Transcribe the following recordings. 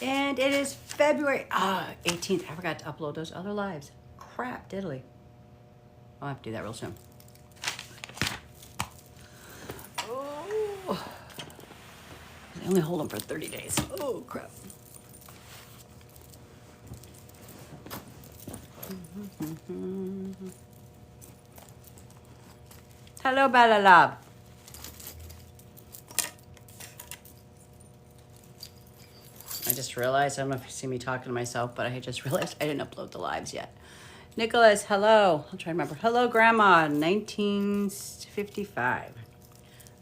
And it is February 18th. I forgot to upload those other lives. Crap, diddly. I'll have to do that real soon. Oh. I only hold them for 30 days. Oh, crap. Hello, Bella Love. I just realized, I don't know if you see me talking to myself, but I just realized I didn't upload the lives yet. Nicholas, hello. I'll try to remember. Hello, Grandma, 1955. I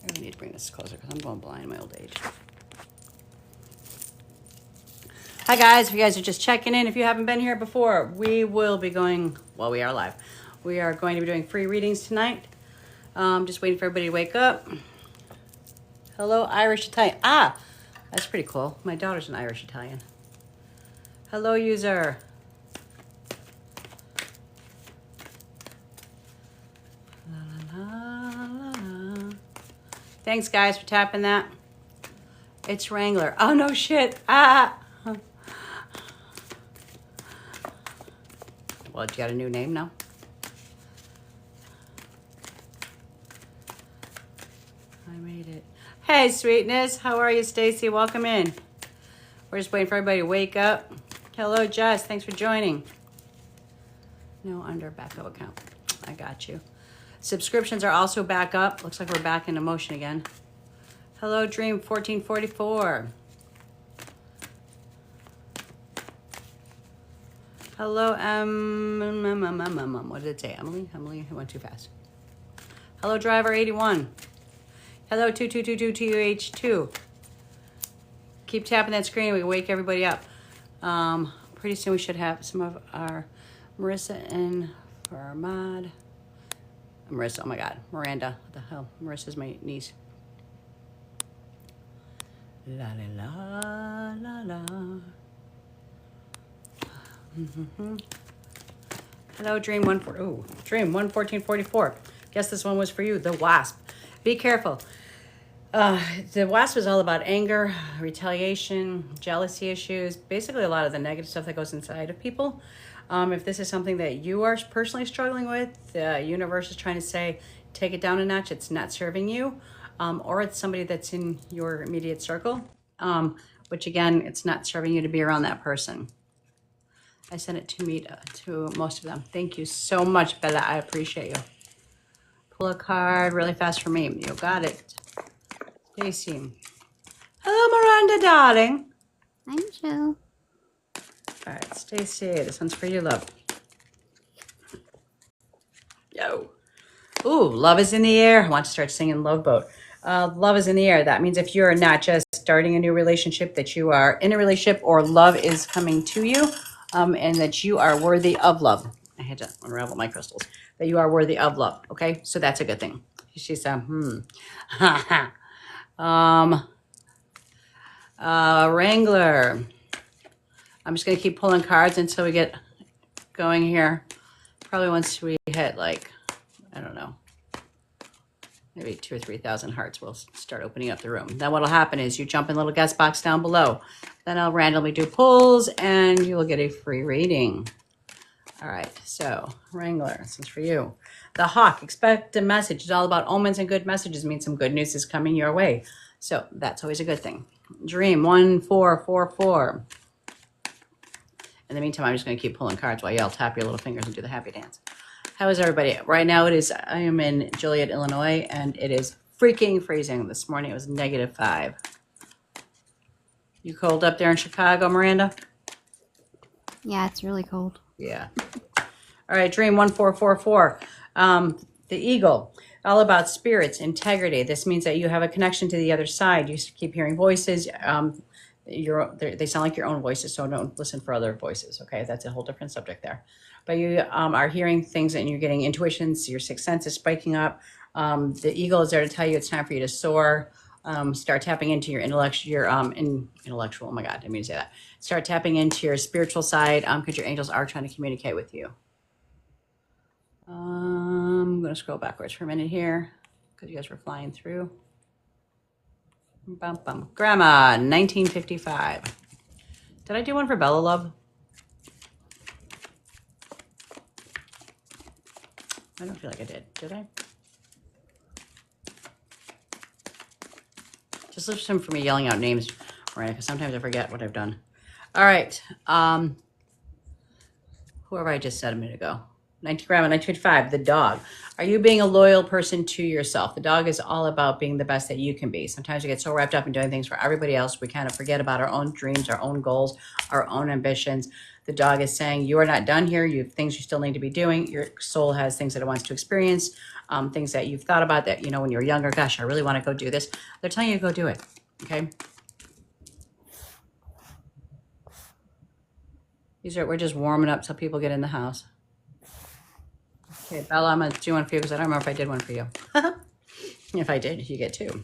really need to bring this closer because I'm going blind in my old age. Hi, guys. If you guys are just checking in, if you haven't been here before, we will be going, well, we are live. We are going to be doing free readings tonight. Just waiting for everybody to wake up. Hello, Irish Italian. Ah, that's pretty cool. My daughter's an Irish Italian. Hello, user. Thanks, guys, for tapping that. It's Wrangler. Oh, no shit. Ah. Well, you got a new name now? I made it. Hey, sweetness. How are you, Stacy? Welcome in. We're just waiting for everybody to wake up. Hello, Jess. Thanks for joining. No, under backup account. I got you. Subscriptions are also back up. Looks like we're back into motion again. Hello, Dream 1444. Hello, what did it say? Emily? Emily, I went too fast. Hello, Driver 81. Hello, 2222TUH2. Keep tapping that screen. We can wake everybody up. Pretty soon we should have some of our Marissa and Farmad. Marissa, oh my God. Miranda, what the hell? Marissa's my niece. La la la la la. Hello, Dream 11444. Guess this one was for you. The Wasp. Be careful. The Wasp is all about anger, retaliation, jealousy issues, basically a lot of the negative stuff that goes inside of people. If this is something that you are personally struggling with, the universe is trying to say, take it down a notch. It's not serving you. Or it's somebody that's in your immediate circle, which again, it's not serving you to be around that person. I sent it to me to most of them. Thank you so much, Bella. I appreciate you. Pull a card really fast for me. You got it. Stacy. Hello, Miranda, darling. Thank you. All right, Stacy, this one's for you, love. Yo. Ooh, love is in the air. I want to start singing Love Boat. Love is in the air. That means if you're not just starting a new relationship, that you are in a relationship or love is coming to you, and that you are worthy of love. I had to unravel my crystals. That you are worthy of love, okay? So that's a good thing. She said, Wrangler. I'm just going to keep pulling cards until we get going here. Probably once we hit like, I don't know, maybe 2,000 or 3,000 hearts, we'll start opening up the room. Then what'll happen is you jump in the little guest box down below. Then I'll randomly do pulls and you will get a free reading. All right, so Wrangler, this is for you. The Hawk, expect a message. It's all about omens and good messages. It means some good news is coming your way. So that's always a good thing. Dream 1444. In the meantime, I'm just going to keep pulling cards while y'all tap your little fingers and do the happy dance. How is everybody? Right now I am in Joliet, Illinois, and it is freaking freezing. This morning it was -5. You cold up there in Chicago, Miranda? Yeah, it's really cold. Yeah. All right, Dream 1444. The Eagle, all about spirits, integrity. This means that you have a connection to the other side. You keep hearing voices. They sound like your own voices, so don't listen for other voices, okay? That's a whole different subject there. But you are hearing things and you're getting intuitions, your sixth sense is spiking up. The Eagle is there to tell you it's time for you to soar. Start tapping into your intellectual, oh my God, I didn't mean to say that. Start tapping into your spiritual side because your angels are trying to communicate with you. I'm going to scroll backwards for a minute here because you guys were flying through. Bum, bum. Grandma, 1955. Did I do one for Bella Love? I don't feel like I did. Did I? Just listen for me yelling out names, Miranda, because sometimes I forget what I've done. All right. Whoever I just said a minute ago. 1955, the dog. Are you being a loyal person to yourself? The dog is all about being the best that you can be. Sometimes we get so wrapped up in doing things for everybody else, we kind of forget about our own dreams, our own goals, our own ambitions. The dog is saying, you are not done here. You have things you still need to be doing. Your soul has things that it wants to experience, things that you've thought about that, when you were younger, gosh, I really want to go do this. They're telling you to go do it, okay? We're just warming up so people get in the house. Okay, Bella, I'm going to do one for you because I don't remember if I did one for you. If I did, you get two.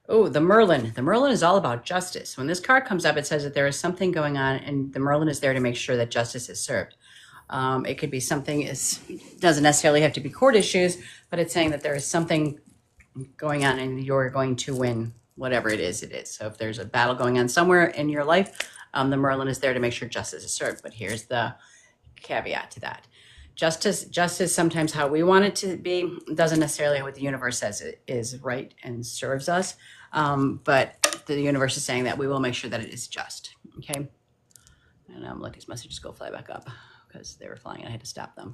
Oh, the Merlin. The Merlin is all about justice. When this card comes up, it says that there is something going on, and the Merlin is there to make sure that justice is served. It could be something, it doesn't necessarily have to be court issues, but it's saying that there is something going on and you're going to win whatever it is. So if there's a battle going on somewhere in your life, the Merlin is there to make sure justice is served. But here's the caveat to that. Justice sometimes how we want it to be doesn't necessarily what the universe says it is right and serves us. But the universe is saying that we will make sure that it is just. Okay. And I'm let these messages go fly back up because they were flying and I had to stop them.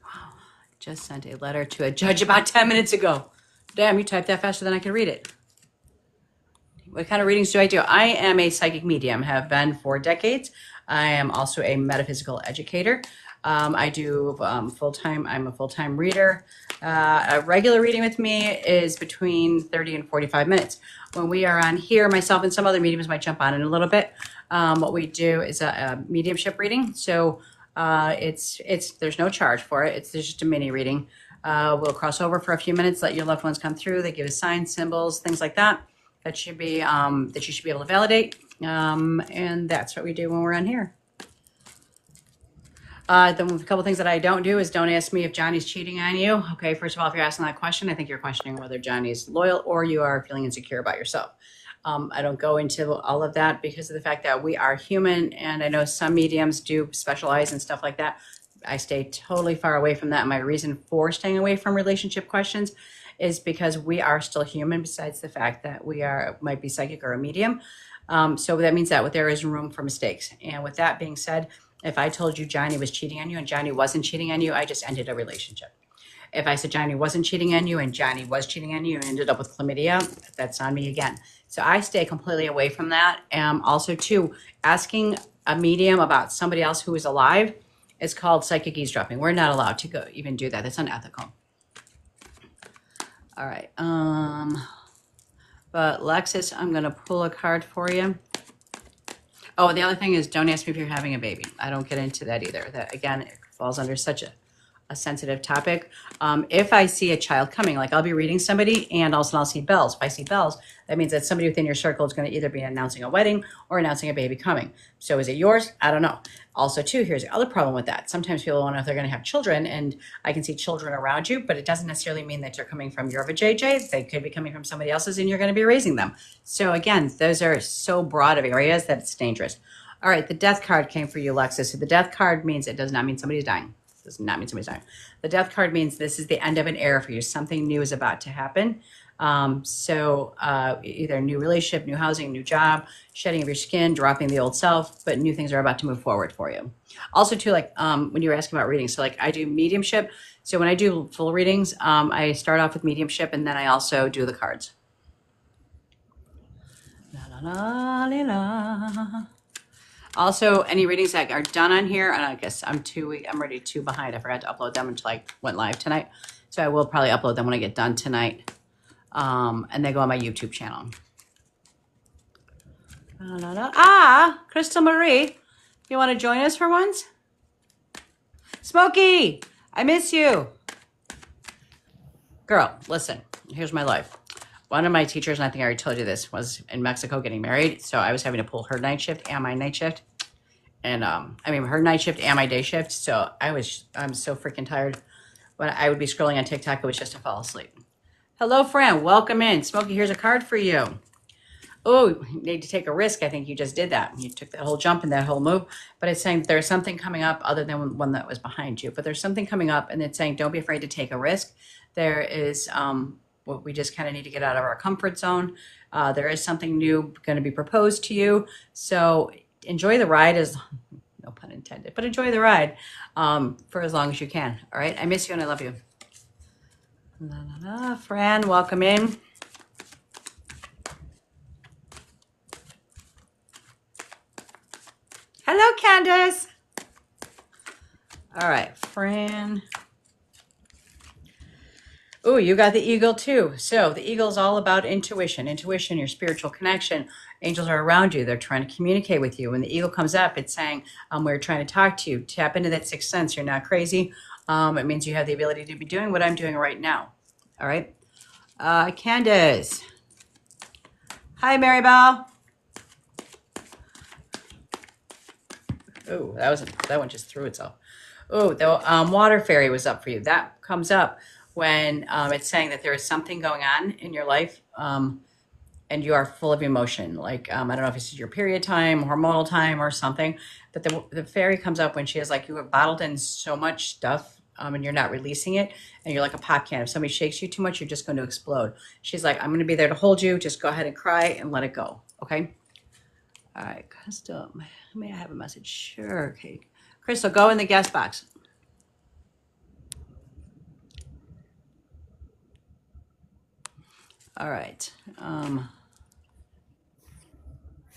Wow. Just sent a letter to a judge about 10 minutes ago. Damn, you typed that faster than I could read it. What kind of readings do I do? I am a psychic medium, have been for decades. I am also a metaphysical educator. I do full-time, I'm a full-time reader. A regular reading with me is between 30 and 45 minutes. When we are on here, myself and some other mediums might jump on in a little bit. What we do is a mediumship reading. So there's no charge for it. It's just a mini reading. We'll cross over for a few minutes, let your loved ones come through. They give us signs, symbols, things like that. That should be that you should be able to validate. And that's what we do when we're on here. Then a couple things that I don't do is don't ask me if Johnny's cheating on you. Okay, first of all, if you're asking that question, I think you're questioning whether Johnny's loyal or you are feeling insecure about yourself. I don't go into all of that because of the fact that we are human, and I know some mediums do specialize in stuff like that. I stay totally far away from that. And my reason for staying away from relationship questions is because we are still human, besides the fact that we might be psychic or a medium. So that means that there is room for mistakes. And with that being said, if I told you Johnny was cheating on you and Johnny wasn't cheating on you, I just ended a relationship. If I said Johnny wasn't cheating on you and Johnny was cheating on you and ended up with chlamydia, that's on me again. So I stay completely away from that. Also, too, asking a medium about somebody else who is alive is called psychic eavesdropping. We're not allowed to even do that. That's unethical. All right. But Lexus, I'm going to pull a card for you. Oh, the other thing is don't ask me if you're having a baby. I don't get into that either. That, again, it falls under such a sensitive topic. If I see a child coming, like I'll be reading somebody and all of a sudden I'll see bells. If I see bells, that means that somebody within your circle is going to either be announcing a wedding or announcing a baby coming. So is it yours? I don't know. Also, too, here's the other problem with that. Sometimes people want to know if they're going to have children, and I can see children around you, but it doesn't necessarily mean that they're coming from your vajayjay. They could be coming from somebody else's, and you're going to be raising them. So again, those are so broad of areas that it's dangerous. All right, the death card came for you, Lexus. So the death card means it does not mean somebody's dying. It does not mean somebody's dying. The death card means this is the end of an era for you. Something new is about to happen. Either new relationship, new housing, new job, shedding of your skin, dropping the old self, but new things are about to move forward for you. Also, too, like when you were asking about readings, so like I do mediumship. So when I do full readings, I start off with mediumship and then I also do the cards. La, la, la, la, la. Also, any readings that are done on here, and I guess I'm already 2 behind. I forgot to upload them until I went live tonight. So I will probably upload them when I get done tonight. And they go on my YouTube channel. Crystal Marie, you want to join us for once? Smokey, I miss you. Girl, listen, here's my life. One of my teachers, and I think I already told you this, was in Mexico getting married. So I was having to pull her night shift and my night shift. And I mean, her night shift and my day shift. So I'm so freaking tired. When I would be scrolling on TikTok, it was just to fall asleep. Hello, friend. Welcome in. Smokey, here's a card for you. Oh, you need to take a risk. I think you just did that. You took that whole jump and that whole move. But it's saying there's something coming up other than one that was behind you. But there's something coming up, and it's saying don't be afraid to take a risk. There is we just kind of need to get out of our comfort zone. There is something new going to be proposed to you. So enjoy the ride, as no pun intended, but enjoy the ride for as long as you can. All right. I miss you and I love you. La, la, la. Fran, welcome in. Hello, Candace. All right, Fran. Oh, you got the eagle too. So the eagle is all about intuition, your spiritual connection. Angels are around you. They're trying to communicate with you. When the eagle comes up, it's saying, we're trying to talk to you. Tap into that sixth sense. You're not crazy. It means you have the ability to be doing what I'm doing right now. All right. Candace. Hi, Maribel. Oh, that one just threw itself. Oh, the water fairy was up for you. That comes up when it's saying that there is something going on in your life and you are full of emotion. Like, I don't know if this is your period time, hormonal time or something, but the fairy comes up when she is like, you have bottled in so much stuff and you're not releasing it. And you're like a pop can. If somebody shakes you too much, you're just going to explode. She's like, I'm going to be there to hold you. Just go ahead and cry and let it go. Okay. All right. Crystal, may I have a message? Sure. Okay. Crystal, go in the guest box. All right. La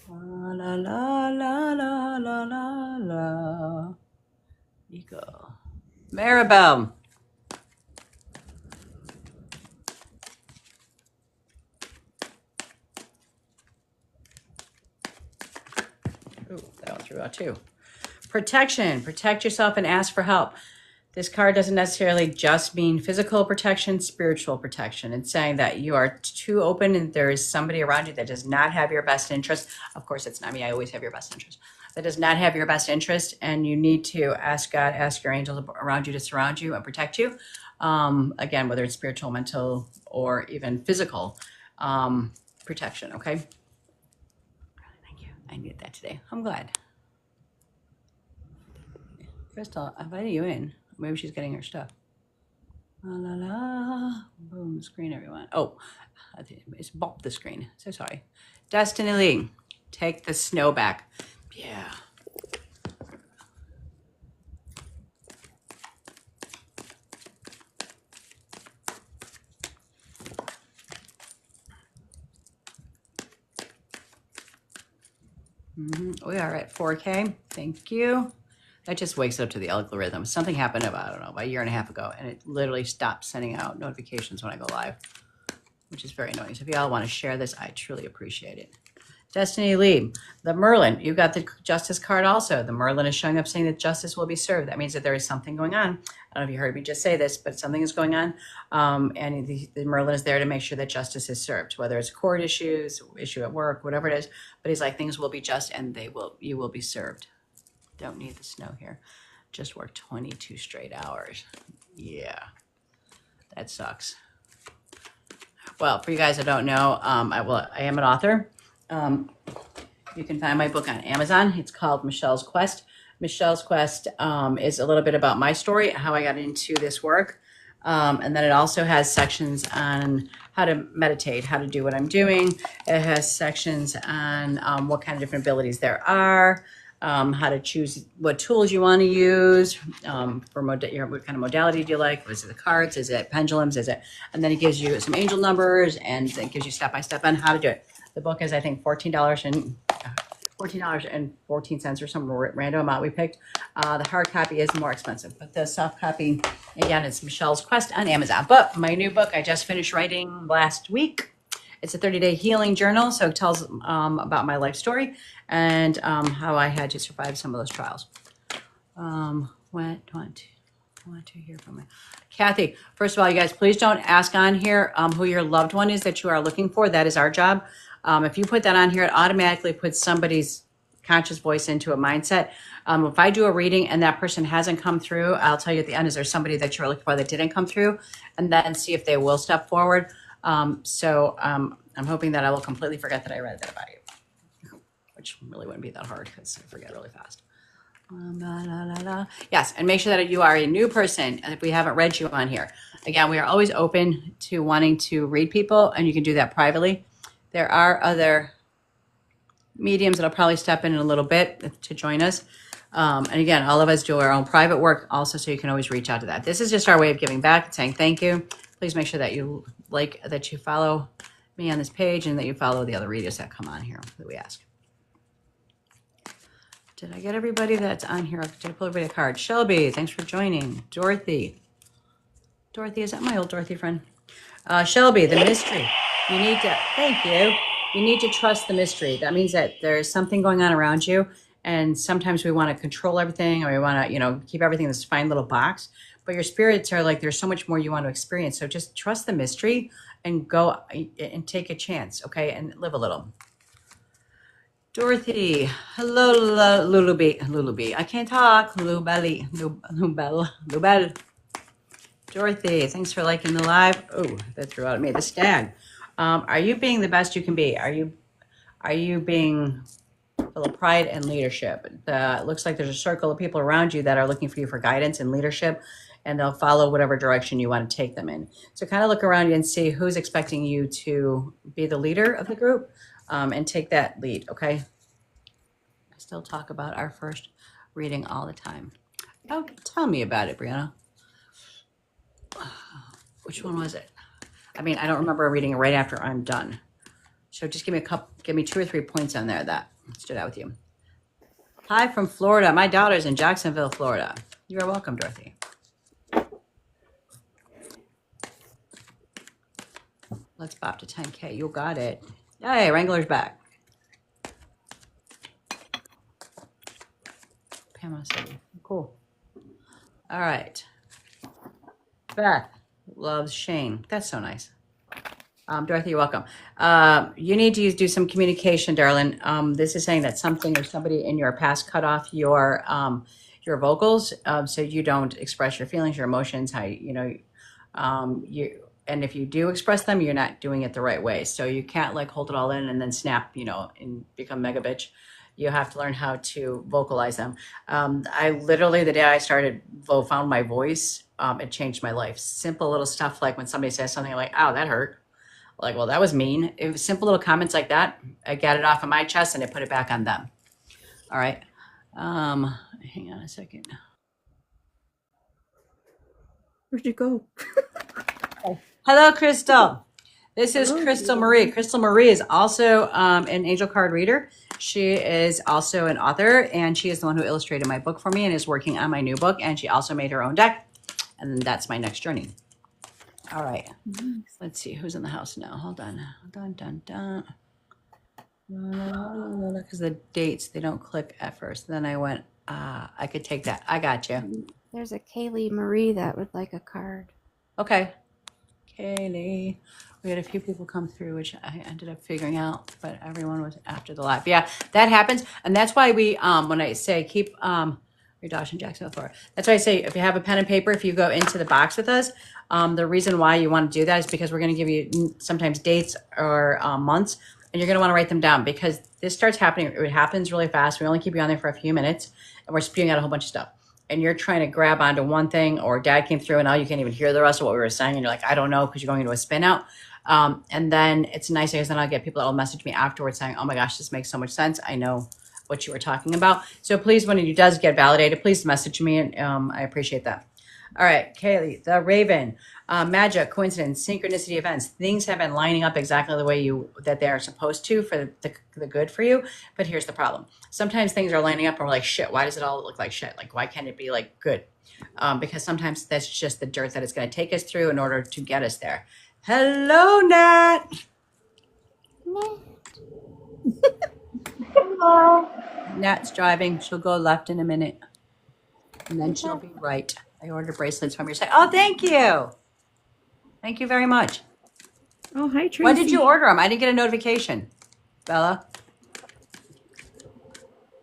la la la la la la la. Eagle. Maribel. Ooh, that one threw out too. Protection. Protect yourself and ask for help. This card doesn't necessarily just mean physical protection, spiritual protection. It's saying that you are too open and there is somebody around you that does not have your best interest. Of course, it's not me. I always have your best interest. That does not have your best interest. And you need to ask God, ask your angels around you to surround you and protect you. Again, whether it's spiritual, mental, or even physical protection. Okay. Thank you. I needed that today. I'm glad. Crystal, I invited you in. Maybe she's getting her stuff. La la la. Boom, screen, everyone. Oh, I think it's bopped the screen. So sorry. Destiny Lee, take the snow back. Yeah. We are at 4K. Thank you. That just wakes up to the algorithm. Something happened about, I don't know, about a year and a half ago, and it literally stopped sending out notifications when I go live, which is very annoying. So if y'all want to share this, I truly appreciate it. Destiny Lee, the Merlin, you got the Justice card also. The Merlin is showing up saying that justice will be served. That means that there is something going on. I don't know if you heard me just say this, but something is going on. And the Merlin is there to make sure that justice is served, whether it's court issues, issue at work, whatever it is. But he's like, things will be just and you will be served. Don't need the snow here. Just work 22 straight hours. Yeah, that sucks. Well, for you guys that don't know, I am an author. You can find my book on Amazon. It's called Michelle's Quest. Michelle's Quest is a little bit about my story, how I got into this work. And then it also has sections on how to meditate, how to do what I'm doing. It has sections on what kind of different abilities there are, how to choose what tools you want to use, for what kind of modality do you like? Was it the cards? Is it pendulums? Is it? And then it gives you some angel numbers and it gives you step-by-step on how to do it. The book is, I think, $14.14 or some random amount we picked. The hard copy is more expensive, but the soft copy, again, it's Michelle's Quest on Amazon. But my new book, I just finished writing last week. It's a 30-day healing journal, so it tells about my life story and how I had to survive some of those trials. Want to hear from me. Kathy, first of all, you guys, please don't ask on here who your loved one is that you are looking for. That is our job. If you put that on here, it automatically puts somebody's conscious voice into a mindset. If I do a reading and that person hasn't come through, I'll tell you at the end, is there somebody that you're looking for that didn't come through? And then see if they will step forward. I'm hoping that I will completely forget that I read that about you, which really wouldn't be that hard because I forget really fast. Yes, and make sure that you are a new person if we haven't read you on here. Again, we are always open to wanting to read people, and you can do that privately. There are other mediums that'll probably step in a little bit to join us. And again, all of us do our own private work also, so you can always reach out to that. This is just our way of giving back and saying thank you. Please make sure that you follow me on this page and that you follow the other readers that come on here that we ask. Did I get everybody that's on here? Did I pull everybody a card? Shelby, thanks for joining. Dorothy, is that my old Dorothy friend? Shelby, the mystery. You need to, thank you. You need to trust the mystery. That means that there's something going on around you. And sometimes we want to control everything, or we want to, keep everything in this fine little box. But your spirits are like, there's so much more you want to experience. So just trust the mystery and go and take a chance, okay? And live a little. Dorothy, hello, Lulubi. I can't talk. Lubel. Dorothy, thanks for liking the live. Oh, that threw out at me. The stag. Are you being the best you can be? Are you being full of pride and leadership? It looks like there's a circle of people around you that are looking for you for guidance and leadership, and they'll follow whatever direction you want to take them in. So kind of look around you and see who's expecting you to be the leader of the group, and take that lead, okay? I still talk about our first reading all the time. Oh, tell me about it, Brianna. Which one was it? I mean, I don't remember reading it right after I'm done. So just give me 2 or 3 points on there that stood out with you. Hi from Florida. My daughter's in Jacksonville, Florida. You are welcome, Dorothy. Let's bop to 10K. You got it. Hey, Wrangler's back. Pamela City. Cool. All right. Beth loves Shane. That's so nice. Dorothy, you're welcome. You need to do some communication, darling. This is saying that something or somebody in your past cut off your vocals, so you don't express your feelings, your emotions, and if you do express them, you're not doing it the right way. So you can't like hold it all in and then snap, and become mega bitch. You have to learn how to vocalize them. I literally, the day I found my voice, it changed my life. Simple little stuff like when somebody says something like, "Oh, that hurt." Like, well, that was mean. It was simple little comments like that. I got it off of my chest and I put it back on them. All right. Hang on a second. Where'd you go? Hello, Crystal. This is Crystal Marie. Crystal Marie is also an angel card reader. She is also an author, and she is the one who illustrated my book for me and is working on my new book. And she also made her own deck. And that's my next journey. All right. Nice. Let's see who's in the house now. Hold on. Because the dates, they don't click at first. Then I went, I could take that. I got you. There's a Kaylee Marie that would like a card. Okay. Kaylee. We had a few people come through, which I ended up figuring out, but everyone was after the live. Yeah, that happens. And that's why we, when I say keep your Dosh and Jacksonville, Florida, that's why I say if you have a pen and paper, if you go into the box with us, the reason why you want to do that is because we're going to give you sometimes dates or months, and you're going to want to write them down because this starts happening. It happens really fast. We only keep you on there for a few minutes, and we're spewing out a whole bunch of stuff. And you're trying to grab onto one thing, or dad came through and now you can't even hear the rest of what we were saying. And you're like, I don't know, because you're going into a spin out. And then it's nice because then I'll get people that will message me afterwards saying, oh my gosh, this makes so much sense. I know what you were talking about. So please, when it does get validated, please message me. And I appreciate that. All right, Kaylee, the Raven, magic, coincidence, synchronicity events. Things have been lining up exactly the way that they are supposed to for the good for you. But here's the problem. Sometimes things are lining up and we're like, shit, why does it all look like shit? Like, why can't it be like good? Because sometimes that's just the dirt that it's going to take us through in order to get us there. Hello, Nat. Hello. Nat's driving. She'll go left in a minute. And then she'll be right. I ordered bracelets from your site. Oh, thank you. Thank you very much. Oh, hi, Tracy. When did you order them? I didn't get a notification. Bella?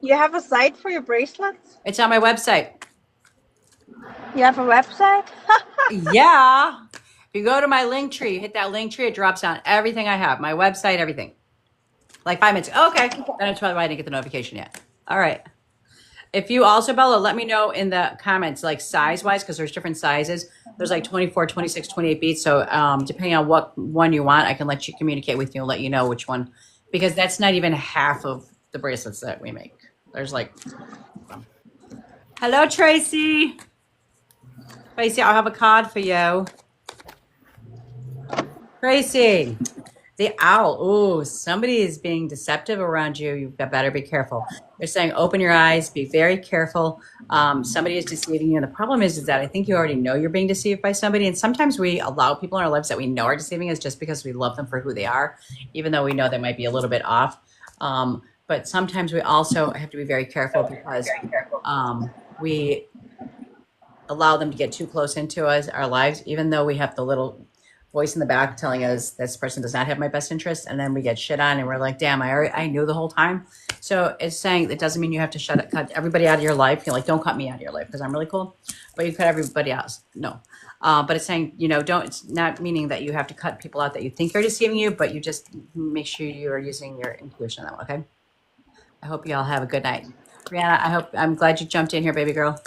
You have a site for your bracelets? It's on my website. You have a website? Yeah. If you go to my link tree, hit that link tree, it drops down everything I have, my website, everything. Like 5 minutes. Okay. Then that's probably why I didn't get the notification yet. All right. If you also, Bella, let me know in the comments, like size-wise, because there's different sizes. There's like 24, 26, 28 beads. So depending on what one you want, I can let you communicate with you and let you know which one, because that's not even half of the bracelets that we make. There's like, hello, Tracy. Tracy, I'll have a card for you. Tracy, the owl. Ooh, somebody is being deceptive around you. You've got better be careful. They're saying open your eyes, be very careful. Somebody is deceiving you. And the problem is that I think you already know you're being deceived by somebody. And sometimes we allow people in our lives that we know are deceiving us just because we love them for who they are, even though we know they might be a little bit off. But sometimes we also have to be very careful because we allow them to get too close into us, our lives, even though we have the little voice in the back telling us this person does not have my best interest, and then we get shit on and we're like, damn, I knew the whole time. So it's saying that doesn't mean you have to cut everybody out of your life. You're like, don't cut me out of your life because I'm really cool, but you cut everybody else. No. But it's saying, it's not meaning that you have to cut people out that you think are deceiving you, but you just make sure you are using your intuition on that one, okay? I hope you all have a good night. Brianna, I'm glad you jumped in here, baby girl.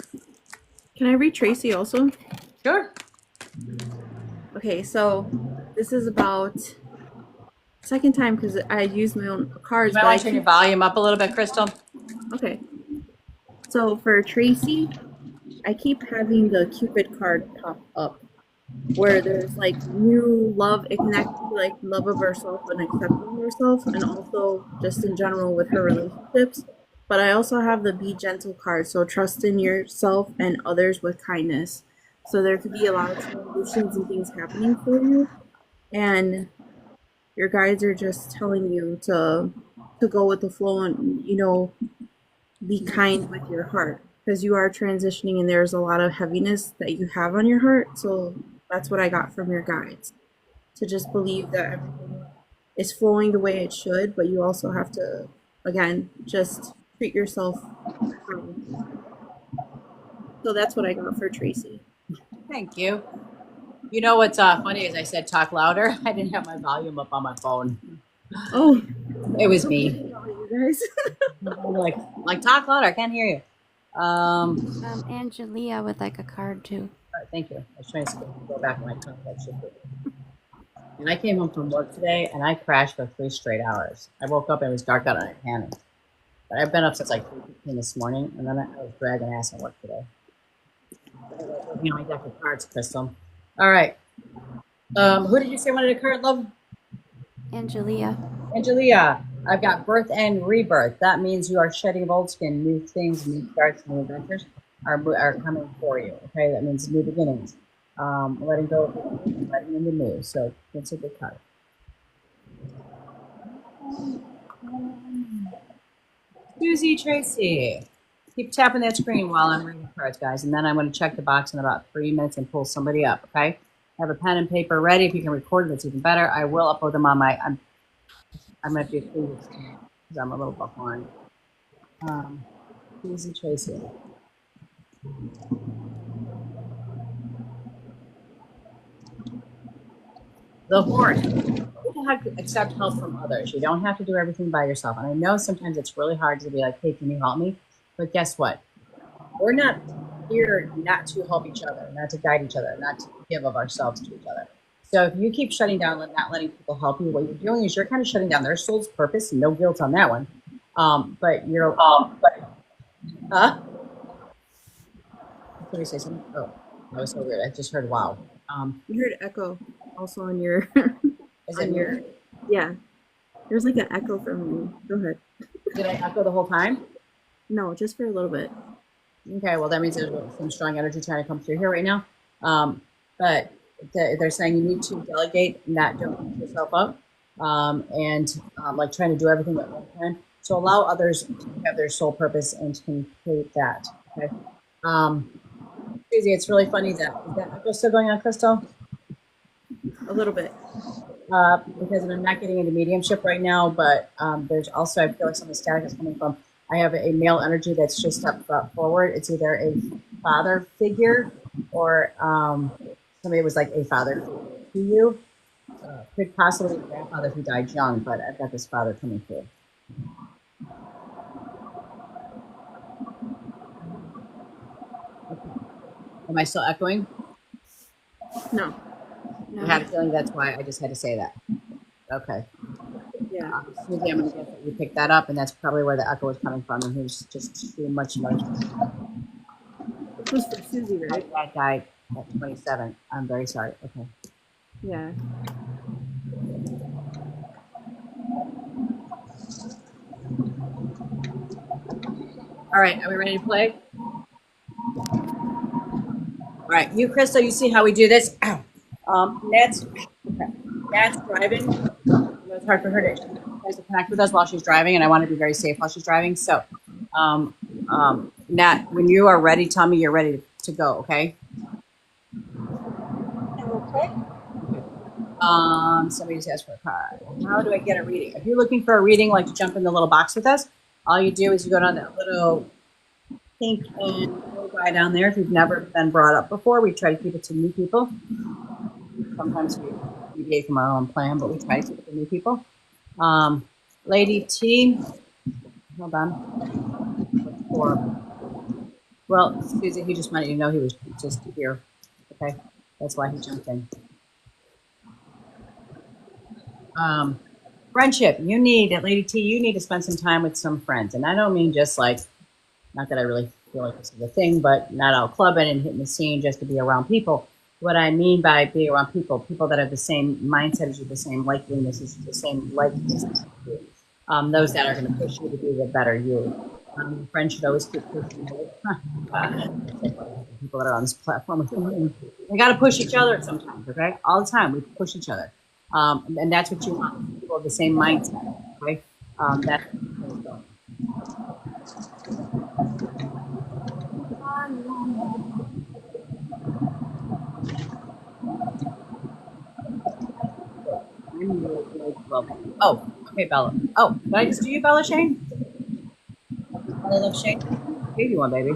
Can I read Tracy also? Sure. Okay, so this is about second time because I use my own cards. You might want to turn your volume up a little bit, Crystal. Okay. So for Tracy, I keep having the Cupid card pop up where there's like new love. It can actually be like love of herself and accepting herself, and also just in general with her relationships. But I also have the Be Gentle card, so trust in yourself and others with kindness. So there could be a lot of transitions and things happening for you, and your guides are just telling you to go with the flow and be kind with your heart because you are transitioning and there's a lot of heaviness that you have on your heart. So that's what I got from your guides, to just believe that everything is flowing the way it should, but you also have to, again, just treat yourself kind. So that's what I got for Tracy. Thank you. You know what's funny is I said talk louder. I didn't have my volume up on my phone. Oh, It was me. you guys. like talk louder. I can't hear you. Angelia would like a card too. All right, thank you. I was trying to go back in my contact sheet. And I came home from work today and I crashed for 3 straight hours. I woke up and it was dark out and I panicked. But I've been up since like 3:15 this morning, and then I was dragging ass at work today. I got the cards, Crystal. All right. Who did you say wanted a card, love? Angelia. Angelia, I've got birth and rebirth. That means you are shedding of old skin. New things, new starts, new adventures are coming for you. Okay, that means new beginnings. Letting go of the old and letting in the new. So that's a good card. Susie Tracy. Keep tapping that screen while I'm reading cards, guys, and then I'm going to check the box in about 3 minutes and pull somebody up, okay? Have a pen and paper ready. If you can record it, it's even better. I will upload them on my, I'm going to do 3 weeks because I'm a little behind. Susie Tracy. The horse. You have to accept help from others. You don't have to do everything by yourself. And I know sometimes it's really hard to be like, hey, can you help me? But guess what? We're not here not to help each other, not to guide each other, not to give of ourselves to each other. So if you keep shutting down, not letting people help you, what you're doing is you're kind of shutting down their soul's purpose. No guilt on that one. But you're, huh? Can we say something? Oh, that was so weird. I just heard wow. You heard echo also on your, Is it weird? Yeah. There's like an echo from you. Go ahead. Did I echo the whole time? No, just for a little bit. Okay, well, that means there's some strong energy trying to come through here right now. But they're saying you need to delegate, not don't beat yourself up, and like trying to do everything at one time. So allow others to have their soul purpose and to complete that. Okay. Susie, it's really funny that is that echo still going on, Crystal? A little bit. Because I'm not getting into mediumship right now, but there's also, I feel like some of the static is coming from I have a male energy that's just up forward. It's either a father figure or somebody was like a father figure to you. Could possibly be a grandfather who died young, but I've got this father coming through. Okay. Am I still echoing? No. I had a feeling that's why I just had to say that. Okay. Yeah. Susie, I'm going to guess that you picked that up, and that's probably where the echo was coming from, and he was just too much noise. This was for Susie, My right? dad died at 27. I'm very sorry. Okay. Yeah. All right. Are we ready to play? All right. You, Crystal, you see how we do this? Ow. Nat's driving. It's hard for her to connect with us while she's driving, and I want to be very safe while she's driving. So, Nat, when you are ready, tell me you're ready to go, okay? Okay. Somebody just asked for a card. How do I get a reading? If you're looking for a reading, like to jump in the little box with us, all you do is you go down that little pink and blue guy down there. If you've never been brought up before, we try to keep it to new people. Sometimes we deviate from our own plan, but we try to keep it to new people. Lady T, hold on. Well, Susie, he just wanted you to know he was just here. Okay, that's why he jumped in. Friendship. You need, at Lady T, you need to spend some time with some friends. And I don't mean just like, not that I really feel like this is a thing, but not out clubbing and hitting the scene just to be around people. What I mean by being around people, people that have the same mindset as you, the same likeliness as you, the same likeness as you. Those that are going to push you to be the better you. Friends should always keep pushing you. People that are on this platform, we got to push each other sometimes, okay? All the time, we push each other. And that's what you want, people of the same mindset, okay? That's oh, okay, Bella. Oh, did I just do you, Bella Shane? Bella Love Shane? Gave you one, baby.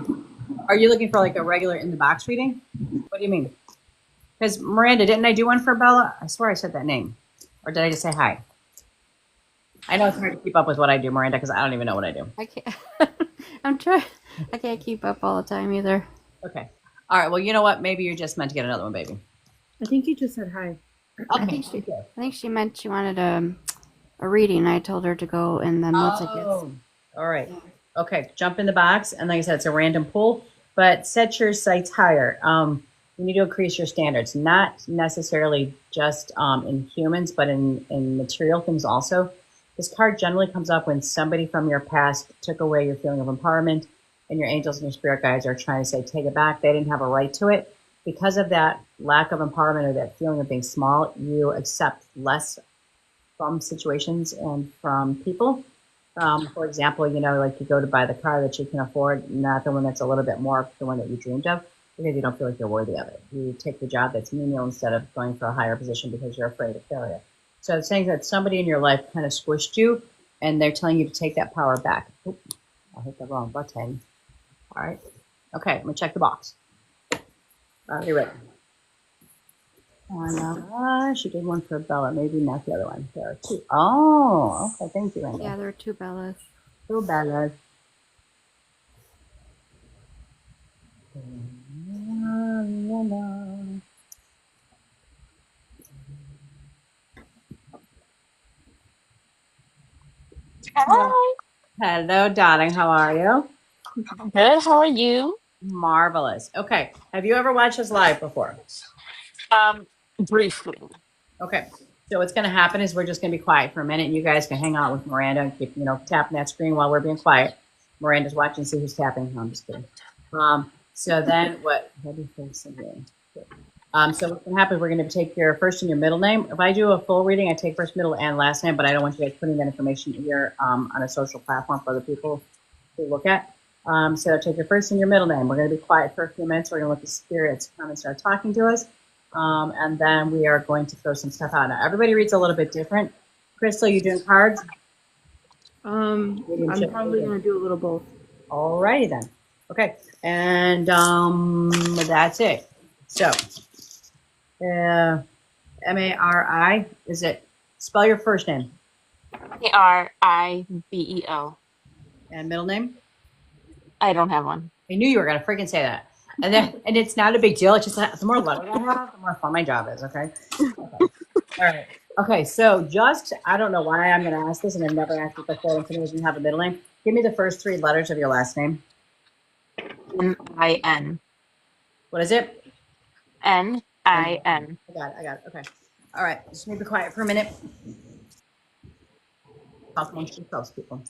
Are you looking for like a regular in the box reading? What do you mean? Because Miranda, didn't I do one for Bella? I swear I said that name. Or did I just say hi? I know it's hard to keep up with what I do, Miranda, because I don't even know what I do. I can't. I'm trying. I can't keep up all the time either. Okay. All right. Well, you know what? Maybe you're just meant to get another one, baby. I think you just said hi. Okay. I think she meant she wanted a reading. I told her to go, and then once it gets. All right. Okay. Jump in the box, and like I said, it's a random pull, but set your sights higher. You need to increase your standards, not necessarily just in humans, but in material things also. This card generally comes up when somebody from your past took away your feeling of empowerment, and your angels and your spirit guides are trying to say, take it back. They didn't have a right to it. Because of that lack of empowerment or that feeling of being small, you accept less from situations and from people. For example, you know, like you go to buy the car that you can afford, not the one that's a little bit more the one that you dreamed of, because you don't feel like you're worthy of it. You take the job that's menial instead of going for a higher position because you're afraid of failure. So it's saying that somebody in your life kind of squished you, and they're telling you to take that power back. Oop, I hit the wrong button. All right. Okay, I'm going to check the box. Are you ready? She did one for Bella. Maybe not the other one. There are two. Oh, okay. Thank you, Randy. Yeah, there are two Bellas. Two Bellas. Hi. Hello, darling. How are you? Good. How are you? Marvelous. Okay. Have you ever watched us live before? Um, Briefly. Okay. So what's going to happen is we're just going to be quiet for a minute, and you guys can hang out with Miranda and keep, tapping that screen while we're being quiet. Miranda's watching, see who's tapping. No, I'm just kidding. So then what? So what's going to happen is we're going to take your first and your middle name. If I do a full reading, I take first, middle, and last name, but I don't want you guys putting that information here on a social platform for other people to look at. So take your first and your middle name. We're going to be quiet for a few minutes. We're going to let the spirits come and start talking to us. And then we are going to throw some stuff out. Now, everybody reads a little bit different. Crystal, you doing cards? I'm Mediumship. probably gonna do a little both. Alrighty then. Okay, and that's it. So, Mari, is it? Spell your first name Aribel. and middle name. I don't have one. I knew you were gonna freaking say that. And it's not a big deal. It's just that the more letters I have, the more fun my job is. Okay. Okay. All right. Okay. So just I don't know why I'm gonna ask this, and I've never asked it before. When somebody doesn't have a middle name, give me the first three letters of your last name. Nin. What is it? Nin. And I got it. I got it. Okay. All right. Just need to be quiet for a minute. Talk amongst yourselves, people.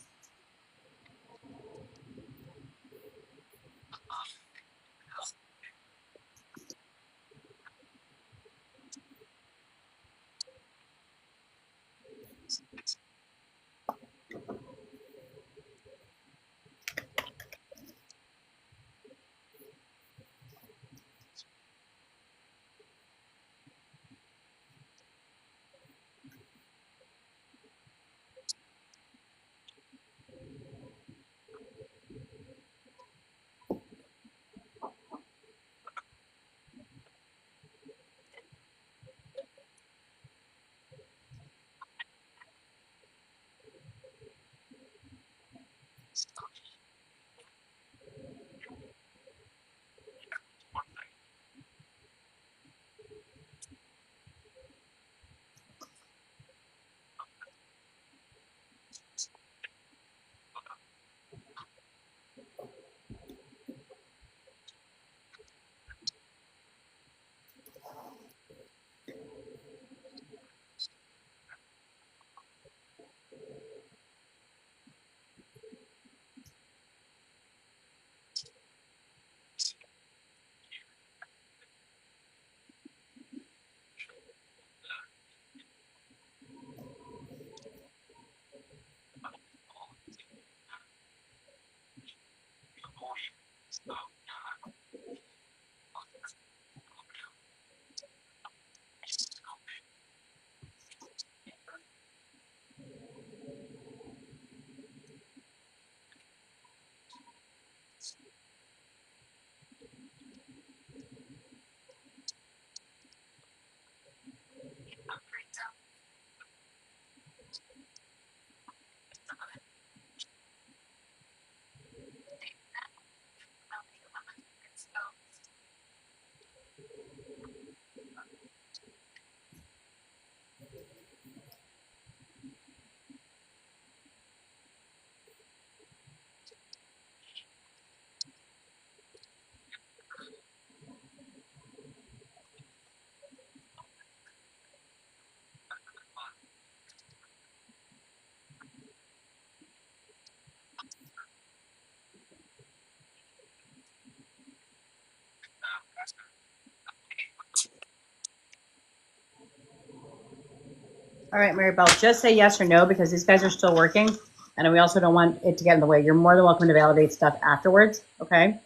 All right, Mary Bell, just say yes or no because these guys are still working, and we also don't want it to get in the way. You're more than welcome to validate stuff afterwards. Okay.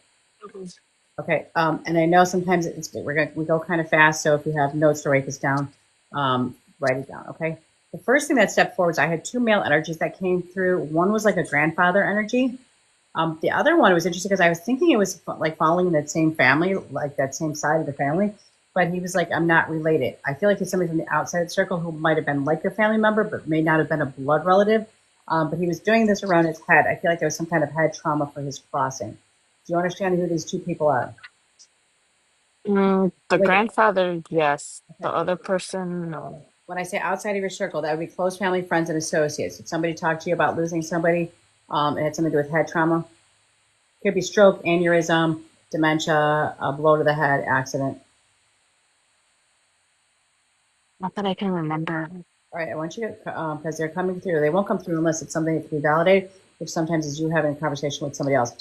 Okay. And I know sometimes we go kind of fast, so if you have notes to write this down, write it down. Okay. The first thing that stepped forward was I had two male energies that came through. One was like a grandfather energy. The other one was interesting because I was thinking it was like following that same family, like that same side of the family. But he was like, I'm not related. I feel like he's somebody from the outside circle who might have been like a family member, but may not have been a blood relative. But he was doing this around his head. I feel like there was some kind of head trauma for his crossing. Do you understand who these two people are? The Wait, grandfather, yes. The okay. other person, no. When I say outside of your circle, that would be close family, friends, and associates. If somebody talked to you about losing somebody, it had something to do with head trauma. Could be stroke, aneurysm, dementia, a blow to the head, accident. Not that I can remember. All right, I want you to, because they're coming through. They won't come through unless it's something that can be validated, which sometimes is you having a conversation with somebody else.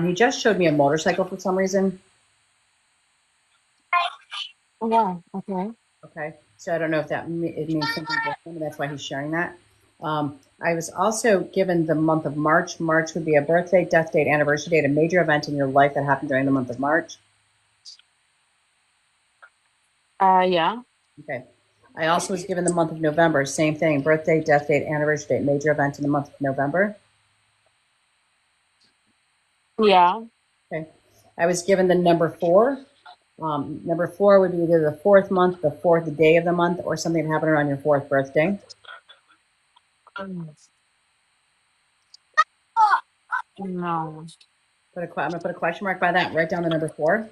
He just showed me a motorcycle for some reason. Oh, yeah, okay. Okay, so I don't know if it means something different. That's why he's sharing that. I was also given the month of March. March would be a birthday, death date, anniversary date, a major event in your life that happened during the month of March. Yeah. Okay. I also was given the month of November. Same thing. Birthday, death date, anniversary date, major event in the month of November. Yeah. Okay. I was given the number 4. Number 4 would be either the 4th month, the 4th day of the month, or something that happened around your 4th birthday. Mm, no. I'm going to put a question mark by that. Write down the number 4.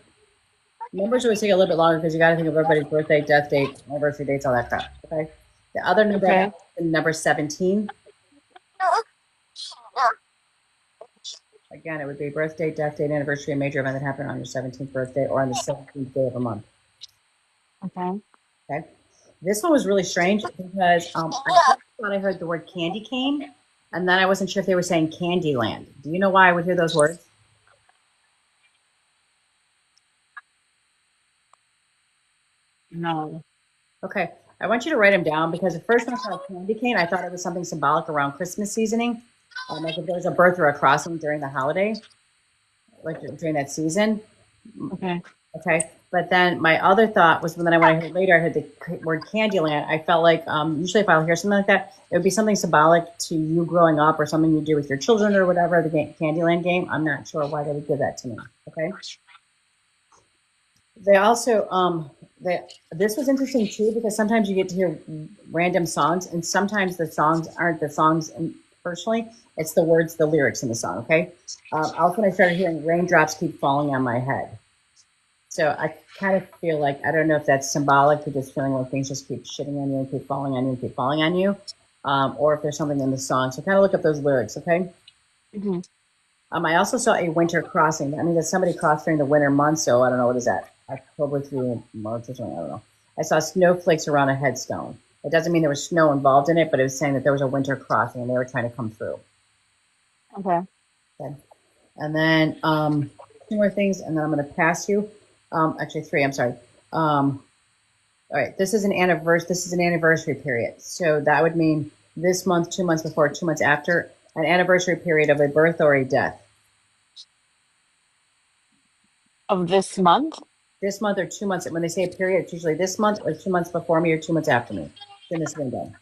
Numbers always take a little bit longer because you got to think of everybody's birthday, death date, anniversary dates, all that crap. Okay. The other number I got Okay. is number 17. Again, it would be birthday, death date, anniversary, and major event that happened on your 17th birthday or on the 17th day of a month. Okay. Okay. This one was really strange because I first thought I heard the word candy cane, and then I wasn't sure if they were saying Candyland. Do you know why I would hear those words? No. Okay. I want you to write them down because at first when I saw candy cane, I thought it was something symbolic around Christmas seasoning, like if there was a birth or a crossing during the holiday, like during that season. Okay. Okay. But then my other thought was when then when I heard later, I heard the word Candyland. I felt like usually if I hear something like that, it would be something symbolic to you growing up or something you do with your children or whatever, the Candyland game. I'm not sure why they would give that to me. Okay. They also, this was interesting too because sometimes you get to hear random songs and sometimes the songs aren't the songs personally, it's the words, the lyrics in the song. Okay. Also, when I started hearing raindrops keep falling on my head. So I kind of feel like I don't know if that's symbolic to just feeling like things just keep shitting on you and keep falling on you and keep falling on you, or if there's something in the song. So kind of look up those lyrics, okay? Hmm. I also saw a winter crossing. That means that somebody crossed during the winter months. So I don't know what is that, October through March or something. I don't know. I saw snowflakes around a headstone. It doesn't mean there was snow involved in it, but it was saying that there was a winter crossing and they were trying to come through. Okay. Okay. And then 2 more things, and then I'm going to pass you. Actually, 3. I'm sorry. All right. This is an anniversary. This is an anniversary period. So that would mean this month, 2 months before, 2 months after, an anniversary period of a birth or a death. Of this month? This month or 2 months. When they say a period, it's usually this month or 2 months before me or 2 months after me. It's in this window.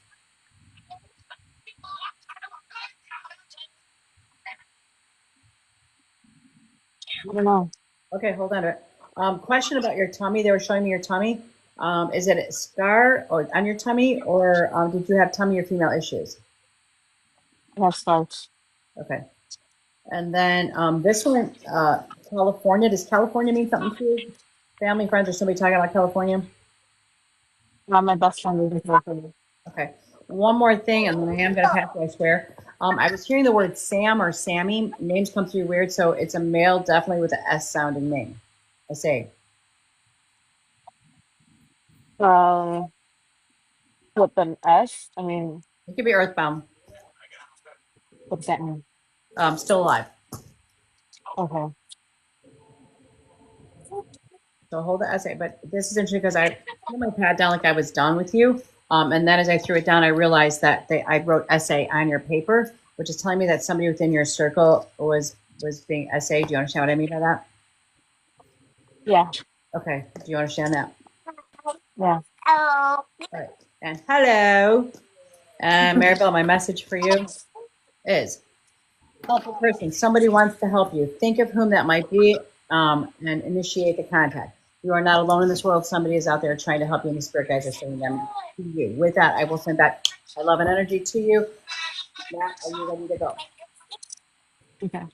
I don't know. Okay, hold on. Question about your tummy. They were showing me your tummy. Is it a scar or on your tummy, or did you have tummy or female issues? I have starts. Okay. And then this one, California. Does California mean something to you? Family, friends, or somebody talking about California? Not my best friend is here for me. Okay. One more thing, and then I am going to pass it, I swear. I was hearing the word Sam or Sammy. Names come through weird, so it's a male, definitely with an S sounding name. I say. Uh, with an S? I mean, It could be earthbound. what does that mean? Still alive. Okay. So hold the essay. But this is interesting because I threw my pad down like I was done with you. And then as I threw it down, I realized that I wrote essay on your paper, which is telling me that somebody within your circle was being essayed. Do you understand what I mean by that? Yeah. Okay. Do you understand that? Yeah. All right. And hello, Maribel. My message for you is helpful person. Somebody wants to help you. Think of whom that might be, and initiate the contact. You are not alone in this world. Somebody is out there trying to help you, and the spirit guides are sending them to you. With that, I will send back my love and energy to you. Matt, are you ready to go? Okay.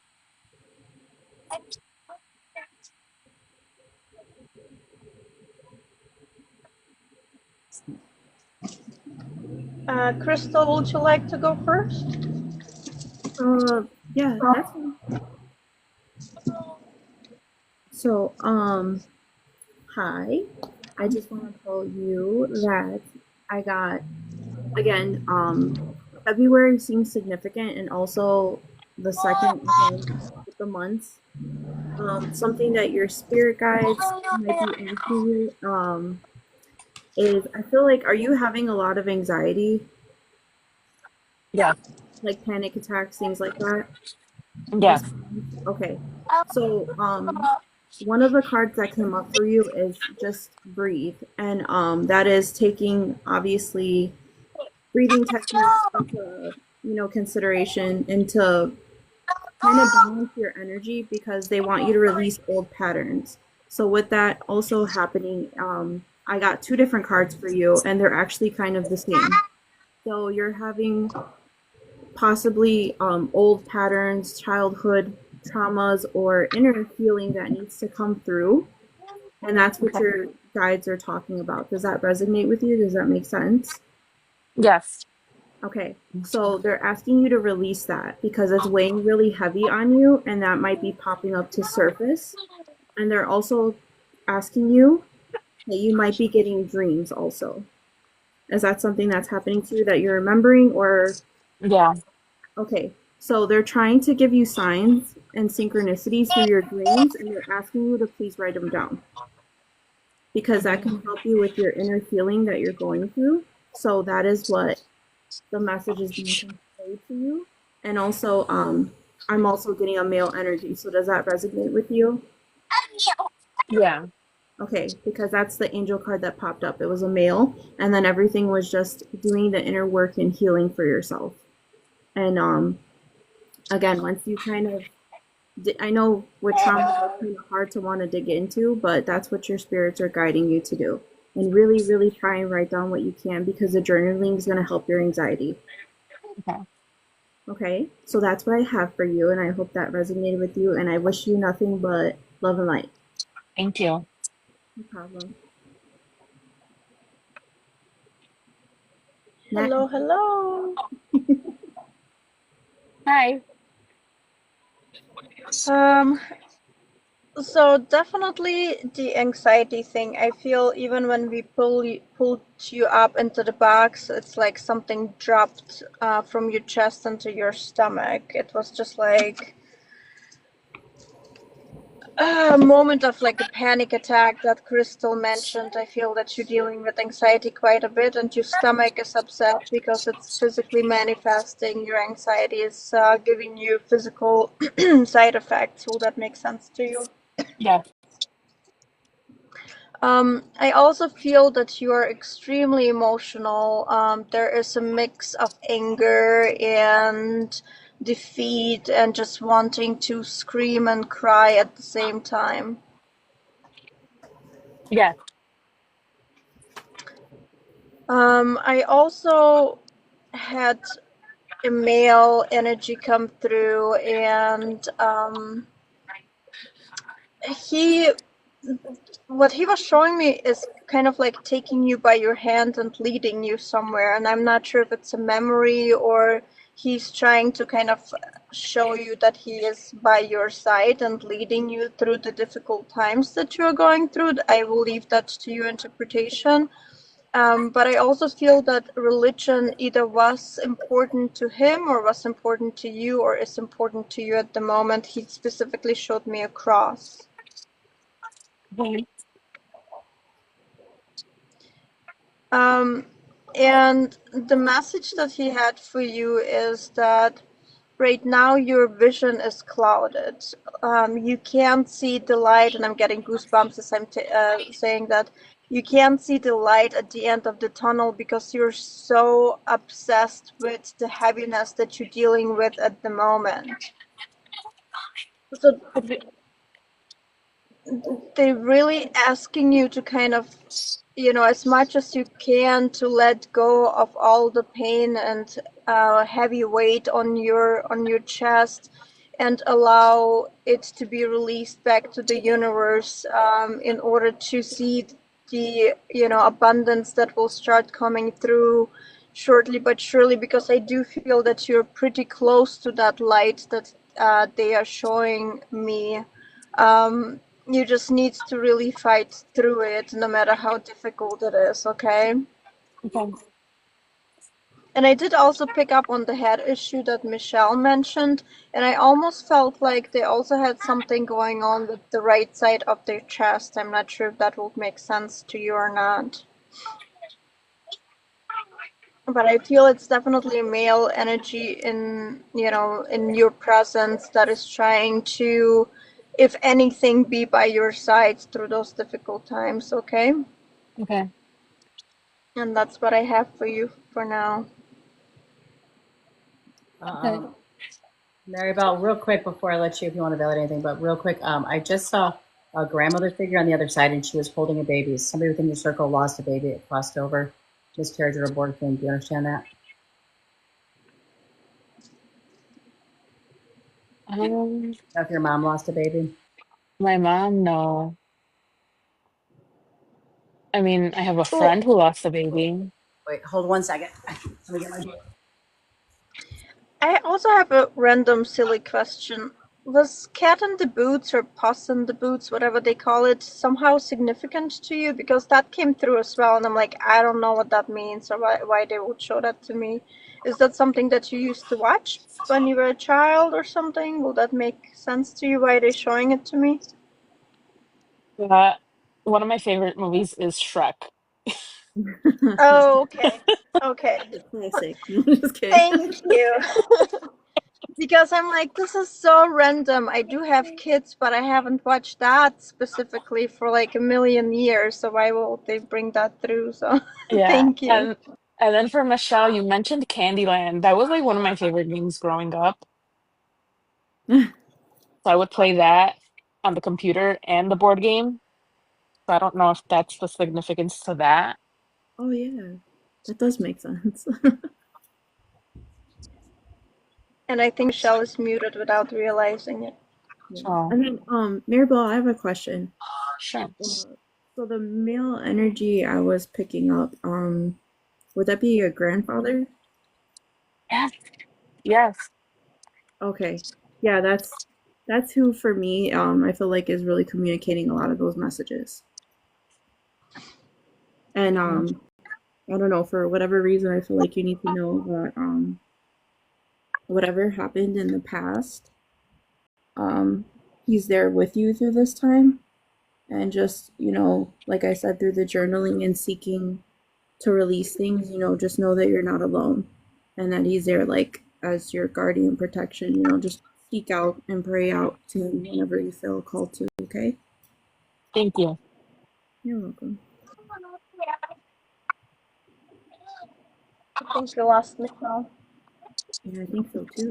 Crystal, would you like to go first? Yeah, that's fine. So, hi. I just want to tell you that I got again, February seems significant and also the second of the month. Something that your spirit guides might be asking you, is I feel like are you having a lot of anxiety, Yeah. like panic attacks, things like that? This Yes. okay. So one of the cards that came up for you is just breathe, and that is taking obviously breathing techniques into consideration, into kind of balance your energy because they want you to release old patterns. So with that also happening, I got two different cards for you, and they're actually kind of the same. So you're having possibly old patterns, childhood traumas, or inner healing that needs to come through. And that's what Okay. your guides are talking about. Does that resonate with you? Does that make sense? Yes. Okay. So they're asking you to release that because it's weighing really heavy on you and that might be popping up to surface. And they're also asking you that you might be getting dreams also. Is that something that's happening to you that you're remembering or Yeah. okay. So they're trying to give you signs and synchronicities through your dreams and they're asking you to please write them down because that can help you with your inner healing that you're going through. So that is what the message is being conveyed to you. And also, I'm also getting a male energy. So does that resonate with you? Yeah. Okay, because that's the angel card that popped up. It was a male, and then everything was just doing the inner work and healing for yourself. And again, once you kind of, I know with trauma that's kind of hard to want to dig into, but that's what your spirits are guiding you to do. And really, really try and write down what you can because the journaling is going to help your anxiety. Okay. Okay, so that's what I have for you, and I hope that resonated with you. And I wish you nothing but love and light. Thank you. No problem. Next. Hello, hello. Hi. Um, so definitely the anxiety thing. I feel even when we pulled you up into the box, it's like something dropped from your chest into your stomach. It was just like a moment of like a panic attack that Crystal mentioned. I feel that you're dealing with anxiety quite a bit, and your stomach is upset because it's physically manifesting. Your anxiety is giving you physical side effects. Will that make sense to you? Yeah. I also feel that you are extremely emotional. There is a mix of anger and defeat and just wanting to scream and cry at the same time. Yeah. I also had a male energy come through, and he, what he was showing me is kind of like taking you by your hand and leading you somewhere. And I'm not sure if it's a memory or he's trying to kind of show you that he is by your side and leading you through the difficult times that you're going through. I will leave that to your interpretation. But I also feel that religion either was important to him or was important to you or is important to you at the moment. He specifically showed me a cross. Mhm. And the message that he had for you is that right now your vision is clouded. You can't see the light, and I'm getting goosebumps as I'm saying that. You can't see the light at the end of the tunnel because you're so obsessed with the heaviness that you're dealing with at the moment. So they're really asking you to kind of, as much as you can, to let go of all the pain and heavy weight on your chest, and allow it to be released back to the universe, in order to see the abundance that will start coming through shortly but surely, because I do feel that you're pretty close to that light that they are showing me. You just need to really fight through it, no matter how difficult it is, okay? Okay. And I did also pick up on the head issue that Michelle mentioned, and I almost felt like they also had something going on with the right side of their chest. I'm not sure if that would make sense to you or not. But I feel it's definitely male energy in your presence that is trying to if anything, be by your side through those difficult times, okay? Okay. And that's what I have for you for now. Okay. Maribel, real quick before I let you, if you want to validate anything, but real quick, I just saw a grandmother figure on the other side, and she was holding a baby. Somebody within your circle lost a baby. It crossed over, miscarriage or abortion. Do you understand that? Um, If your mom lost a baby? my mom, no. I mean, I have a Well, friend who lost a baby. Wait, hold 1 second. Let me get my. I also have a random silly question. Was cat in the boots or puss in the boots, whatever they call it, somehow significant to you? Because that came through as well, and I'm like, I don't know what that means or why they would show that to me. Is that something that you used to watch when you were a child or something? Will that make sense to you why they're showing it to me? One of my favorite movies is Shrek. Oh, okay. Okay. Classic. Just kidding. Thank you. Because I'm like, this is so random. I do have kids, but I haven't watched that specifically for like a million years. So why will they bring that through? So Yeah. thank you. And then for Michelle, you mentioned Candyland. That was like one of my favorite games growing up. So I would play that on the computer and the board game. So I don't know if that's the significance to that. Oh yeah, that does make sense. And I think Michelle is muted without realizing it. Yeah. Oh, And then, Maribel, I have a question. sure. So the male energy I was picking up, would that be your grandfather? Yes. Yes. Okay. Yeah, that's who for me, I feel like is really communicating a lot of those messages. And I don't know, for whatever reason I feel like you need to know that whatever happened in the past, um he's there with you through this time. And just, like I said, through the journaling and seeking to release things, just know that you're not alone and that he's there, like, as your guardian protection. Just speak out and pray out to him whenever you feel called to, okay? Thank you. You're welcome. I think we lost Michelle. Yeah, I think so too.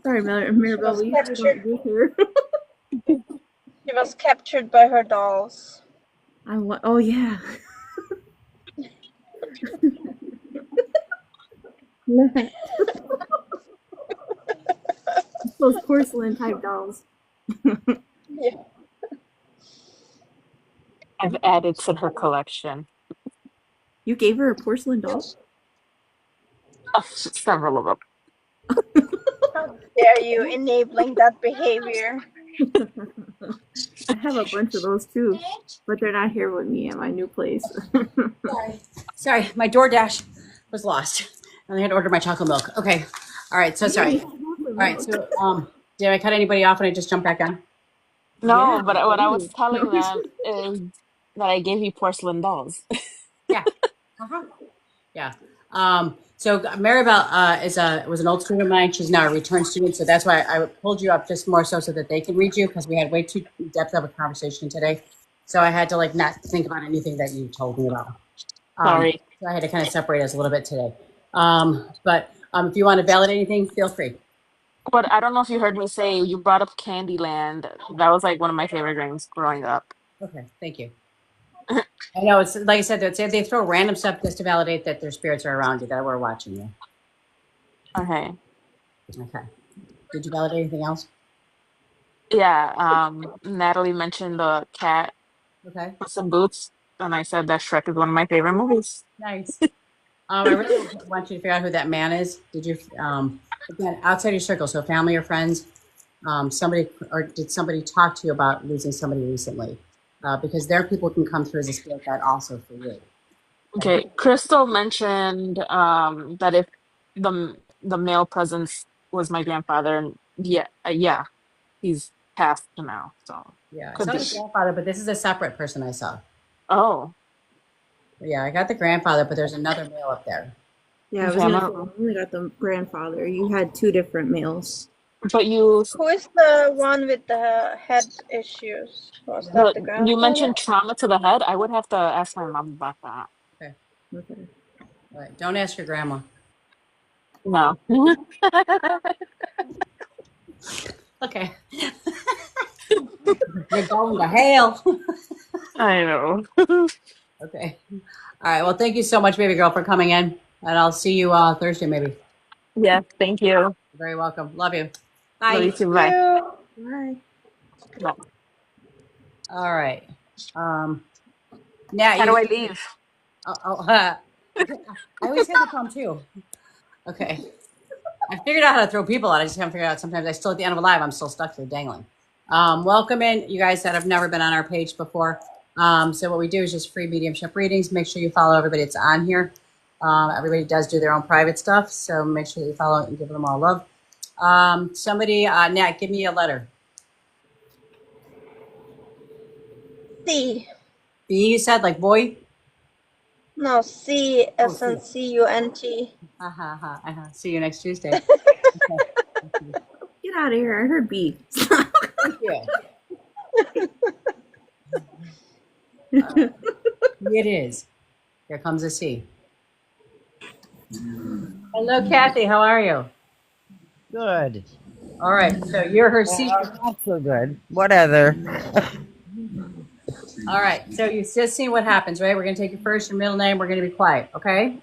Sorry, She Mirabelle, was we usually captured. don't do here. She was captured by her dolls. Oh, yeah. Those porcelain type dolls. Yeah. I've added to her collection. You gave her a porcelain doll? Several of them. How dare you enabling that behavior? I have a bunch of those too, but they're not here with me at my new place. Sorry, my DoorDash was lost, and I had to order my chocolate milk. Okay, all right. So sorry. Yay, All chocolate right. milk. So did I cut anybody off and I just jumped back on? Yeah, No, but what I was totally. telling them is that I gave you porcelain dolls. Yeah. Uh-huh. Yeah. So Maribel was an old student of mine. She's now a return student, so that's why I pulled you up just more so that they can read you because we had way too depth of a conversation today. So I had to like not think about anything that you told me about. Sorry. So I had to kind of separate us a little bit today. But if you want to validate anything, feel free. But I don't know if you heard me say you brought up Candyland. That was like one of my favorite games growing up. Okay, thank you. I know it's like I said, they throw random stuff just to validate that their spirits are around you, that we're watching you. Okay. Okay. Did you validate anything else? Yeah, Natalie mentioned the cat Okay. with some boots, and I said that Shrek is one of my favorite movies. Nice. I really want you to figure out who that man is. Did you, again, outside your circle, so family or friends, somebody, or did somebody talk to you about losing somebody recently? Because their people can come through as a spirit guide also for you. Okay, Crystal mentioned that if the male presence was my grandfather, and yeah, he's passed now, so Yeah, I could saw be. the grandfather, but this is a separate person I saw. Oh, Yeah, I got the grandfather, but there's another male up there. Yeah, I okay. was gonna say, I only got the grandfather. You had two different males. But you Who is the one with the head issues? Was that the you grandfather? mentioned trauma to the head. I would have to ask my mom about that. Okay. Okay. All right. Don't ask your grandma. No. Okay. You're going to hell. I know. Okay. All right. Well, thank you so much, baby girl, for coming in. And I'll see you Thursday, maybe. Yeah, thank you. You're very welcome. Love you. Love you Bye. too. Bye. You. Bye. Bye. All right. Nat, How do you. I leave? Okay. I always have the problem too. Okay. I figured out how to throw people out. I just haven't figured out. Sometimes I still at the end of a live, I'm still stuck here dangling. Welcome in, you guys that have never been on our page before. So what we do is just free mediumship readings. Make sure you follow everybody that's on here. Everybody does do their own private stuff, so make sure that you follow it and give them all love. Somebody, Nat, give me a letter. C. B, you said, like boy? No, C Oh, as C. in CUNT. See you next Tuesday. Okay. Get out of here. I heard B. Thank you. It is. Here comes a C. Hello, Kathy. How are you? Good. All right. So you're her C. Well, not so good. Whatever. All right. So you've just seen what happens, right? We're going to take your first, your middle name. We're going to be quiet. Okay.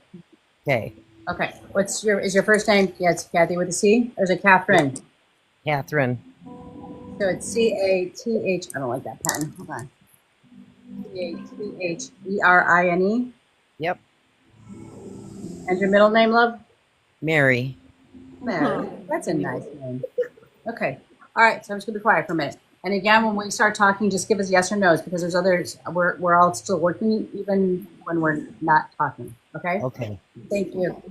Okay. Okay. Is your first name? Yeah, it's Kathy with a C. Or is it Catherine? Catherine. So it's CATH. I don't like that pen. Hold on. CATHERINE. Yep. And your middle name, love? Mary. Mary. That's a nice name. Okay. All right. So I'm just going to be quiet for a minute. And again, when we start talking, just give us yes or no's because there's others. We're all still working even when we're not talking. Okay. Okay. Thank you.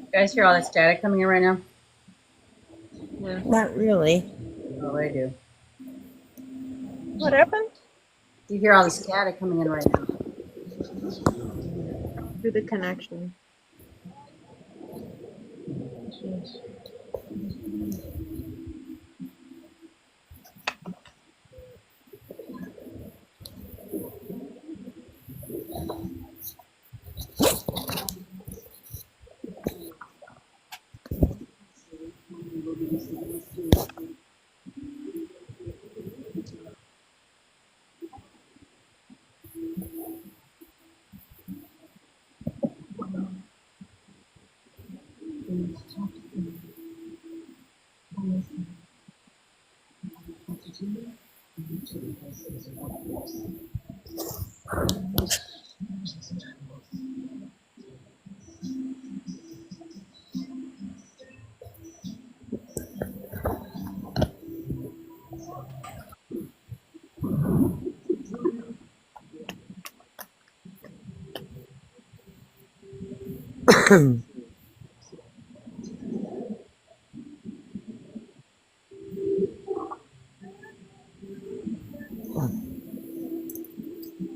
You guys hear all that static coming in right now? Not really. Oh, I do. What happened? You hear all the static coming in right now. Through the connection.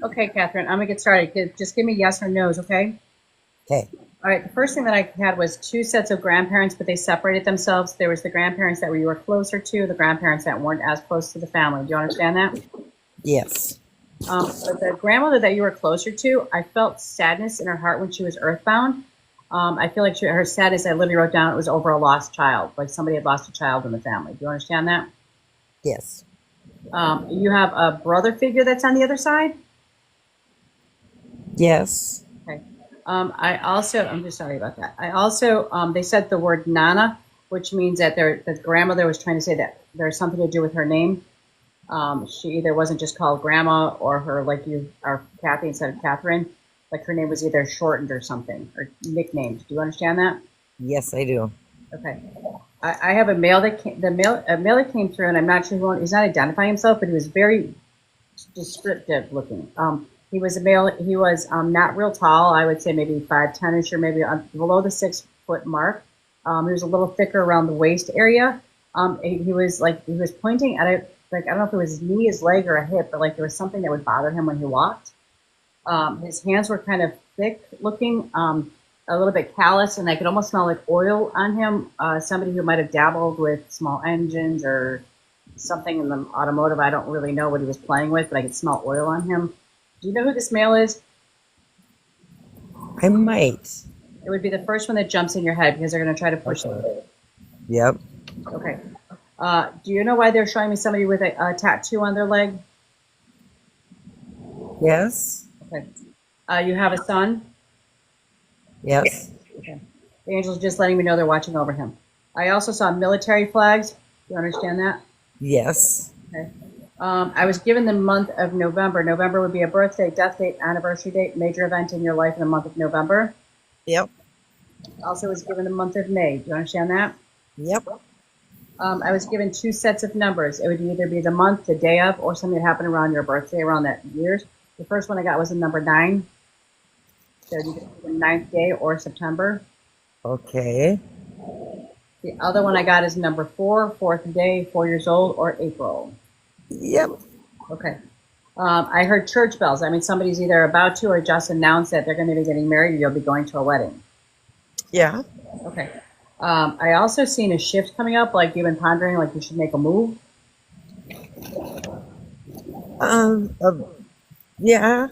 Okay, Catherine, I'm gonna get started. Just give me yes or no's, okay? Okay. All right, the first thing that I had was two sets of grandparents, but they separated themselves. There was the grandparents that you were closer to, the grandparents that weren't as close to the family. Do you understand that? Yes. But the grandmother that you were closer to, I felt sadness in her heart when she was earthbound. I feel like her sadness, I literally wrote down, it was over a lost child, like somebody had lost a child in the family. Do you understand that? Yes. You have a brother figure that's on the other side? Yes. Okay. I'm just sorry about that. I also, they said the word Nana, which means that the grandmother was trying to say that there's something to do with her name. She either wasn't just called grandma or her, like you are Kathy instead of Catherine. Like her name was either shortened or something or nicknamed. Do you understand that? Yes, I do. Okay. I have a male that came, a male that came through, and I'm not sure who, he's not identifying himself, but he was very descriptive looking. He was a male. He was not real tall. I would say maybe 5'10" or maybe below the 6 foot mark. He was a little thicker around the waist area. He was pointing at it. Like I don't know if it was his knee, his leg, or a hip, but like there was something that would bother him when he walked. His hands were kind of thick looking, a little bit callous, and I could almost smell like oil on him. Somebody who might have dabbled with small engines or something in the automotive. I don't really know what he was playing with, but I could smell oil on him. Do you know who this male is? I might. It would be the first one that jumps in your head because they're going to try to push Okay. the. Yep. Okay. Do you know why they're showing me somebody with a tattoo on their leg? Yes. Okay. You have a son? Yes. Okay. The angel's just letting me know they're watching over him. I also saw military flags. Do you understand that? Yes. Okay. I was given the month of November. November would be a birthday, death date, anniversary date, major event in your life in the month of November. Yep. Also was given the month of May. Do you understand that? Yep. I was given two sets of numbers. It would either be the month, the day of, or something that happened around your birthday, around that year. The first one I got was the number 9. So you could be the 9th day or September. Okay. The other one I got is number 4, 4th day, 4 years old, or April. Yep. Okay. I heard church bells. I mean, somebody's either about to or just announced that they're going to be getting married or you'll be going to a wedding. Yeah. Okay. I also seen a shift coming up, like you've been pondering, like you should make a move. Um. Uh, yeah.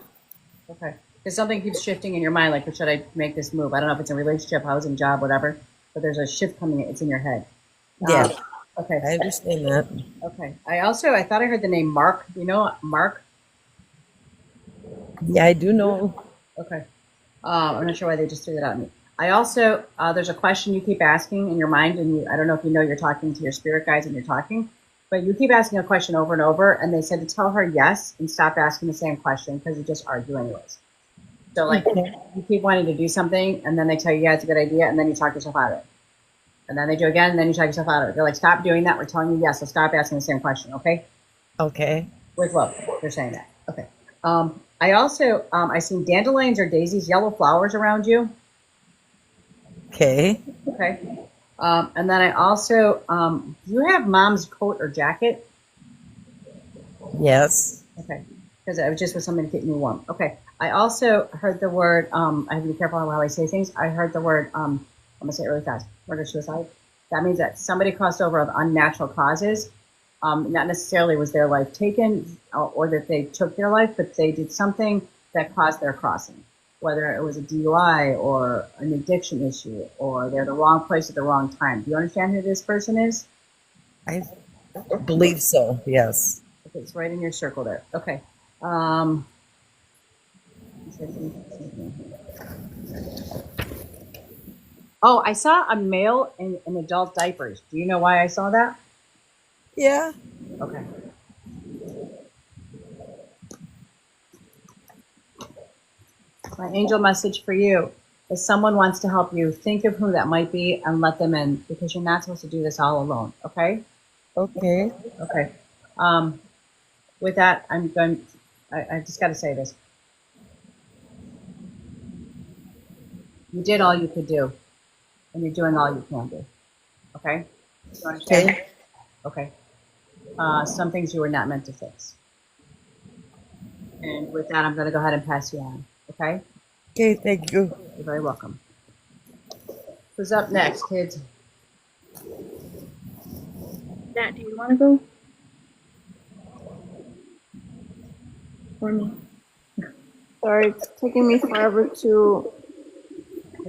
Okay. Because something keeps shifting in your mind, like, should I make this move? I don't know if it's a relationship, housing, job, whatever, but there's a shift coming. It's in your head. Yeah. Okay. I understand that. Okay. I thought I heard the name Mark. You know Mark? Yeah, I do know. Okay. I'm not sure why they just threw that at me. I also, there's a question you keep asking in your mind, and I don't know if you know you're talking to your spirit guides when you're talking, but you keep asking a question over and over, and they said to tell her yes and stop asking the same question because you just argue anyways. So, like, Okay. you keep wanting to do something, and then they tell you, yeah, it's a good idea, and then you talk yourself out of it. And then they do again, and then you talk yourself out of it. They're like, stop doing that. We're telling you yes, so stop asking the same question, okay? Okay. With love, they're saying that. Okay. I also, I seen dandelions or daisies, yellow flowers around you. Okay. Okay. And then I also, do you have mom's coat or jacket? Yes. Okay. Because I was just with something to keep me warm. Okay. I also heard the word, I have to be careful how I say things. I heard the word, I'm going to say it really fast, murder suicide. That means that somebody crossed over of unnatural causes. Not necessarily was their life taken or that they took their life, but they did something that caused their crossing. Whether it was a DUI or an addiction issue or they're the wrong place at the wrong time. Do you understand who this person is? I believe so. Yes. Okay, it's right in your circle there. Okay. Oh, I saw a male in adult diapers. Do you know why I saw that? Yeah. Okay. My angel message for you is someone wants to help you. Think of who that might be and let them in because you're not supposed to do this all alone. Okay? Okay. Okay. With that, I just got to say this. You did all you could do, and you're doing all you can do. Okay? You understand? Okay. Okay. Some things you were not meant to fix. And with that, I'm going to go ahead and pass you on. Okay? Okay, thank you. You're very welcome. Who's up next, kids? Nat, do you want to go? For me. Sorry, it's taking me forever to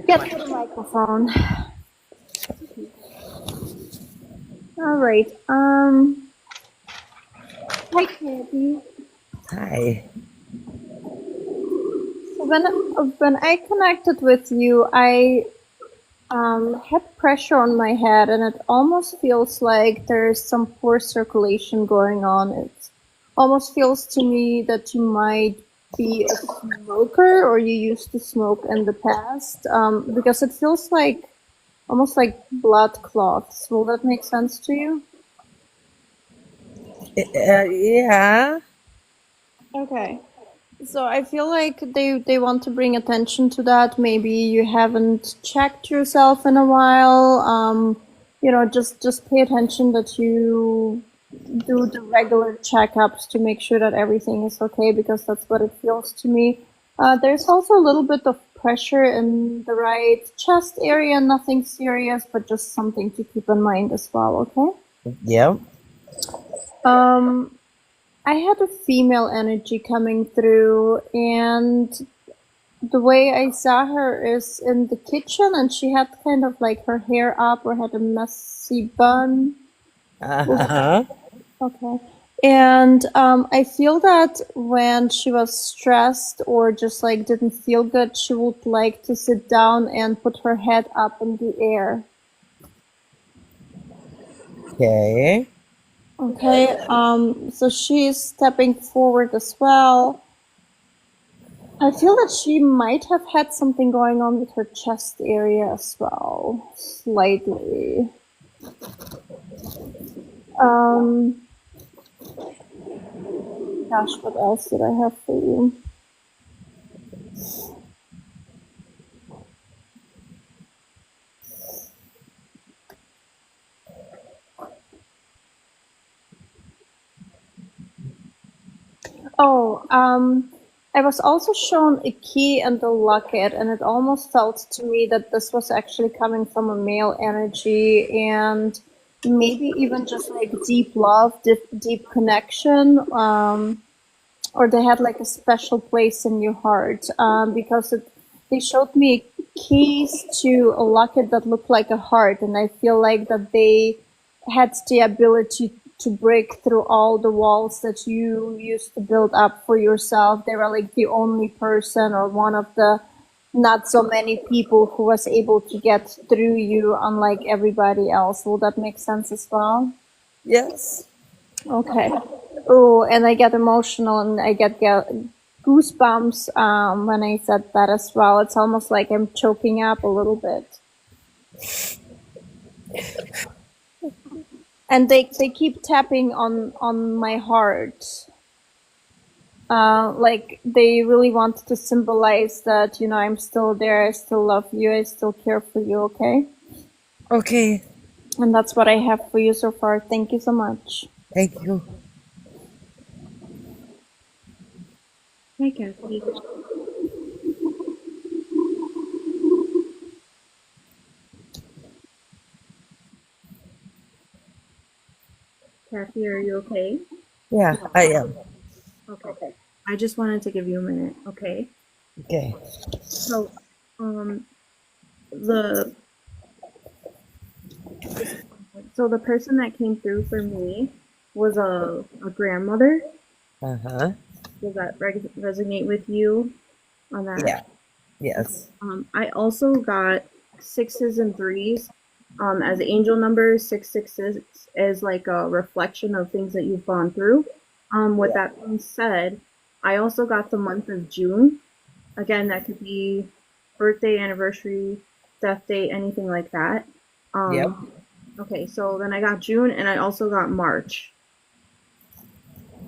get to the microphone. All right. Hi, Kathy. Hi. So when I connected with you, I had pressure on my head, and it almost feels like there's some poor circulation going on. It almost feels to me that you might be a smoker, or you used to smoke in the past, because it feels like almost like blood clots. Will that make sense to you? Yeah. Okay. So I feel like they want to bring attention to that. Maybe you haven't checked yourself in a while. Just pay attention that you do the regular checkups to make sure that everything is okay, because that's what it feels to me. There's also a little bit of pressure in the right chest area, nothing serious, but just something to keep in mind as well, okay? Yeah. I had a female energy coming through, and the way I saw her is in the kitchen, and she had kind of like her hair up or had a messy bun. Uh-huh. Okay. And I feel that when she was stressed or just like didn't feel good, she would like to sit down and put her head up in the air. Okay. Okay. So she's stepping forward as well. I feel that she might have had something going on with her chest area as well, slightly. Gosh, what else did I have for you? Oh, I was also shown a key and a locket, and it almost felt to me that this was actually coming from a male energy, and maybe even just like deep love, deep connection. Or they had like a special place in your heart, because they showed me keys to a locket that looked like a heart, and I feel like that they had the ability to break through all the walls that you used to build up for yourself. They were like the only person or one of the not so many people who was able to get through you, unlike everybody else. Will that make sense as well? Yes. Okay. Oh, and I get emotional and I get goosebumps when I said that as well. It's almost like I'm choking up a little bit. And they keep tapping on my heart. Like they really want to symbolize that, I'm still there, I still love you, I still care for you, okay? Okay. And that's what I have for you so far. Thank you so much. Thank you. Hi, Kathy. Kathy, are you okay? Yeah, I am. Okay. I just wanted to give you a minute, okay? Okay. So, the so the person that came through for me was a grandmother. Uh-huh. Does that resonate with you on that? Yeah. Yes. I also got sixes and threes as angel numbers. 666 is like a reflection of things that you've gone through. With Yeah. that being said, I also got the month of June. Again, that could be birthday, anniversary, death date, anything like that. Yep. Okay, so then I got June and I also got March.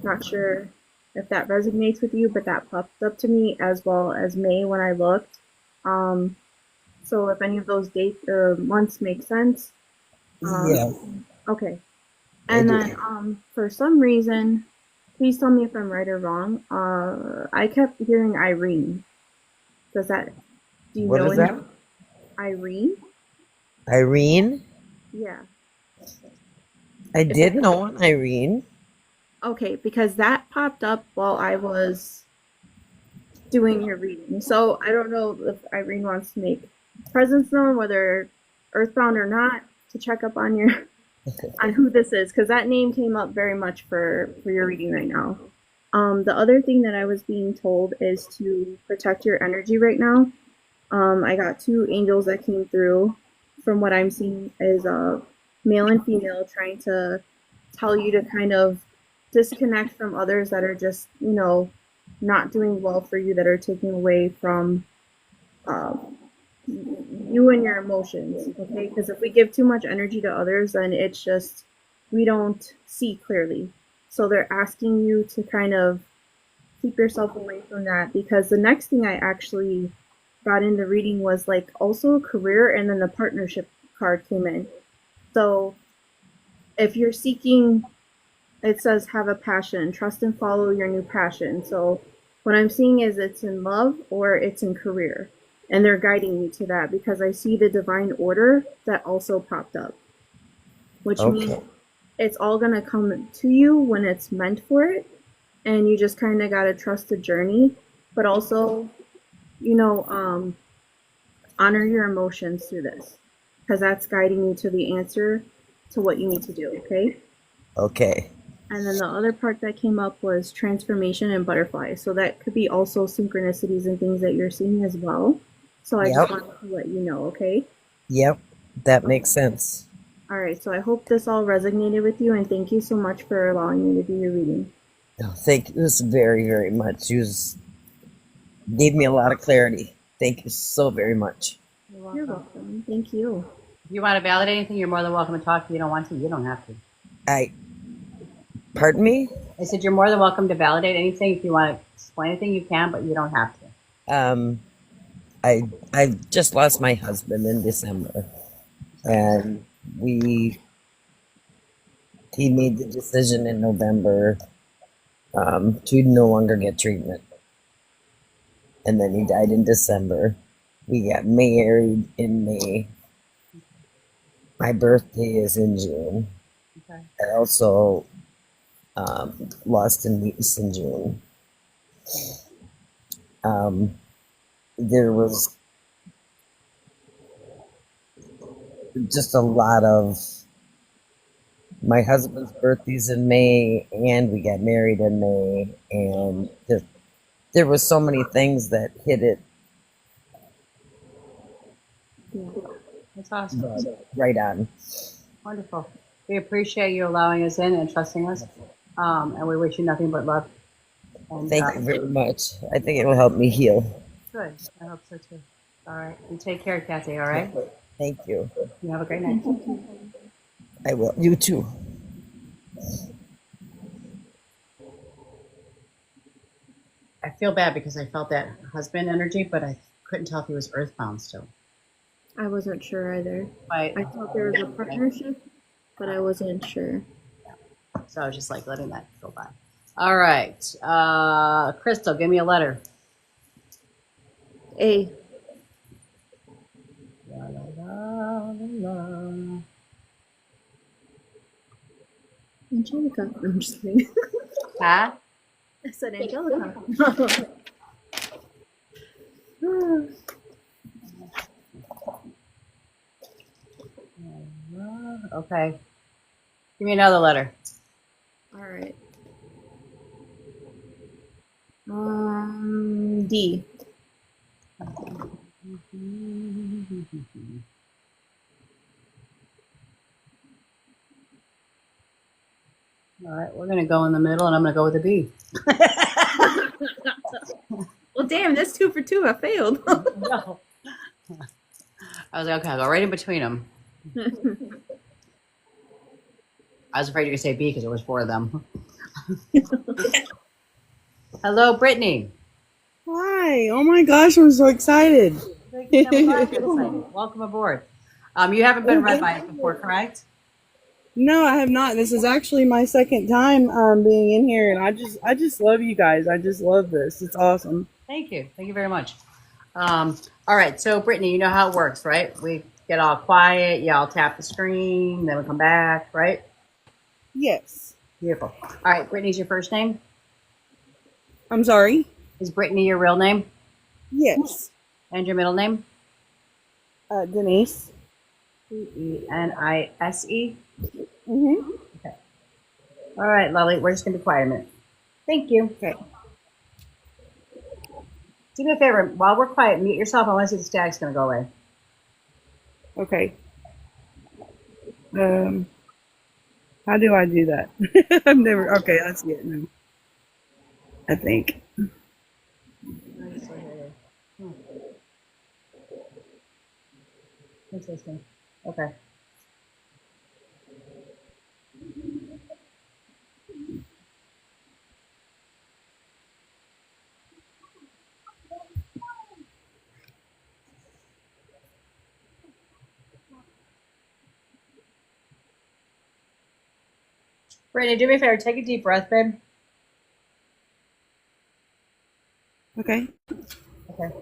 Not sure if that resonates with you, but that popped up to me, as well as May when I looked. So if any of those dates or months make sense. Yeah. Okay. I And do. then for some reason, please tell me if I'm right or wrong. I kept hearing Irene. Does that do you What know is any that? Irene? Irene? Yeah. I If did know an Irene. okay, because that popped up while I was doing your reading. So I don't know if Irene wants to make presence known, whether earthbound or not, to check up on your on who this is, because that name came up very much for your reading right now. The other thing that I was being told is to protect your energy right now. I got two angels that came through. From what I'm seeing, is male and female trying to tell you to kind of disconnect from others that are just, not doing well for you, that are taking away from um, you and your emotions. Okay, because if we give too much energy to others, then it's just we don't see clearly. So they're asking you to kind of keep yourself away from that, because the next thing I actually got into reading was like also a career, and then the partnership card came in. So if you're seeking, it says have a passion, trust and follow your new passion. So what I'm seeing is it's in love or it's in career. And they're guiding you to that because I see the divine order that also popped up, which means Okay. it's all going to come to you when it's meant for it. And you just kind of got to trust the journey, but also, you know, honor your emotions through this, because that's guiding you to the answer to what you need to do. Okay. Okay. And then the other part that came up was transformation and butterfly. So that could be also synchronicities and things that you're seeing as well. So I just Yep. wanted to let you know, okay? Yep. That makes sense. All right, so I hope this all resonated with you, and thank you so much for allowing me to do your reading. Oh, thank you very, very much. You gave me a lot of clarity. Thank you so very much. You're welcome. Thank you. If you want to validate anything, you're more than welcome to talk. If you don't want to, you don't have to. Pardon me? I said you're more than welcome to validate anything. If you want to explain anything, you can, but you don't have to. I just lost my husband in December, and he made the decision in November to no longer get treatment, and then he died in December. We got married in May. My birthday is in June. Okay. I also lost a niece in June. There was just a lot of my husband's birthday's in May, and we got married in May, and there was so many things that hit it That's awesome. right on. Wonderful. We appreciate you allowing us in and trusting us. And we wish you nothing but love. And, Thank you very much. I think it will help me heal. Good. I hope so too. All right. You take care, Kathy. All right. Thank you. You have a great night. I will. You too. I feel bad because I felt that husband energy, but I couldn't tell if he was earthbound still. I wasn't sure either. But, I thought there was a partnership, but I wasn't sure. so I was just like letting that go by. All right. Crystal, give me a letter. A. La, la, la, la. Angelica. I'm just kidding. Huh? I said Angelica. Okay. Give me another letter. All right. D. All right, we're going to go in the middle, and I'm going to go with a B. Well, damn, that's 2 for 2. I failed. No. I was like, okay, I'll go right in between them. I was afraid you could say B because there was 4 of them. Hello, Brittany. Hi. Oh my gosh, I'm so excited. Good, Yeah, we're glad you're excited. Welcome aboard. You haven't been read by us before, correct? No, I have not. This is actually my second time being in here, and I just love you guys. I just love this. It's awesome. Thank you. Thank you very much. All right. So, Brittany, you know how it works, right? We get all quiet. Y'all tap the screen. Then we come back, right? Yes. Beautiful. All right. Brittany's your first name? I'm sorry. Is Brittany your real name? Yes. And your middle name? Denise. Denise. Mm-hmm. Okay. All right, lovely. We're just going to be quiet a minute. Thank you. Okay. Do me a favor. While we're quiet, mute yourself. I want to see the static's going to go away. Okay. How do I do that? I've never. Okay, I see it now. I think. Interesting. Okay. Brittany, do me a favor. Take a deep breath, babe. Okay. Okay.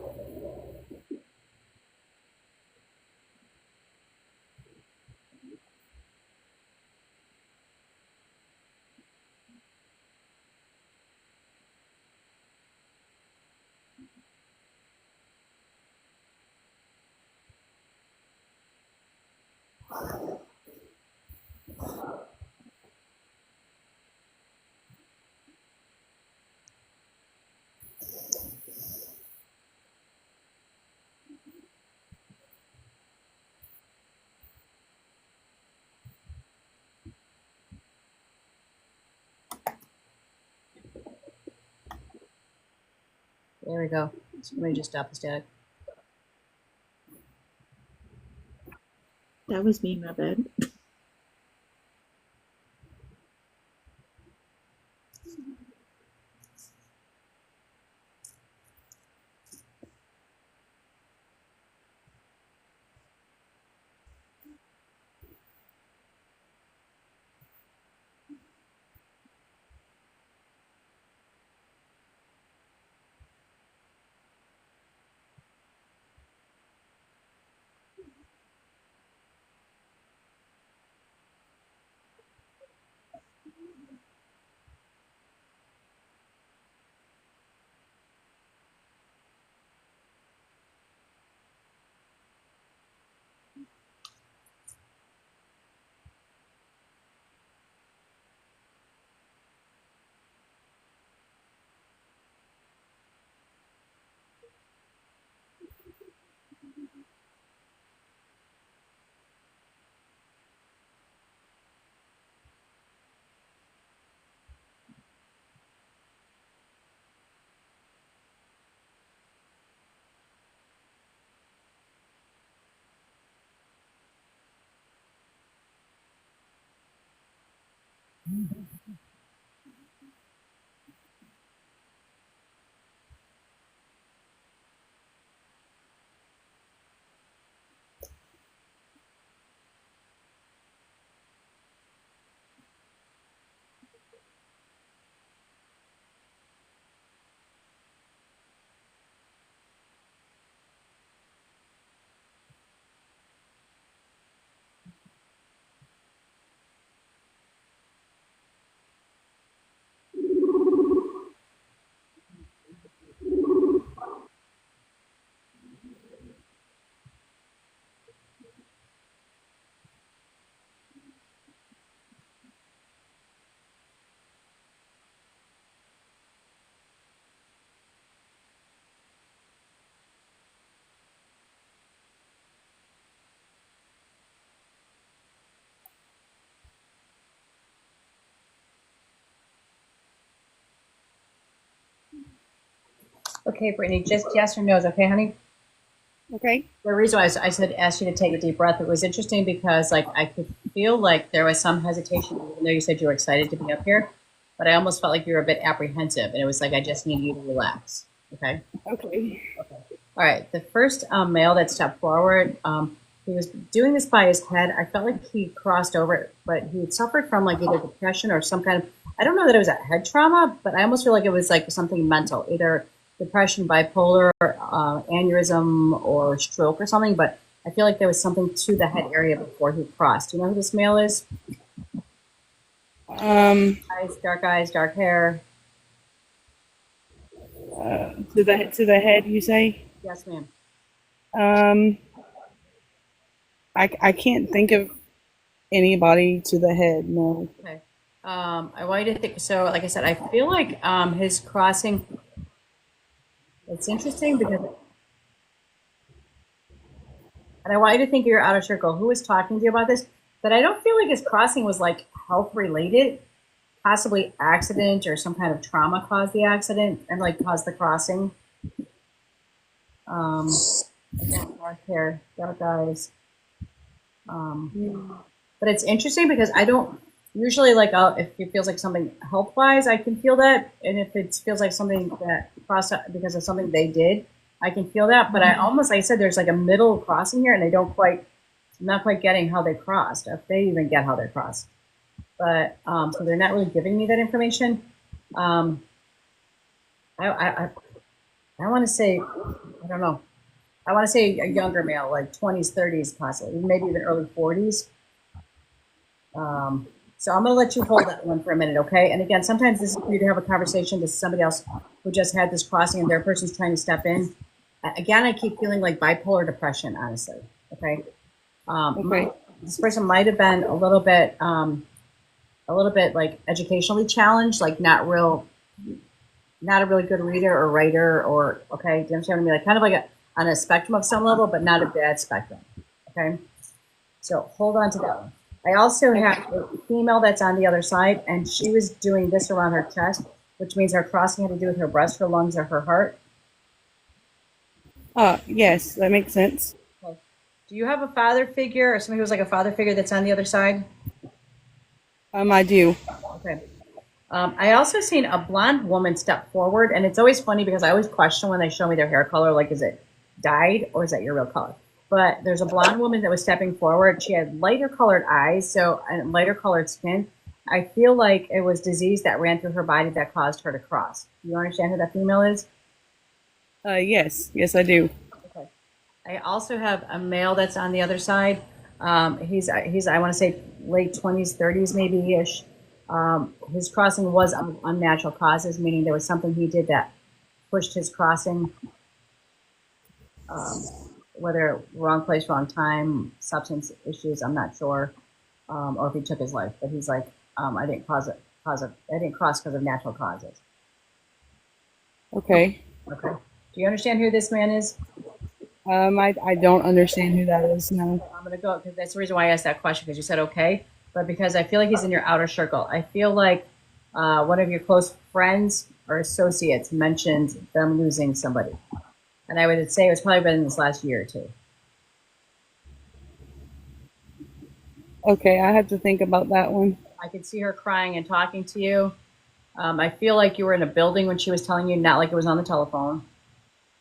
There we go. Let me just stop the static. That was me, my bad. Okay, Brittany, just yes or no's, okay, honey? Okay. The reason why I said ask you to take a deep breath, it was interesting because like I could feel like there was some hesitation, even though you said you were excited to be up here, but I almost felt like you were a bit apprehensive, and it was like I just need you to relax. Okay. Okay. Okay. All right, the first male that stepped forward, he was doing this by his head. I felt like he crossed over it, but he had suffered from like either depression or some kind of, I don't know that it was a head trauma, but I almost feel like it was like something mental, either depression, bipolar, aneurysm, or stroke or something. But I feel like there was something to the head area before he crossed. Do you know who this male is? Um, Eyes, dark hair. to the head, you say? Yes, ma'am. Um, I can't think of anybody to the head. No. Okay. I want you to think. So, like I said, I feel like his crossing. It's interesting because, and I want you to think of your outer circle. Who was talking to you about this? But I don't feel like his crossing was like health related. Possibly accident or some kind of trauma caused the accident and like caused the crossing. Um, again, dark hair, dark eyes. But it's interesting because I don't usually like if it feels like something health wise, I can feel that, and if it feels like something that crossed because of something they did, I can feel that. But I almost, like I said, there's like a middle crossing here, and I don't quite, I'm not quite getting how they crossed, if they even get how they crossed. But so they're not really giving me that information. I want to say, I don't know. I want to say a younger male, like 20s, 30s, possibly, maybe even early 40s. So I'm going to let you hold that one for a minute, okay? And again, sometimes this is for you to have a conversation with somebody else who just had this crossing and their person's trying to step in. Again, I keep feeling like bipolar depression, honestly, okay? Okay. This person might have been a little bit like educationally challenged, like not a really good reader or writer, or okay, do you understand what I mean? Like kind of like on a spectrum of some level, but not a bad spectrum. Okay, so hold on to that one. I also have a female that's on the other side, and she was doing this around her chest, which means her crossing had to do with her breast, her lungs, or her heart. Yes, that makes sense. Okay. Do you have a father figure or somebody who's like a father figure that's on the other side? I do. Okay. I also seen a blonde woman step forward, and it's always funny because I always question when they show me their hair color, like, is it dyed or is that your real color? But there's a blonde woman that was stepping forward. She had lighter colored eyes, and lighter colored skin. I feel like it was disease that ran through her body that caused her to cross. Do you understand who that female is? Yes, I do. Okay. I also have a male that's on the other side. He's I want to say late 20s, 30s maybe ish. His crossing was unnatural causes, meaning there was something he did that pushed his crossing. Whether wrong place, wrong time, substance issues, I'm not sure, or if he took his life. But he's like, I didn't cause it. I didn't cross because of natural causes. Okay. Okay. Do you understand who this man is? I don't understand who that is. No. I'm gonna go because that's the reason why I asked that question, because you said okay, but because I feel like he's in your outer circle. I feel like one of your close friends or associates mentioned them losing somebody, and I would say it's probably been in this last year or two. Okay, I have to think about that one. I could see her crying and talking to you. I feel like you were in a building when she was telling you, not like it was on the telephone.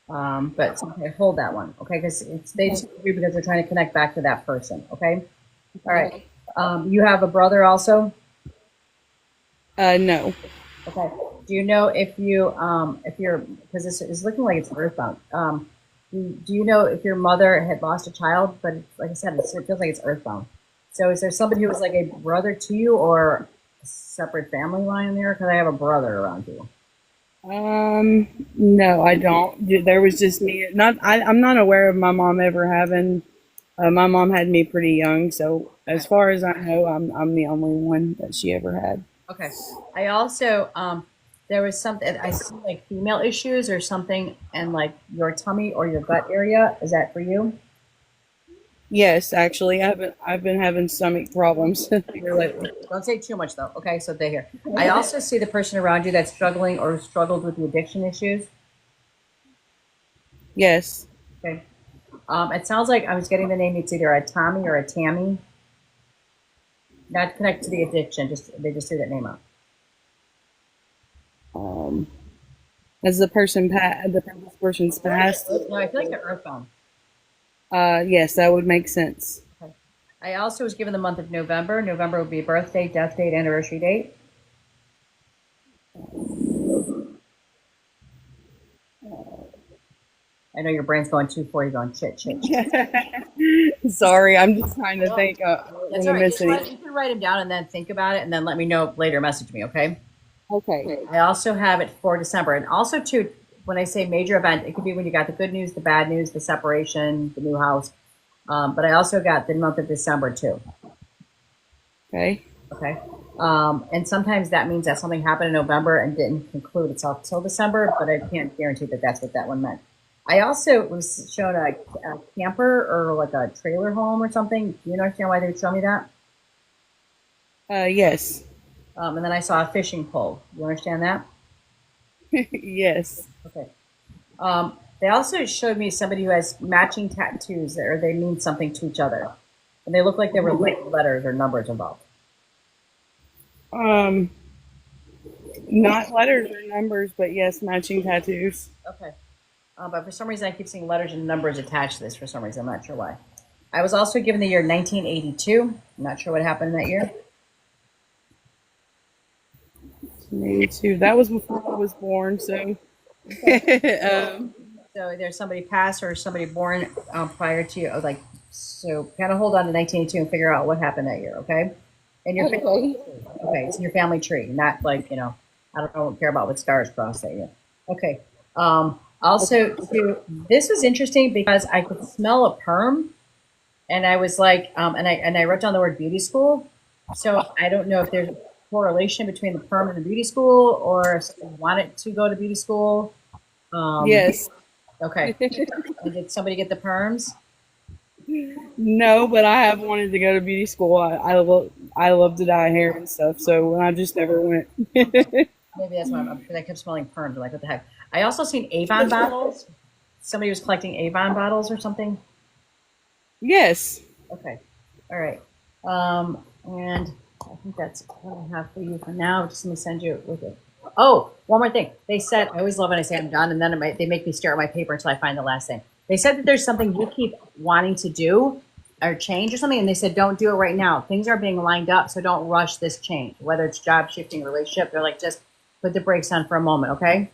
But okay, hold that one, okay? Because they just because they're trying to connect back to that person, okay? All right. You have a brother also? No. Okay. Do you know if you're, because this is looking like it's earthbound. Do you know if your mother had lost a child? But like I said, it feels like it's earthbound. So is there somebody who was like a brother to you or a separate family line there? Because I have a brother around you. No, I don't. There was just me. I'm not aware of my mom ever having. My mom had me pretty young, so as far as I know, I'm the only one that she ever had. Okay. I also there was something I see like female issues or something in like your tummy or your gut area. Is that for you? Yes, actually, I've been having stomach problems. Don't say too much though. Okay, so they hear. I also see the person around you that's struggling or struggled with the addiction issues. Yes. Okay. It sounds like I was getting the name. It's either a Tommy or a Tammy. Not connected to the addiction. Just they just threw that name out. As the person's passed. No, I feel like they're earthbound. Yes, that would make sense. Okay. I also was given the month of November. November would be birth date, death date, anniversary date. I know your brain's going 240, going shit, shit, shit. Sorry, I'm just trying to think. That's all right. You can write them down and then think about it, and then let me know later. Message me, okay? Okay. I also have it for December, and also too, when I say major event, it could be when you got the good news, the bad news, the separation, the new house. But I also got the month of December too. Okay. Okay. And sometimes that means that something happened in November and didn't conclude itself till December, but I can't guarantee that that's what that one meant. I also was shown a camper or like a trailer home or something. Do you understand why they would show me that? Yes. And then I saw a fishing pole. You understand that? Yes. Okay. They also showed me somebody who has matching tattoos, or they mean something to each other, and they look like they were like letters or numbers involved. Not letters or numbers, but yes, matching tattoos. Okay. But for some reason, I keep seeing letters and numbers attached to this for some reason. I'm not sure why. I was also given the year 1982. I'm not sure what happened in that year. 82. That was before I was born, so. So there's somebody passed or somebody born prior to you. Like, so kind of hold on to 1982 and figure out what happened that year, okay? And your family, okay, it's in your family tree, not like, I don't care about what stars cross that year. Okay. Also, too, this was interesting because I could smell a perm, and I was like, and I wrote down the word beauty school. So I don't know if there's a correlation between the perm and the beauty school, or if someone wanted to go to beauty school. Yes. Okay. And did somebody get the perms? No, but I have wanted to go to beauty school. I love to dye hair and stuff, so I just never went. Maybe that's why because I kept smelling perms. I'm like, what the heck? I also seen Avon bottles. Somebody was collecting Avon bottles or something. Yes. Okay. All right. And I think that's what I have for you for now. Just let me send you with it. Oh, one more thing. They said, I always love when I say I'm done, and then they make me stare at my paper until I find the last thing. They said that there's something you keep wanting to do or change or something, and they said, don't do it right now. Things are being lined up, so don't rush this change, whether it's job shifting, relationship. They're like, just put the brakes on for a moment, okay?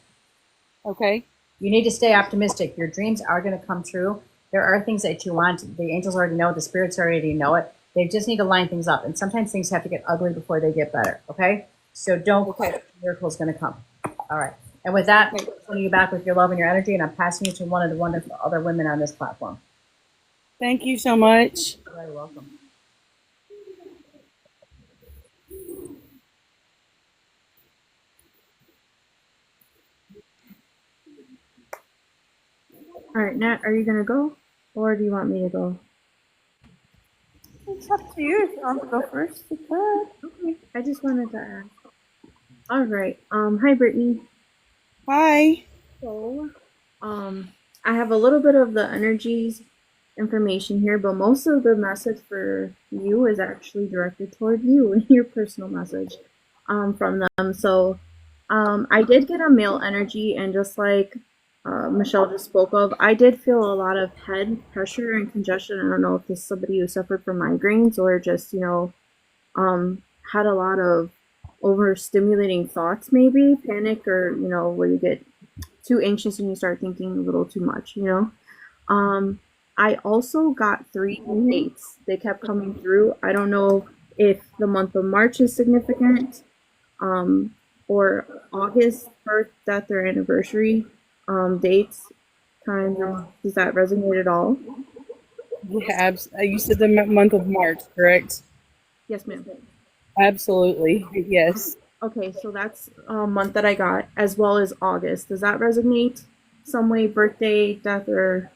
Okay. You need to stay optimistic. Your dreams are going to come true. There are things that you want. The angels already know. The spirits already know it. They just need to line things up. And sometimes things have to get ugly before they get better, okay? So don't quit. Miracle is going to come. All right. And with that, I'm putting you back with your love and your energy, and I'm passing you to one of the wonderful other women on this platform. Thank you so much. You're very welcome. All right, Nat, are you gonna go, or do you want me to go? It's up to you. If you want to go first, you could. Okay, I just wanted to ask. All right. Hi, Brittany. Hi. So, I have a little bit of the energies information here, but most of the message for you is actually directed toward you in your personal message, from them. So, I did get a male energy, and just like Michelle just spoke of, I did feel a lot of head pressure and congestion. I don't know if this is somebody who suffered from migraines or just, had a lot of overstimulating thoughts, maybe panic, or, where you get too anxious and you start thinking a little too much. I also got 3 dates. They kept coming through. I don't know if the month of March is significant, or August, birth, death, or anniversary dates. Kind of, does that resonate at all? Yeah, you said the month of March, correct? Yes, ma'am. Absolutely. Yes. Okay, so that's a month that I got, as well as August. Does that resonate some way? Birthday, death, or?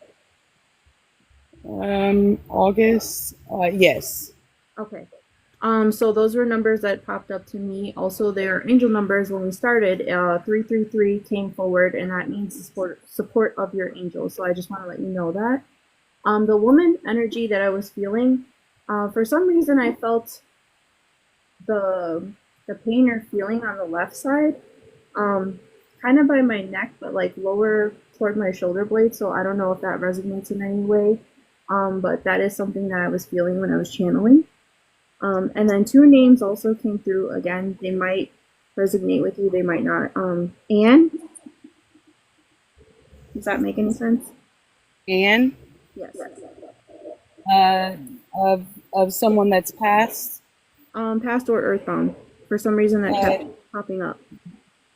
August. Yes. Okay. So those were numbers that popped up to me. Also, their angel numbers when we started. 333 came forward, and that means the support of your angel. So I just want to let you know that. The woman energy that I was feeling, for some reason, I felt the pain or feeling on the left side, kind kind of by my neck, but like lower toward my shoulder blade. So I don't know if that resonates in any way. But that is something that I was feeling when I was channeling. And then two names also came through again. They might resonate with you, they might not. Anne, does that make any sense? And Yes. of someone that's passed. Past or earthbound. For some reason that kept popping up.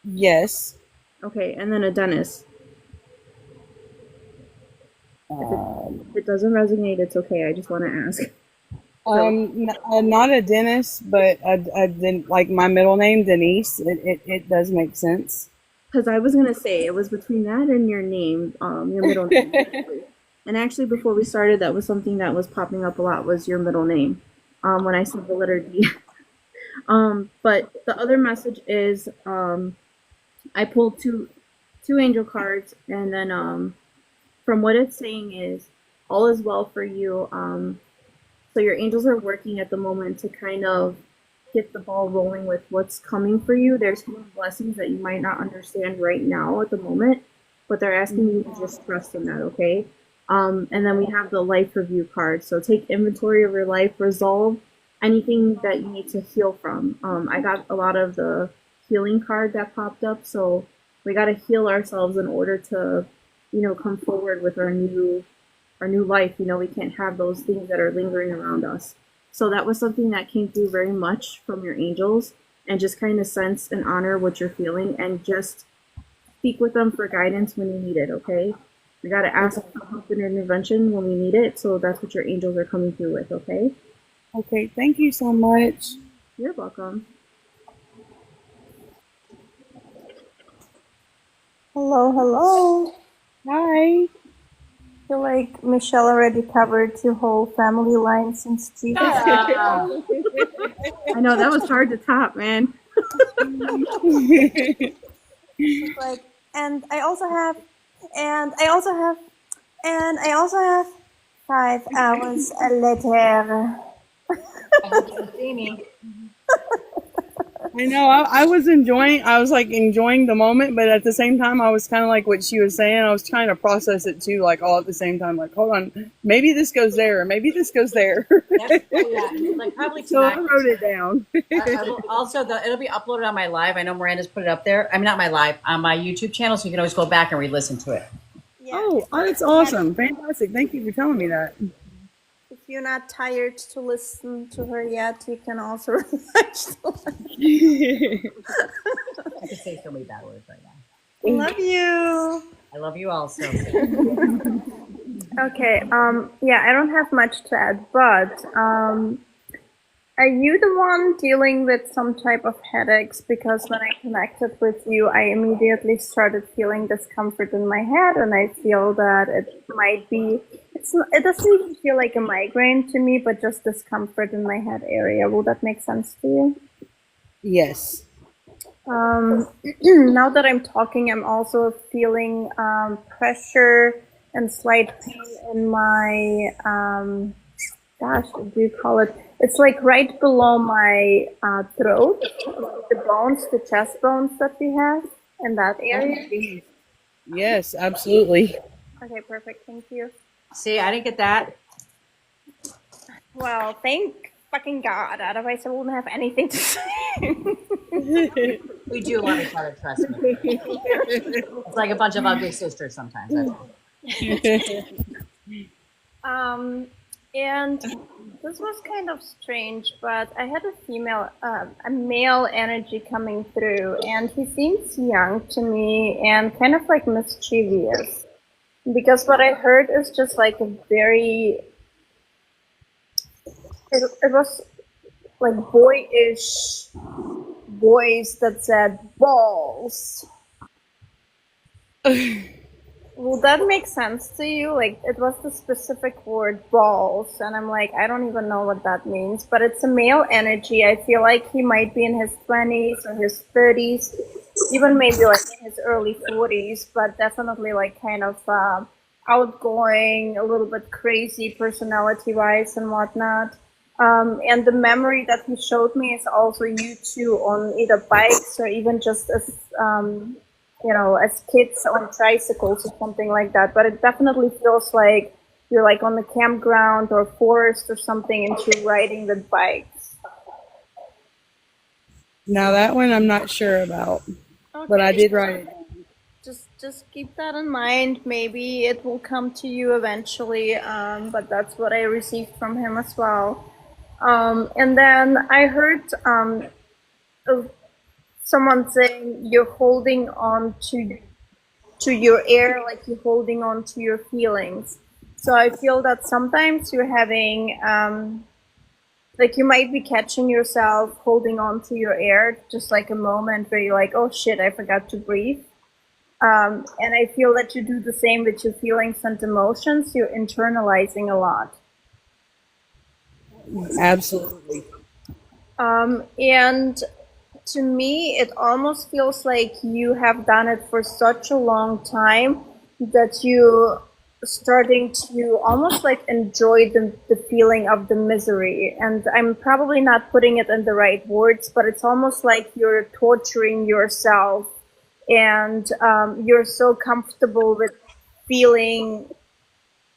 Yes. Okay, and then a dentist. If it doesn't resonate, it's okay. I just want to ask. Not a dentist, but like my middle name, Denise. It does make sense. Because I was gonna say it was between that and your name, your middle name. Actually. And actually, before we started, that was something that was popping up a lot was your middle name. When I said the letter D. But the other message is, I pulled two angel cards, and then from what it's saying is all is well for you. So your angels are working at the moment to kind of get the ball rolling with what's coming for you. There's hidden blessings that you might not understand right now at the moment, but they're asking you to just trust in that, okay? And then we have the life review card. So take inventory of your life, resolve anything that you need to heal from. I got a lot of the healing card that popped up, so we got to heal ourselves in order to, come forward with our new life. We can't have those things that are lingering around us. So that was something that came through very much from your angels, and just kind of sense and honor what you're feeling and just speak with them for guidance when you need it, okay? We got to ask for help and intervention when we need it, so that's what your angels are coming through with, okay? Okay, thank you so much. You're welcome. Hello, hello. Hi. I feel like Michelle already covered your whole family line since Jesus. Ah, I know that was hard to top, man. It's like, and I also have 5 hours later. I hope you can see me. I know. I was enjoying the moment, but at the same time, I was kind of like what she was saying. I was trying to process it too, like all at the same time. Like, hold on, maybe this goes there, or maybe this goes there. Yes, oh, yeah, like probably So I tonight. wrote it down. I will also, it'll be uploaded on my live. I know Miranda's put it up there. I mean, not my live, on my YouTube channel, so you can always go back and re-listen to it. Yeah. Oh, that's awesome! Fantastic! Thank you for telling me that. If you're not tired to listen to her yet, you can also watch the I could say so many bad words right now. Love you. I love you also. Okay, yeah, I don't have much to add, but are you the one dealing with some type of headaches? Because when I connected with you, I immediately started feeling discomfort in my head, and I feel that it might be, it doesn't even feel like a migraine to me, but just discomfort in my head area. Will that make sense to you? Yes. Now that I'm talking, I'm also feeling pressure and slight pain in my, gosh, what do you call it? It's like right below my throat, the bones, the chest bones that we have in that area. Yes, absolutely. Okay, perfect. Thank you. See, I didn't get that. Well, thank fucking God. Otherwise, I wouldn't have anything to say. We do love each other, trust me. It's like a bunch of ugly sisters sometimes. That's all. And this was kind of strange, but I had a male energy coming through, and he seems young to me and kind of like mischievous. Because what I heard is just like a very, it was like boyish voice that said balls. Will that make sense to you? Like, it was the specific word balls, and I'm like, I don't even know what that means, but it's a male energy. I feel like he might be in his 20s or his 30s, even maybe like in his early 40s, but definitely like kind of outgoing, a little bit crazy personality-wise and whatnot. And the memory that he showed me is also you two on either bikes or even just as as kids on tricycles or something like that. But it definitely feels like you're like on the campground or forest or something, and you're riding the bikes. Now that one I'm not sure about, but I Okay. did write it down. Just keep that in mind. Maybe it will come to you eventually. But that's what I received from him as well. And then I heard of someone saying you're holding on to your air, like you're holding on to your feelings. So I feel that sometimes you're having like you might be catching yourself holding on to your air, just like a moment where you're like, oh shit, I forgot to breathe. And I feel that you do the same with your feelings and emotions. You're internalizing a lot. Absolutely. And to me, it almost feels like you have done it for such a long time that you starting to almost like enjoy the feeling of the misery. And I'm probably not putting it in the right words, but it's almost like you're torturing yourself, and you're so comfortable with feeling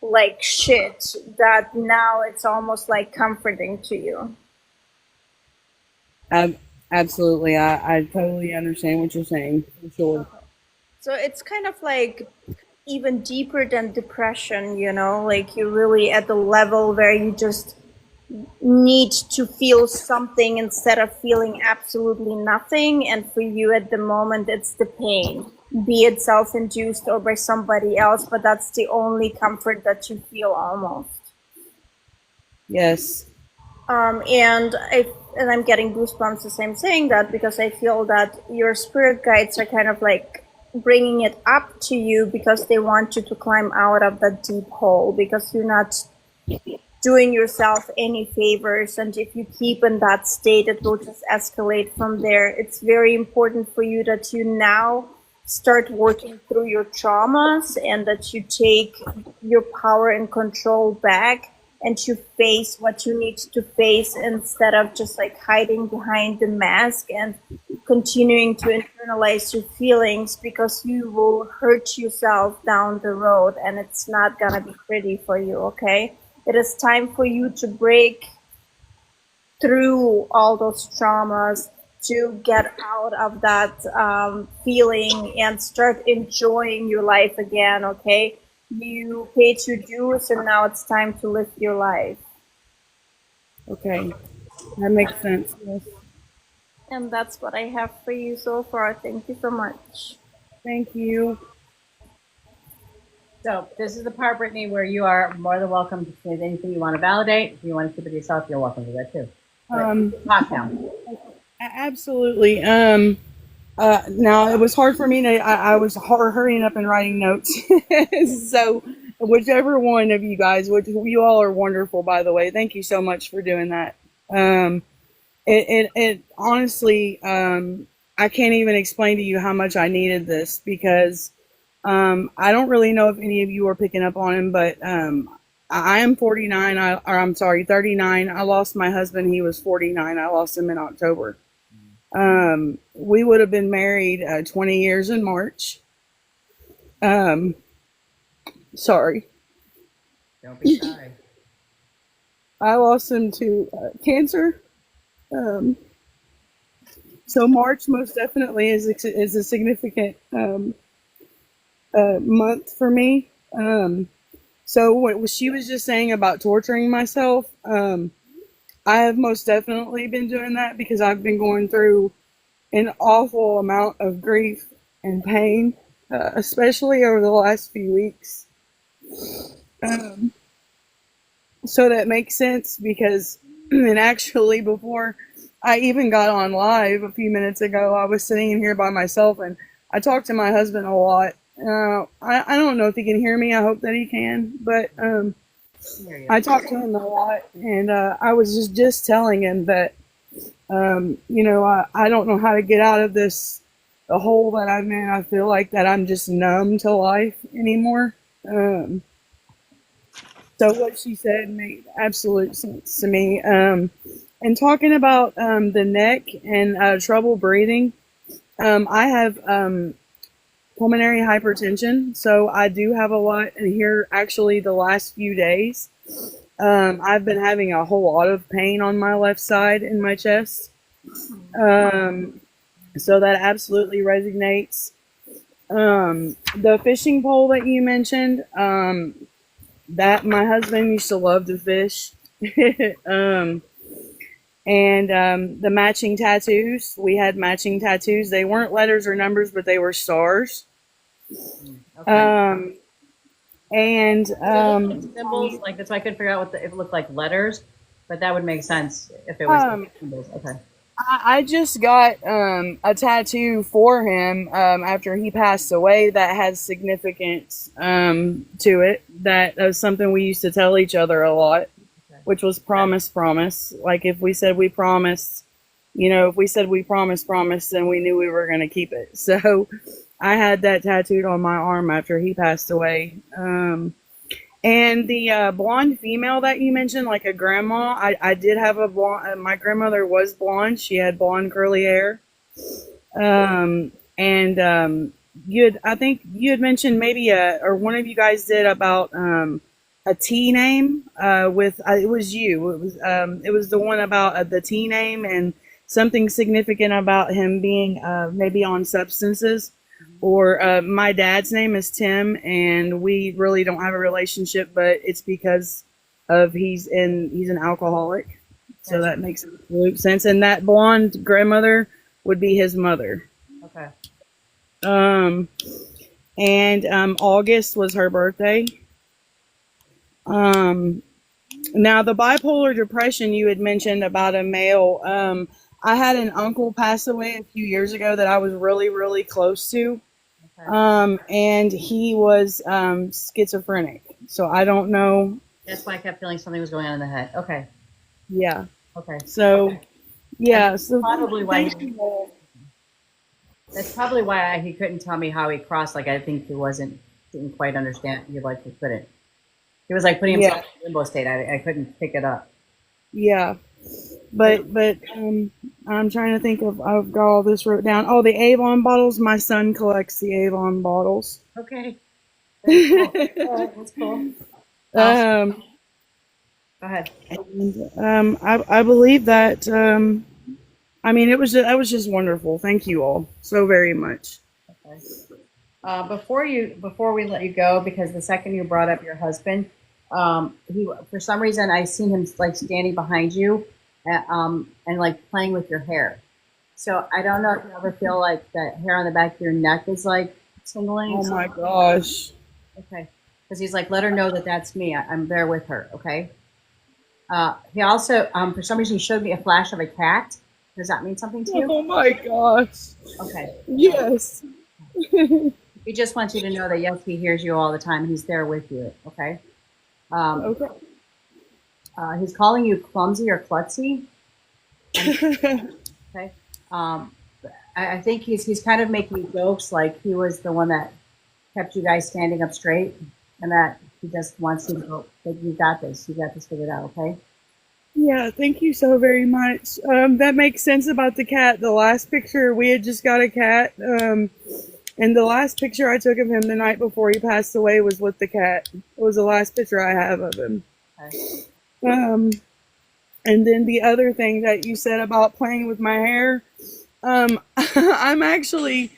like shit that now it's almost like comforting to you. Absolutely. I totally understand what you're saying, for sure. So it's kind of like even deeper than depression, like you're really at the level where you just need to feel something instead of feeling absolutely nothing. And for you at the moment, it's the pain, be it self induced or by somebody else, but that's the only comfort that you feel almost. Yes. And I'm getting goosebumps as I'm saying that, because I feel that your spirit guides are kind of like bringing it up to you because they want you to climb out of that deep hole, because you're not doing yourself any favors, and if you keep in that state, it will just escalate from there. It's very important for you that you now start working through your traumas, and that you take your power and control back, and you face what you need to face instead of just like hiding behind the mask and continuing to internalize your feelings, because you will hurt yourself down the road, and it's not gonna be pretty for you. Okay, it is time for you to break through all those traumas, to get out of that feeling and start enjoying your life again. Okay, you paid your dues, and now it's time to live your life. Okay. That makes sense. Yes. And that's what I have for you so far. Thank you so much. Thank you. So this is the part, Brittany, where you are more than welcome to say anything you want to validate. If you want to keep it to yourself, you're welcome to that too. Talk now. Absolutely. Now it was hard for me to. I was hurrying up and writing notes. So, whichever one of you guys, which you all are wonderful, by the way. Thank you so much for doing that. It honestly, I can't even explain to you how much I needed this, because I don't really know if any of you are picking up on him, but I am 49. Or I'm sorry, 39. I lost my husband. He was 49. I lost him in October. We would have been married 20 years in March. Sorry. Don't be shy. I lost him to cancer. So March most definitely is a significant month for me. So what she was just saying about torturing myself, I have most definitely been doing that, because I've been going through an awful amount of grief and pain, especially over the last few weeks. So that makes sense, because, and actually before I even got on live a few minutes ago, I was sitting in here by myself, and I talk to my husband a lot. I don't know if he can hear me. I hope that he can, but I talk to him a lot, and I was just telling him that I don't know how to get out of the hole that I'm in. I feel like that I'm just numb to life anymore. So what she said made absolute sense to me. And talking about the neck and trouble breathing, I have pulmonary hypertension. So I do have a lot in here. Actually, the last few days, I've been having a whole lot of pain on my left side in my chest. So that absolutely resonates. The fishing pole that you mentioned, that my husband used to love to fish. um, and the matching tattoos, we had matching tattoos. They weren't letters or numbers, but they were stars. Okay. And Symbols, like that's why I couldn't figure out what if it looked like letters, but that would make sense if it was symbols. Okay. I just got a tattoo for him after he passed away that has significance to it. That was something we used to tell each other a lot, which was promise, promise. Like if we said we promised, if we said we promise, then we knew we were going to keep it. So I had that tattooed on my arm after he passed away. And the blonde female that you mentioned, like a grandma, I did have a blonde. My grandmother was blonde. She had blonde curly hair. I think you had mentioned maybe or one of you guys did about a T name with it was you. It was the one about the T name and something significant about him being maybe on substances. Or my dad's name is Tim, and we really don't have a relationship, but it's because of he's an alcoholic, so that makes absolute sense. And that blonde grandmother would be his mother. Okay. And August was her birthday. Now the bipolar depression you had mentioned about a male. I had an uncle pass away a few years ago that I was really, really close to. And he was schizophrenic. So I don't know. That's why I kept feeling something was going on in the head. Okay. Yeah. Okay. So, yeah. So probably why. That's probably why he couldn't tell me how he crossed. Like I think he didn't quite understand. He couldn't. He was like putting himself in a limbo state. I couldn't pick it up. Yeah. But I'm trying to think of, I've got all this wrote down. Oh, the Avon bottles. My son collects the Avon bottles. Okay. That's cool. All right, that's cool. Go ahead. And, I believe that, I mean, that was just wonderful. Thank you all so very much. Okay. Before we let you go, because the second you brought up your husband, he, for some reason, I seen him like standing behind you, and like playing with your hair. So I don't know if you ever feel like the hair on the back of your neck is like tingling. Oh my gosh. Okay, because he's like, let her know that that's me. I'm there with her. Okay. He also, for some reason, he showed me a flash of a cat. Does that mean something to you? Oh my gosh. Okay. Yes. He just wants you to know that yes, he hears you all the time. He's there with you. Okay. Okay. He's calling you clumsy or klutzy. Okay. I think he's kind of making jokes like he was the one that kept you guys standing up straight, and that he just wants you to go. Like, you got this. You got this figured out. Okay. Yeah, thank you so very much. That makes sense about the cat. The last picture, we had just got a cat. And the last picture I took of him the night before he passed away was with the cat. It was the last picture I have of him. Okay. And then the other thing that you said about playing with my hair, I'm actually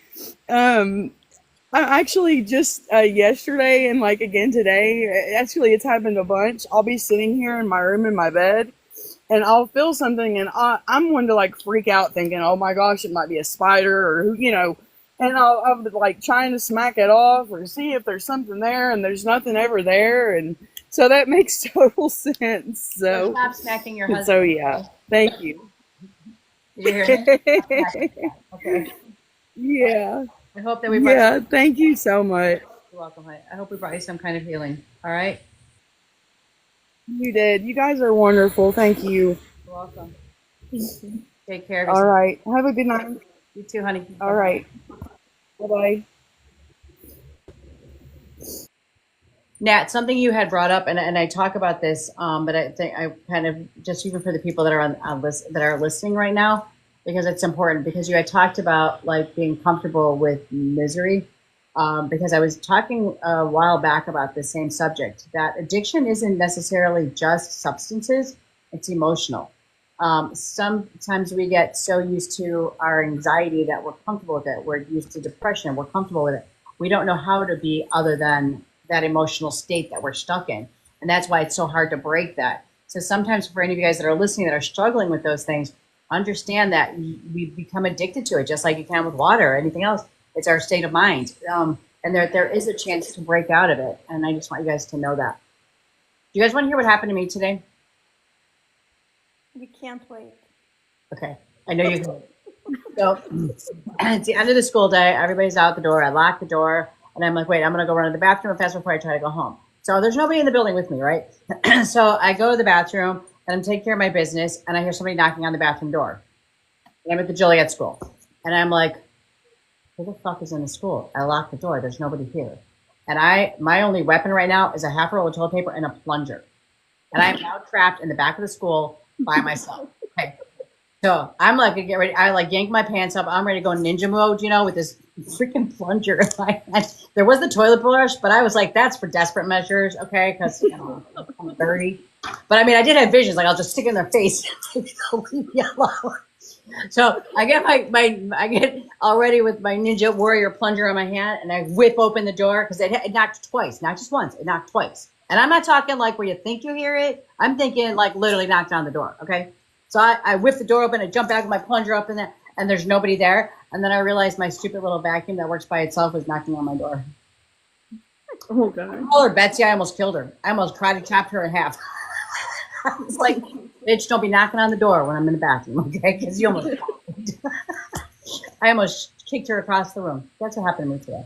just yesterday and like again today, actually it's happened a bunch. I'll be sitting here in my room in my bed and I'll feel something and I'm one to like freak out thinking, oh my gosh, it might be a spider or, and I'll be like trying to smack it off or see if there's something there and there's nothing ever there. And so that makes total sense. So stop smacking your husband. So yeah, thank you. Did you hear him? Okay. Yeah. I hope that we brought you. Thank you so much. You're welcome. I hope we brought you some kind of healing. All right. You did. You guys are wonderful. Thank you. You're welcome. Take care of yourself. All right. Have a good night. You too, honey. All right. Bye-bye. Nat, something you had brought up, and I talk about this, but I think I kind of just even for the people that are on that are listening right now, because it's important. Because you had talked about like being comfortable with misery, because I was talking a while back about the same subject, that addiction isn't necessarily just substances, it's emotional. Sometimes we get so used to our anxiety that we're comfortable with it. We're used to depression, we're comfortable with it. We don't know how to be other than that emotional state that we're stuck in. And that's why it's so hard to break that. So sometimes for any of you guys that are listening that are struggling with those things, understand that we become addicted to it, just like you can with water or anything else. It's our state of mind. And there is a chance to break out of it. And I just want you guys to know that. Do you guys want to hear what happened to me today? We can't wait. Okay. I know you can. So it's the end of the school day. Everybody's out the door. I lock the door. And I'm like, wait, I'm going to go run to the bathroom fast before I try to go home. So there's nobody in the building with me, right? So I go to the bathroom and I'm taking care of my business. And I hear somebody knocking on the bathroom door. And I'm at the Joliet school. And I'm like, who the fuck is in the school? I locked the door. There's nobody here. And my only weapon right now is a half roll of toilet paper and a plunger. And I'm now trapped in the back of the school by myself. Okay. So I'm like, get ready. I like yank my pants up. I'm ready to go ninja mode, with this freaking plunger in my hand. There was the toilet brush, but I was like, that's for desperate measures, okay? Because I'm dirty. But I mean, I did have visions. Like, I'll just stick it in their face. Yellow. So I get I get all ready with my Ninja Warrior plunger in my hand, and I whip open the door because it knocked twice, not just once. It knocked twice, and I'm not talking like where you think you hear it. I'm thinking like literally knocked on the door. Okay, so I whip the door open, I jump back with my plunger up in there, and there's nobody there. And then I realized my stupid little vacuum that works by itself was knocking on my door. Oh god. I called her Betsy. I almost killed her. I almost tried to chop her in half. I was like, bitch, don't be knocking on the door when I'm in the bathroom, okay? Because you almost I almost kicked her across the room. That's what happened to me today.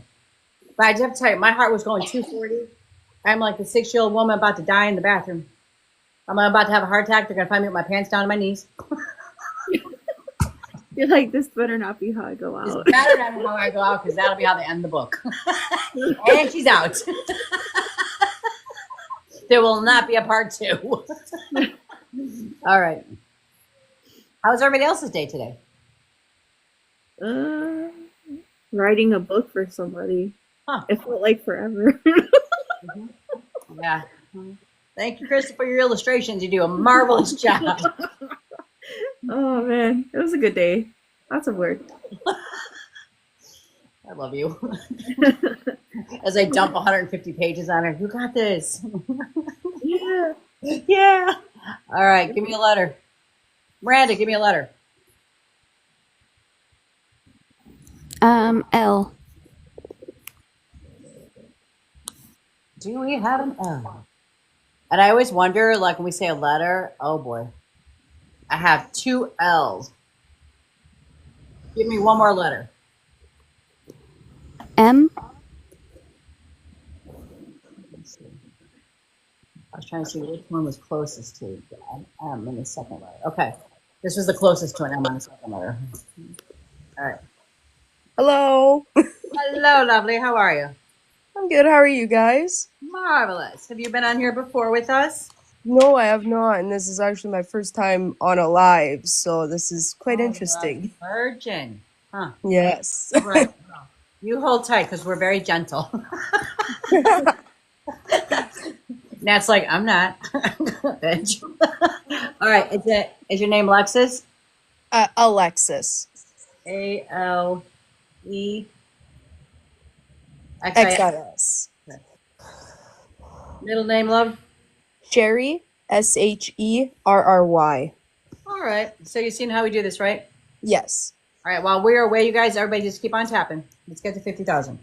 But I just have to tell you, my heart was going 240. I'm like a 6-year-old woman about to die in the bathroom. I'm about to have a heart attack. They're going to find me with my pants down to my knees. You're like, this better not be how I go out. It's better not how I go out because that'll be how they end the book. And she's out. There will not be a part 2. All right. How was everybody else's day today? Writing a book for somebody. Huh. It felt like forever. Yeah. Thank you, Krista, for your illustrations. You do a marvelous job. Oh man, it was a good day. Lots of work. I love you. As I dump 150 pages on her. You got this. Yeah. Yeah. All right. Give me a letter. Miranda, give me a letter. L. Do we have an L? And I always wonder, like when we say a letter, oh boy, I have 2 L's. Give me one more letter. M. I was trying to see which one was closest to M in the second letter. Okay. This was the closest to an M on the second letter. All right. Hello. Hello, lovely. How are you? I'm good. How are you guys? Marvelous. Have you been on here before with us? No, I have not, and this is actually my first time on a live, so this is quite interesting. Virgin. Huh. Yes. Right. You hold tight because we're very gentle. Nat's like, I'm not. All right. Is your name Lexus? Alexis. ALEXIS. XIS. Middle name, love? Sherry. SHERRY. All right. So you've seen how we do this, right? Yes. All right. While we're away, you guys, everybody just keep on tapping. Let's get to 50,000.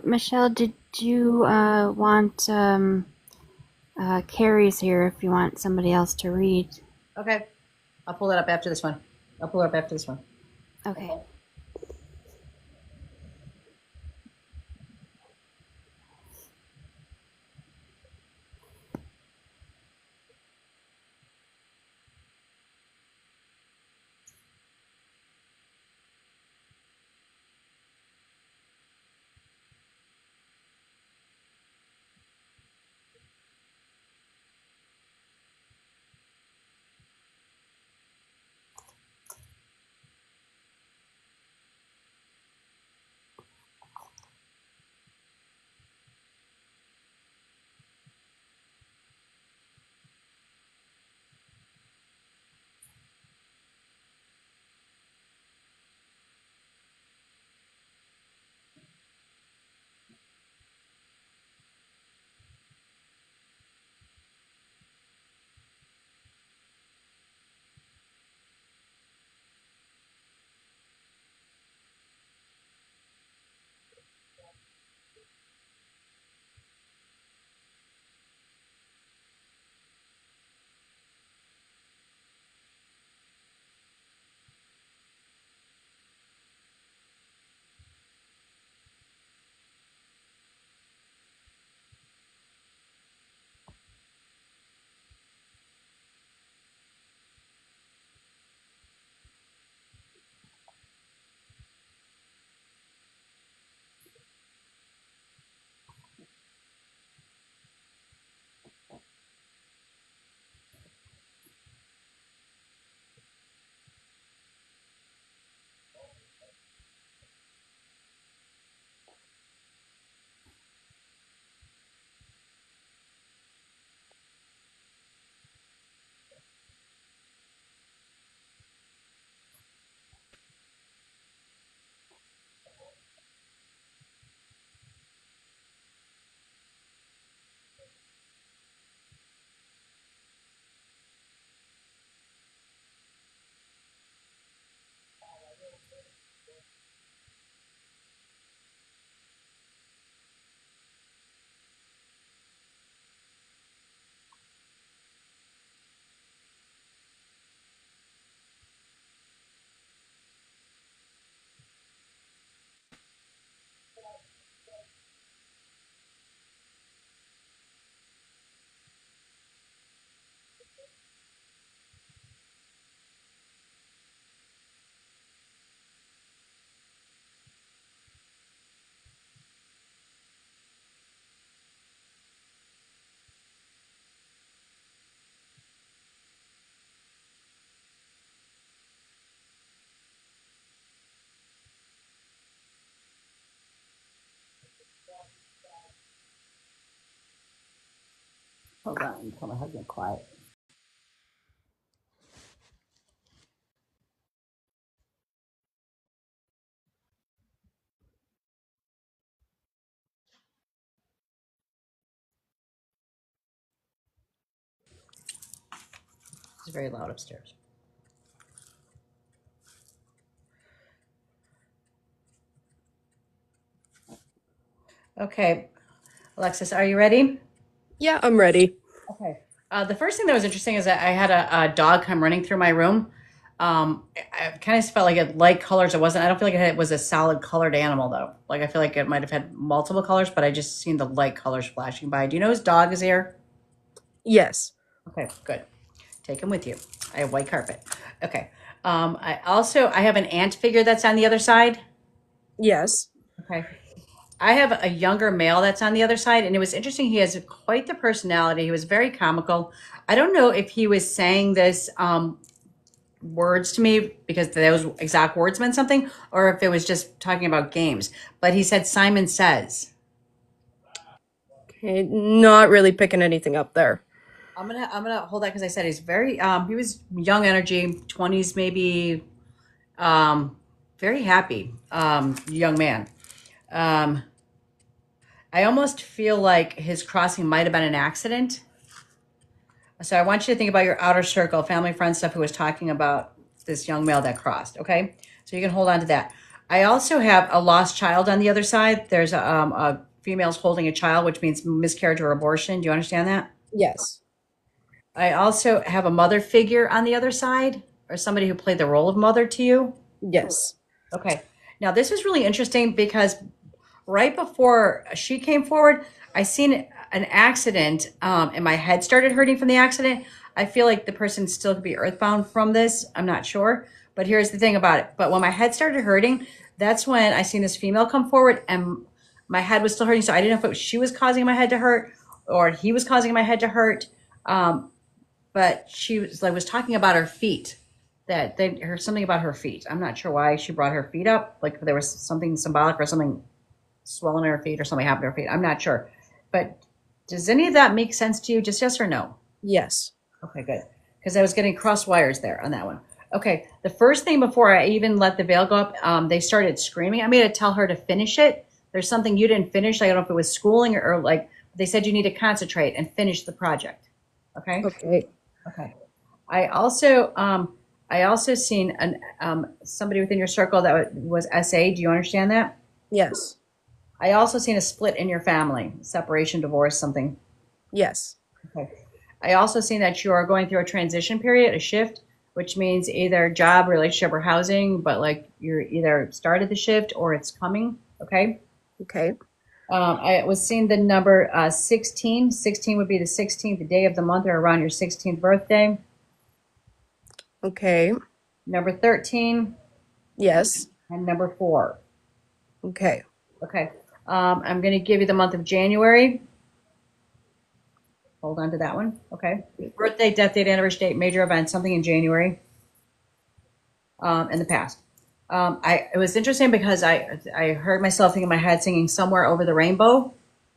Michelle, did you want Carrie's here if you want somebody else to read? Okay. I'll pull that up after this one. I'll pull it up after this one. Okay. Hold on. Tell my husband quiet. It's very loud upstairs. Okay. Alexis, are you ready? Yeah, I'm ready. Okay. The first thing that was interesting is that I had a dog come running through my room. I kind of felt like it light colors. It wasn't. I don't feel like it was a solid colored animal though. Like I feel like it might have had multiple colors, but I just seen the light colors flashing by. Do you know his dog is here? Yes. Okay, good. Take him with you. I have white carpet. Okay. I have an ant figure that's on the other side. Yes. Okay. I have a younger male that's on the other side, and it was interesting. He has quite the personality. He was very comical. I don't know if he was saying this words to me because those exact words meant something, or if it was just talking about games. But he said Simon Says. Okay, not really picking anything up there. I'm gonna hold that because I said he's very he was young energy, 20s maybe, very happy young man. Um, I almost feel like his crossing might have been an accident. So I want you to think about your outer circle, family, friends, stuff who was talking about this young male that crossed. Okay. So you can hold on to that. I also have a lost child on the other side. There's a female's holding a child, which means miscarriage or abortion. Do you understand that? Yes. I also have a mother figure on the other side, or somebody who played the role of mother to you. Yes. Okay. Now this is really interesting because right before she came forward, I seen an accident, and my head started hurting from the accident. I feel like the person still could be earthbound from this. I'm not sure, but here's the thing about it. But when my head started hurting, that's when I seen this female come forward, and my head was still hurting. So I didn't know if it was she was causing my head to hurt or he was causing my head to hurt. But she was talking about her feet. That they heard something about her feet. I'm not sure why she brought her feet up. Like there was something symbolic or something swelling in her feet or something happened to her feet. I'm not sure. But does any of that make sense to you? Just yes or no? Yes. Okay, good. Because I was getting cross wires there on that one. Okay, the first thing before I even let the veil go up, they started screaming at me to tell her to finish it. There's something you didn't finish. I don't know if it was schooling or like they said you need to concentrate and finish the project. Okay. Okay. Okay. I also seen somebody within your circle that was SA. Do you understand that? Yes. I also seen a split in your family, separation, divorce, something. Yes. Okay. I also seen that you are going through a transition period, a shift, which means either job, relationship, or housing, but like you're either started the shift or it's coming. Okay. Okay. I was seeing the number 16. 16 would be the 16th day of the month or around your 16th birthday. Okay. Number 13 Yes. and number 4. Okay. Okay. I'm going to give you the month of January. Hold on to that one. Okay. Birthday, death date, anniversary date, major event, something in January in the past. It was interesting because I heard myself thinking in my head singing Somewhere Over the Rainbow.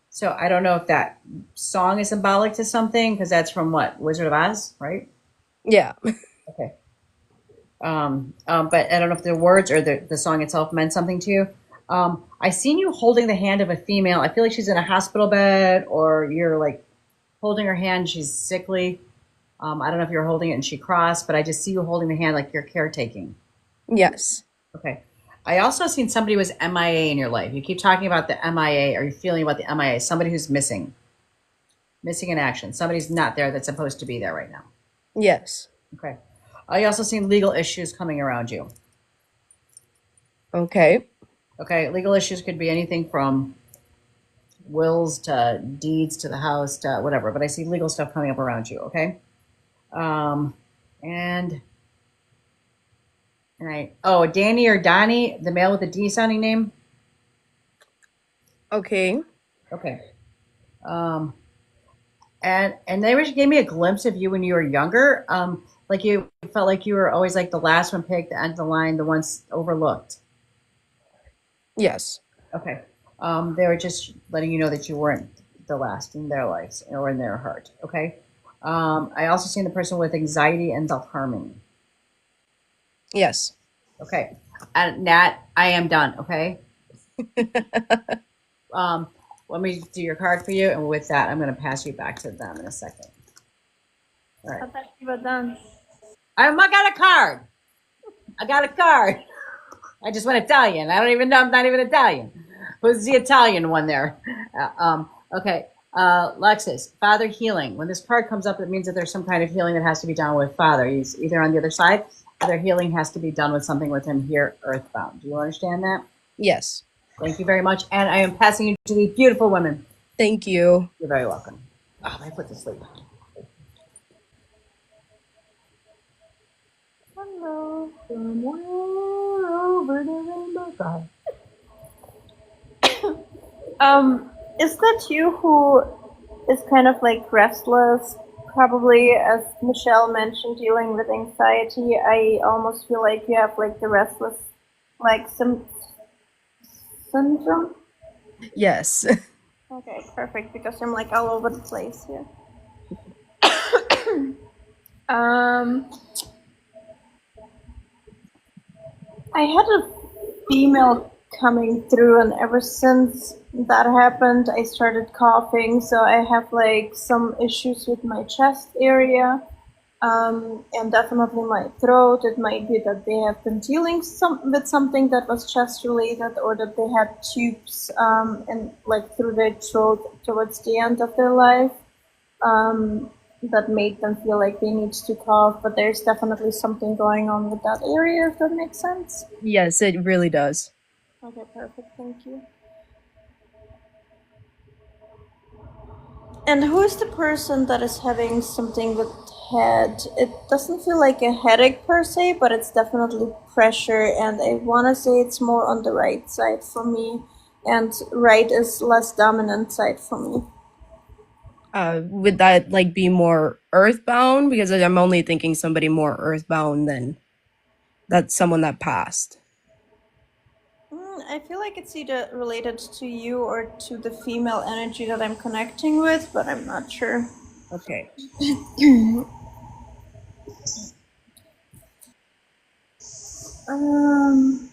So I don't know if that song is symbolic to something because that's from what? Wizard of Oz, right? Yeah. Okay. But I don't know if the words or the song itself meant something to you. I seen you holding the hand of a female. I feel like she's in a hospital bed or you're like holding her hand. She's sickly. I don't know if you're holding it and she crossed, but I just see you holding the hand like you're caretaking. Yes. Okay. I also seen somebody was MIA in your life. You keep talking about the MIA or you're feeling about the MIA. Somebody who's missing in action. Somebody's not there that's supposed to be there right now. Yes. Okay. I also seen legal issues coming around you. Okay. Okay. Legal issues could be anything from wills to deeds to the house to whatever, but I see legal stuff coming up around you. Okay. And Danny or Donnie, the male with the D sounding name. Okay. Okay. And they gave me a glimpse of you when you were younger. Like you felt like you were always like the last one picked, the end of the line, the ones overlooked. Yes. Okay. They were just letting you know that you weren't the last in their lives or in their heart. Okay. I also seen the person with anxiety and self-harming. Yes. Okay. And Nat, I am done. Okay. Let me do your card for you, and with that, I'm going to pass you back to them in a second. All right. I thought you were done. I got a card. I got a card. I just went Italian. I don't even know. I'm not even Italian. Who's the Italian one there? Okay. Lexus, Father healing. When this card comes up, it means that there's some kind of healing that has to be done with Father. He's either on the other side, or their healing has to be done with something with him here, earthbound. Do you understand that? Yes. Thank you very much. And I am passing you to these beautiful women. Thank you. You're very welcome. Oh, I put to sleep. Hello, somewhere over the rainbow. Is that you who is kind of like restless? Probably, as Michelle mentioned, dealing with anxiety. I almost feel like you have like the restless, like syndrome. Yes. Okay, perfect. Because I'm like all over the place here. I had a female coming through, and ever since that happened, I started coughing. So I have like some issues with my chest area. And definitely my throat. It might be that they have been dealing with something that was chest related, or that they had tubes and like through their throat towards the end of their life, that made them feel like they need to cough. But there's definitely something going on with that area, if that makes sense. Yes, it really does. Okay, perfect. Thank you. And who is the person that is having something with head? It doesn't feel like a headache per se, but it's definitely pressure, and I want to say it's more on the right side for me, and right is less dominant side for me. Would that like be more earthbound? Because I'm only thinking somebody more earthbound than that's someone that passed. I feel like it's either related to you or to the female energy that I'm connecting with, but I'm not sure. Okay. Um,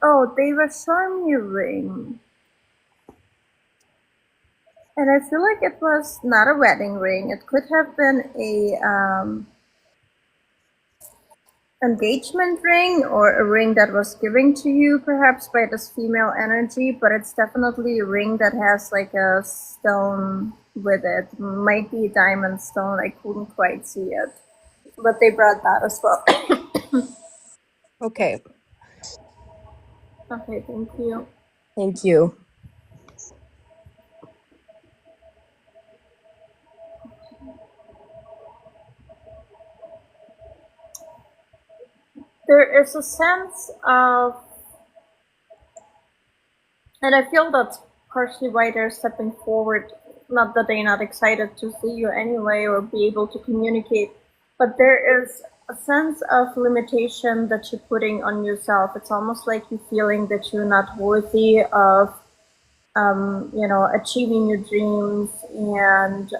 oh, they were showing me a ring. And I feel like it was not a wedding ring. It could have been a engagement ring, or a ring that was given to you perhaps by this female energy, but it's definitely a ring that has like a stone with it. Might be a diamond stone. I couldn't quite see it. But they brought that as well. Okay. Okay, thank you. Thank you. There is a sense of, and I feel that's partially why they're stepping forward. Not that they're not excited to see you anyway or be able to communicate, but there is a sense of limitation that you're putting on yourself. It's almost like you're feeling that you're not worthy of, achieving your dreams and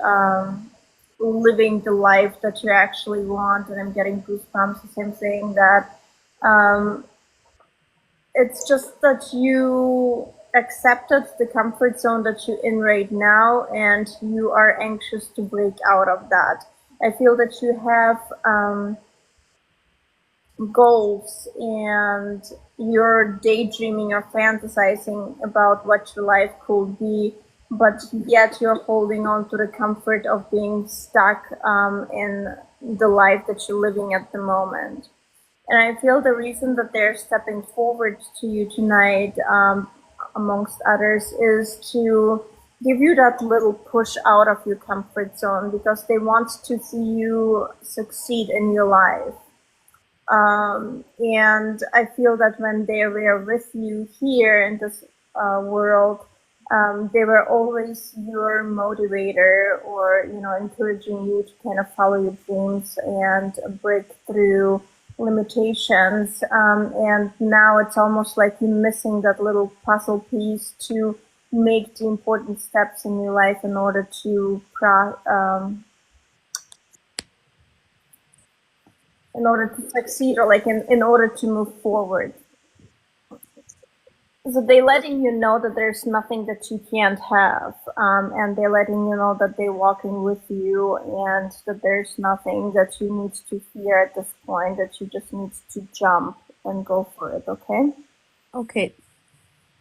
living the life that you actually want. And I'm getting goosebumps as I'm saying that. Um, it's just that you accepted the comfort zone that you're in right now, and you are anxious to break out of that. I feel that you have goals, and you're daydreaming or fantasizing about what your life could be, but yet you're holding on to the comfort of being stuck in the life that you're living at the moment. And I feel the reason that they're stepping forward to you tonight, amongst others, is to give you that little push out of your comfort zone, because they want to see you succeed in your life. And I feel that when they were with you here in this world, they were always your motivator, or encouraging you to kind of follow your dreams and break through limitations. And now it's almost like you're missing that little puzzle piece to make the important steps in your life in order to succeed, or like in order to move forward. So they're letting you know that there's nothing that you can't have, and they're letting you know that they're walking with you, and that there's nothing that you need to fear at this point, that you just need to jump and go for it, okay? Okay.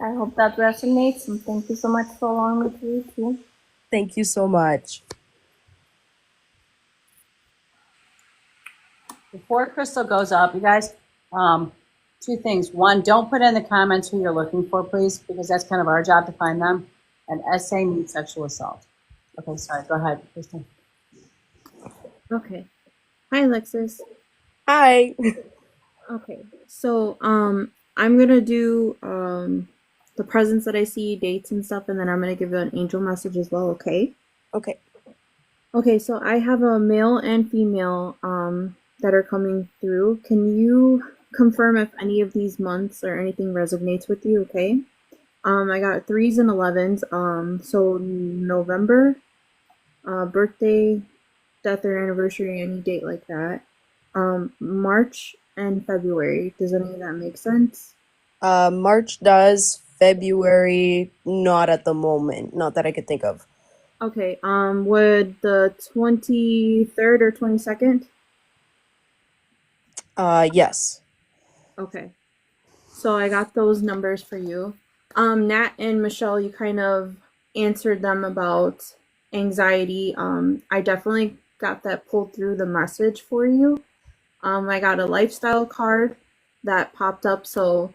I hope that resonates, and thank you so much for allowing me to read you. Thank you so much. Before Crystal goes up, you guys, two things. One, don't put in the comments who you're looking for, please, because that's kind of our job to find them. And SA means sexual assault. Okay, sorry. Go ahead, Crystal. Okay. Hi, Alexis. Hi. Okay. So, I'm gonna do the presents that I see, dates and stuff, and then I'm gonna give you an angel message as well. Okay. Okay. Okay. So I have a male and female that are coming through. Can you confirm if any of these months or anything resonates with you? Okay. I got 3s and 11s. So November, birthday, death or anniversary, any date like that. March and February. Does any of that make sense? March does. February, not at the moment. Not that I could think of. Okay, would the 23rd or 22nd? Yes. Okay. So I got those numbers for you. Nat and Michelle, you kind of answered them about anxiety. I definitely got that pulled through the message for you. I got a lifestyle card that popped up, so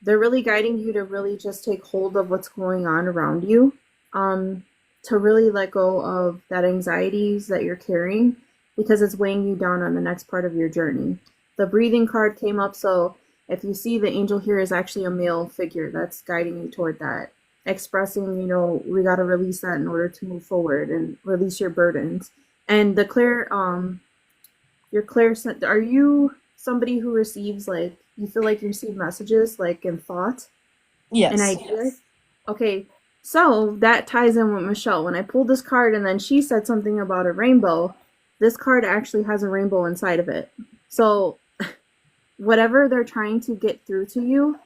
they're really guiding you to really just take hold of what's going on around you. To really let go of that anxieties that you're carrying because it's weighing you down on the next part of your journey. The breathing card came up, so if you see the angel here is actually a male figure that's guiding you toward that, expressing, we got to release that in order to move forward and release your burdens. And the clear, your clairsent, are you somebody who receives, like, you feel like you receive messages like in thought and Yes. ideas? Okay, so that ties in with Michelle. When I pulled this card and then she said something about a rainbow, this card actually has a rainbow inside of it. So whatever they're trying to get through to you,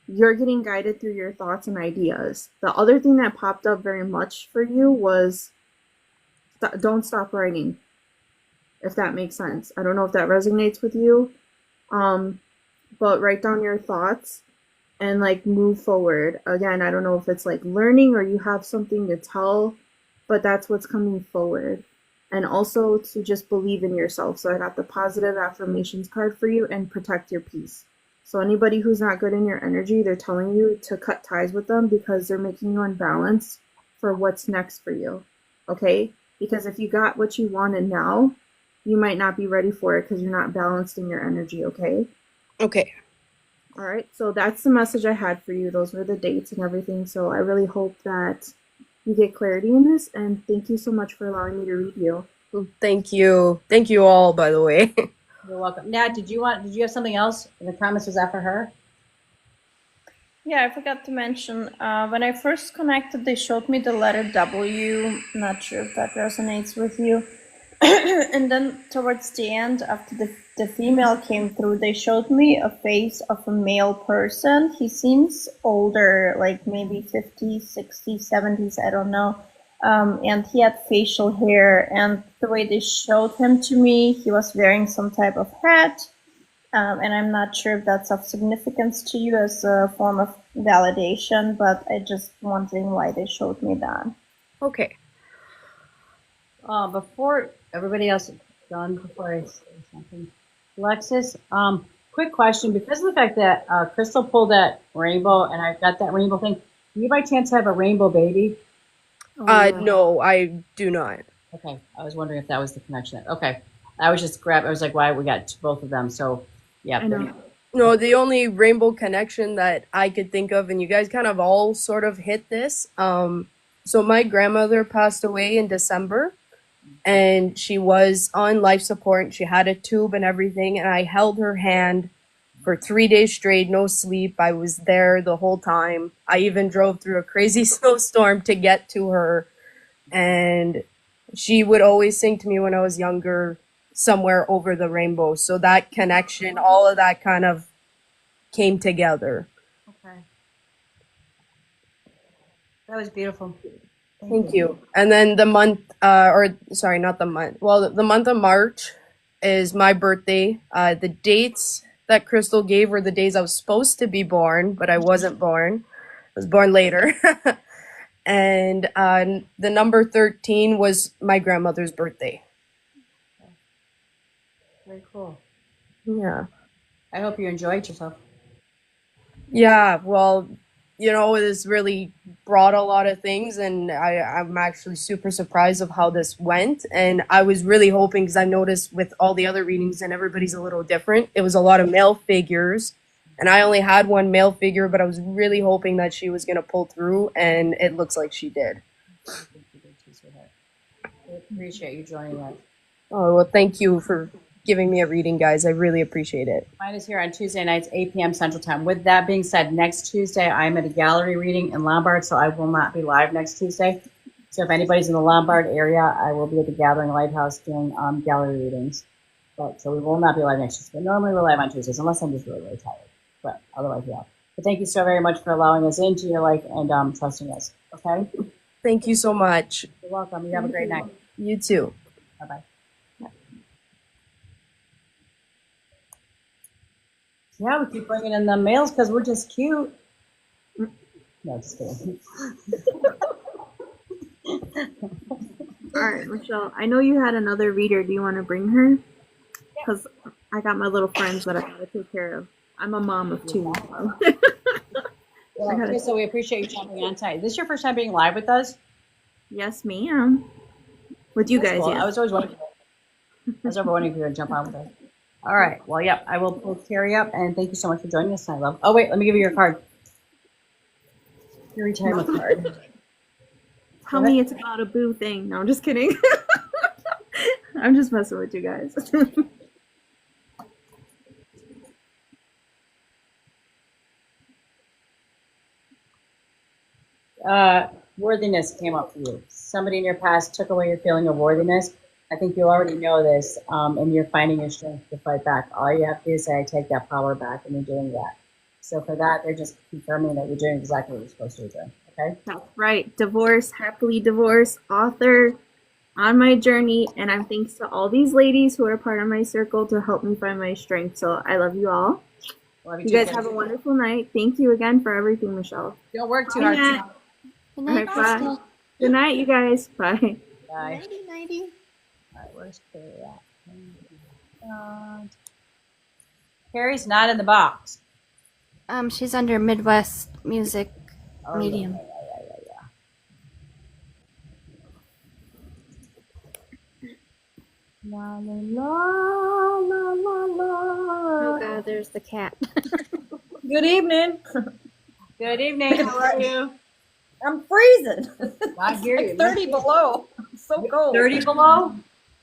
you're getting guided through your thoughts and ideas. The other thing that popped up very much for you was don't stop writing, if that makes sense. I don't know if that resonates with you, but write down your thoughts and like move forward. Again, I don't know if it's like learning or you have something to tell, but that's what's coming forward. And also to just believe in yourself. So I got the positive affirmations card for you and protect your peace. So anybody who's not good in your energy, they're telling you to cut ties with them because they're making you unbalanced for what's next for you. Okay? Because if you got what you wanted now, you might not be ready for it because you're not balanced in your energy, okay? Okay. All right, so that's the message I had for you. Those were the dates and everything. So I really hope that you get clarity in this, and thank you so much for allowing me to read you. Thank you. Thank you all, by the way. You're welcome. Nat, did you have something else in the comments? Was that for her? Yeah, I forgot to mention, when I first connected, they showed me the letter W. Not sure if that resonates with you. And then towards the end, after the female came through, they showed me a face of a male person. He seems older, like maybe 50s, 60s, 70s, I don't know. And he had facial hair, and the way they showed him to me, he was wearing some type of hat. And I'm not sure if that's of significance to you as a form of validation, but I just wondering why they showed me that. Okay. Before everybody else is done, before I say something, Alexis, quick question. Because of the fact that Crystal pulled that rainbow and I got that rainbow thing, do you by chance have a rainbow baby? No, I do not. Okay, I was wondering if that was the connection. Okay, I was like, why we got both of them? So, yeah. I know. No, the only rainbow connection that I could think of, and you guys kind of all sort of hit this. So my grandmother passed away in December, and she was on life support. And she had a tube and everything, and I held her hand for 3 days straight, no sleep. I was there the whole time. I even drove through a crazy snowstorm to get to her, and she would always sing to me when I was younger, "Somewhere Over the Rainbow." So that connection, all of that kind of came together. Okay. That was beautiful. Thank you. And then the month, sorry, not the month. Well, the month of March is my birthday. The dates that Crystal gave were the days I was supposed to be born, but I wasn't born. I was born later. And the number 13 was my grandmother's birthday. Very cool. Yeah. I hope you enjoyed yourself. Yeah, well, this really brought a lot of things, and I'm actually super surprised of how this went. And I was really hoping, because I noticed with all the other readings, and everybody's a little different, it was a lot of male figures, and I only had one male figure, but I was really hoping that she was going to pull through, and it looks like she did. I appreciate you joining us. Oh, well, thank you for giving me a reading, guys. I really appreciate it. Mine is here on Tuesday nights, 8 p.m. Central Time. With that being said, next Tuesday I'm at a gallery reading in Lombard, so I will not be live next Tuesday. So if anybody's in the Lombard area, I will be at the Gathering Lighthouse doing gallery readings. But so we will not be live next Tuesday. But normally we're live on Tuesdays, unless I'm just really, really tired. But otherwise, yeah. But thank you so very much for allowing us into your life and trusting us. Okay? Thank you so much. You're welcome. You have a great night. You too. Bye-bye. Yeah, we keep bringing in the males because we're just cute. No, just kidding. All right, Michelle. I know you had another reader. Do you want to bring her? Because I got my little friends that I gotta take care of. I'm a mom of two. So. Well, okay, so we appreciate you jumping on tonight. Is this your first time being live with us? Yes, ma'am. With you guys, Cool. yeah. I was always wondering. I was over wondering if you were going to jump on with us. All right. Well, yep. I will pull Carrie up, and thank you so much for joining us tonight, love. Oh, wait. Let me give you your card. Your retirement card. Tell me it's about a boo thing. No, I'm just kidding. I'm just messing with you guys. Worthiness came up for you. Somebody in your past took away your feeling of worthiness. I think you already know this, and you're finding your strength to fight back. All you have to do is say, I take that power back, and you're doing that. So for that, they're just confirming that you're doing exactly what you're supposed to be doing. Okay? That's right. Divorced, happily divorced, author on my journey. And I'm thanks to all these ladies who are part of my circle to help me find my strength. So I love you all. Love You guys have a wonderful night. Thank you again for everything, Michelle. Don't work too Bye, hard. Nat. Good All night, right, bye. Crystal. Good night, you guys. Bye. Bye. Nighty, nighty. All right, where's Carrie at? Carrie's not in the box. She's under Midwest Music Oh, Medium. yeah. La la la la la Oh la. God, there's the cat. Good evening. Good evening. How are you? I'm freezing. I hear you. Like 30 below. It's so cold. 30 below?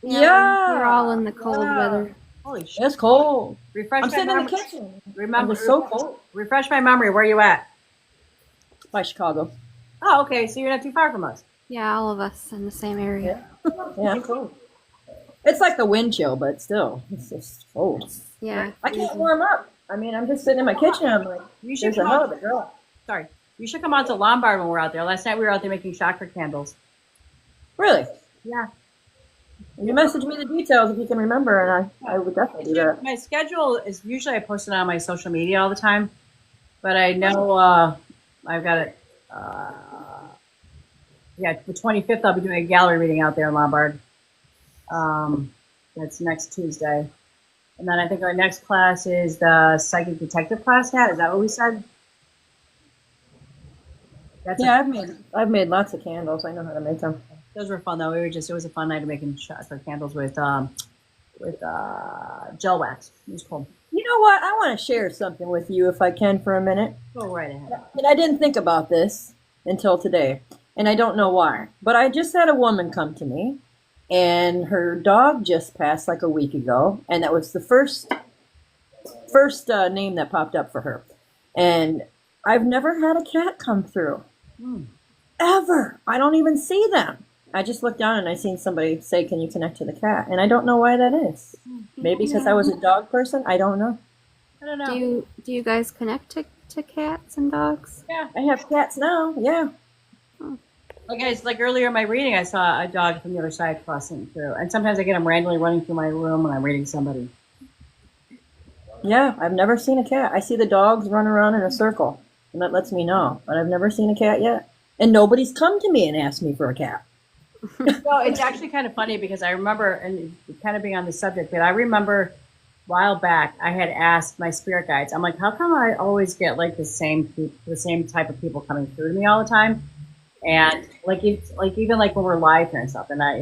Yeah. We're all in the cold Yeah. weather. Holy shit. It's cold. Refresh I'm my sitting in the memory. kitchen. Remember, It's so cold. refresh my memory. Where are you at? By Chicago. Oh, okay. So you're not too far from us. Yeah, all of us in the same area. Yeah. Cold. It's like the wind chill, but still, it's just cold. Yeah. I can't warm up. I mean, I'm just sitting in my kitchen. I'm like, You should there's a come hell on. of a girl. Sorry. You should come on to Lombard when we're out there. Last night we were out there making chakra candles. Really? Yeah. You message me the details if you can remember, and I would definitely do that. My schedule is usually I post it on my social media all the time, but I know I've got it. Yeah, the 25th I'll be doing a gallery reading out there in Lombard. That's next Tuesday, and then I think our next class is the psychic detective class. Nat, is that what we said? That's Yeah, I've made lots of candles. I know how to make them. those were fun though. It was a fun night of making chakra candles with gel wax. It was cool. You know what? I want to share something with you if I can for a minute. Go right ahead. And I didn't think about this until today, and I don't know why. But I just had a woman come to me, and her dog just passed like a week ago, and that was the first name that popped up for her. And I've never had a cat come through. Ever. I don't even see them. I just looked down and I seen somebody say, can you connect to the cat? And I don't know why that is. Maybe because I was a dog person? I don't know. I don't know. Do you guys connect to cats and dogs? I have cats now. Yeah. Like earlier in my reading, I saw a dog from the other side crossing through, and sometimes I get them randomly running through my room when I'm reading somebody. Yeah, I've never seen a cat. I see the dogs run around in a circle, and that lets me know. But I've never seen a cat yet. And nobody's come to me and asked me for a cat. So it's actually kind of funny because I remember, and kind of being on the subject, but I remember a while back I had asked my spirit guides. I'm like, how come I always get like the same type of people coming through to me all the time? And even when we're live here and stuff, and I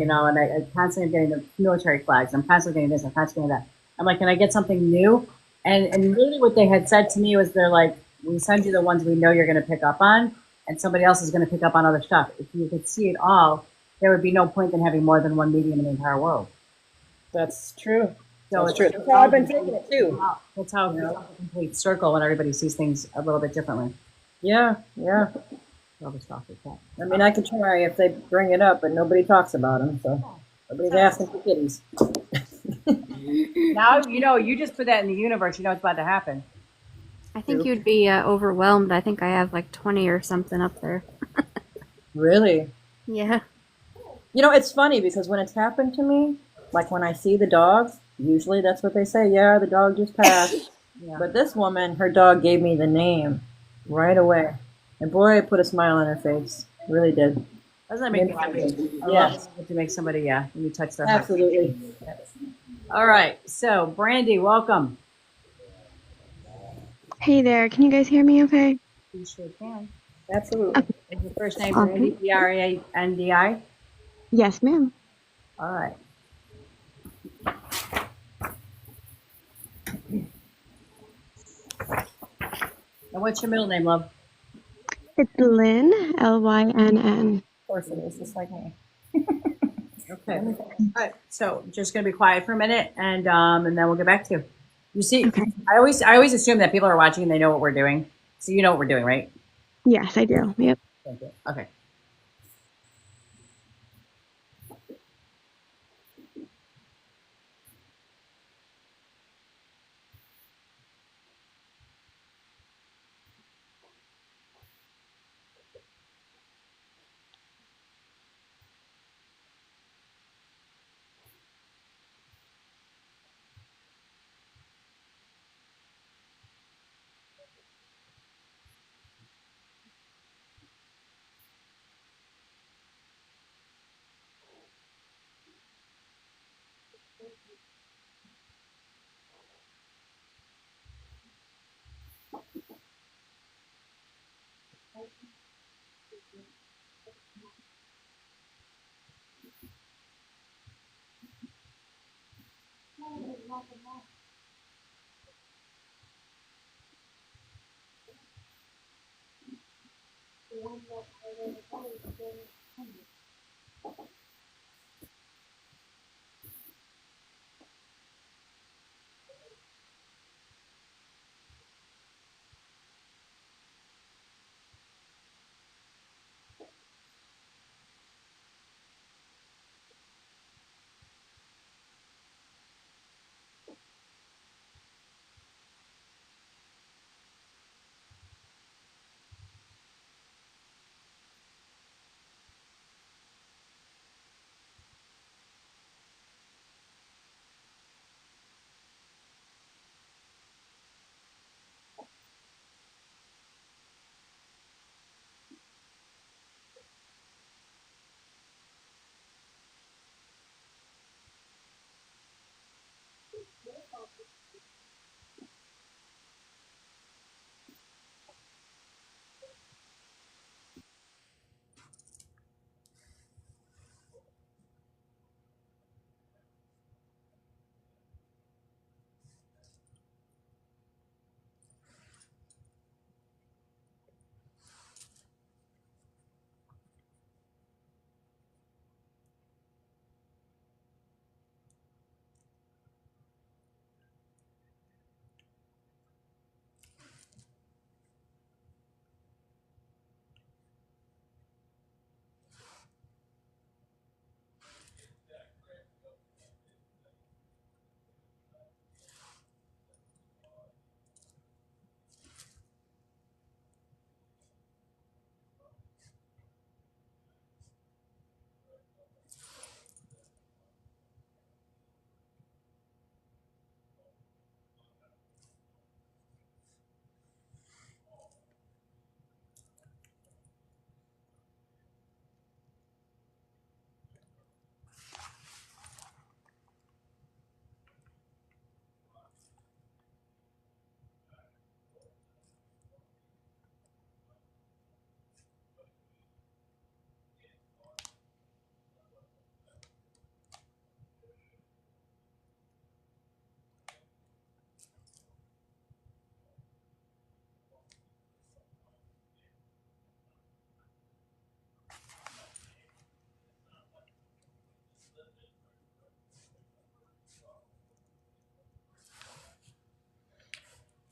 constantly getting the military flags. I'm constantly getting this. I'm constantly getting that. I'm like, can I get something new? And really what they had said to me was they're like, we send you the ones we know you're going to pick up on, and somebody else is going to pick up on other stuff. If you could see it all, there would be no point in having more than one medium in the entire world. That's true. So That's true. That's how I've been taking it too. That's how it's a complete circle when everybody sees things a little bit differently. Yeah. All the stuff like that. I mean, I could try if they bring it up, but nobody talks about them, so nobody's asking for kitties. Now you just put that in the universe. You know what's about to happen. I think you'd be overwhelmed. I think I have like 20 or something up there. Really? Yeah. It's funny because when it's happened to me, like when I see the dogs, usually that's what they say. Yeah, the dog just passed. Yeah. But this woman, her dog gave me the name right away. And boy, it put a smile on her face. Really did. Doesn't that make you happy? I Yeah. love to make somebody, when you touch their heart. Absolutely. All right. So, Brandy, welcome. Hey there, can you guys hear me okay? You sure can. Absolutely. Is your first name Awesome. Brandy, Brandi? Yes, ma'am. All right. And what's your middle name, love? It's Lynn, Lynn. Of course it is, just like me. Okay. All right. So, just going to be quiet for a minute, and then we'll get back to you. You see, Okay. I always assume that people are watching and they know what we're doing. So you know what we're doing, right? Yes, I do. Yep. Thank you. Okay.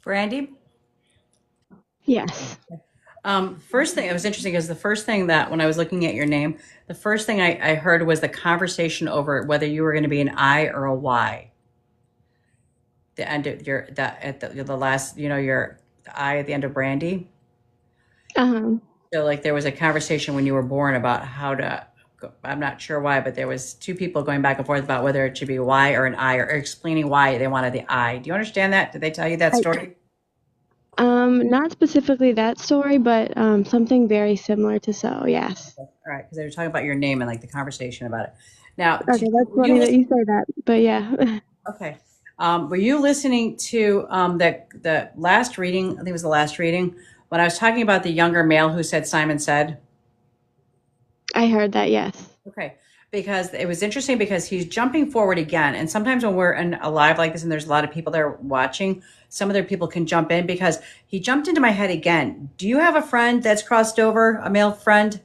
Brandy? Yes. First thing, it was interesting because the first thing that when I was looking at your name, the first thing I heard was the conversation over whether you were going to be an I or a Y. the end of your that at the last, your eye at the end of Brandy. Uh-huh. So like there was a conversation when you were born about how to. I'm not sure why, but there was two people going back and forth about whether it should be Y or an I, or explaining why they wanted the I. Do you understand that? Did they tell you that I, story? not specifically that story, but something very similar to so, yes. All right, because they were talking about your name and like the conversation about it. Now, Okay, that's were you funny that you say that, but yeah. okay? Were you listening to the last reading? I think it was the last reading when I was talking about the younger male who said Simon said. I heard that, yes. Okay, because it was interesting because he's jumping forward again, and sometimes when we're in a live like this and there's a lot of people there watching, some other people can jump in because he jumped into my head again. Do you have a friend that's crossed over, a male friend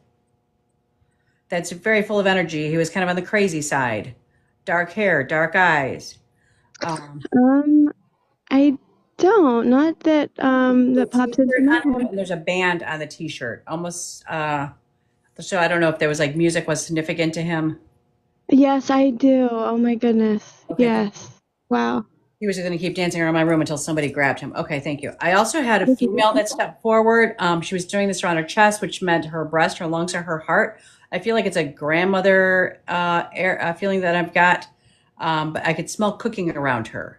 that's very full of energy? He was kind of on the crazy side, dark hair, dark eyes. Um, I don't, not that the that pops into t-shirt my on him, head. and there's a band on the t-shirt, almost. So I don't know if there was like music was significant to him. Yes, I do. Oh my goodness. Okay, Yes. Wow. he was going to keep dancing around my room until somebody grabbed him. Okay, thank you. I also had a female that stepped forward. She was doing this around her chest, which meant her breast, her lungs, or her heart. I feel like it's a grandmother feeling that I've got, but I could smell cooking around her.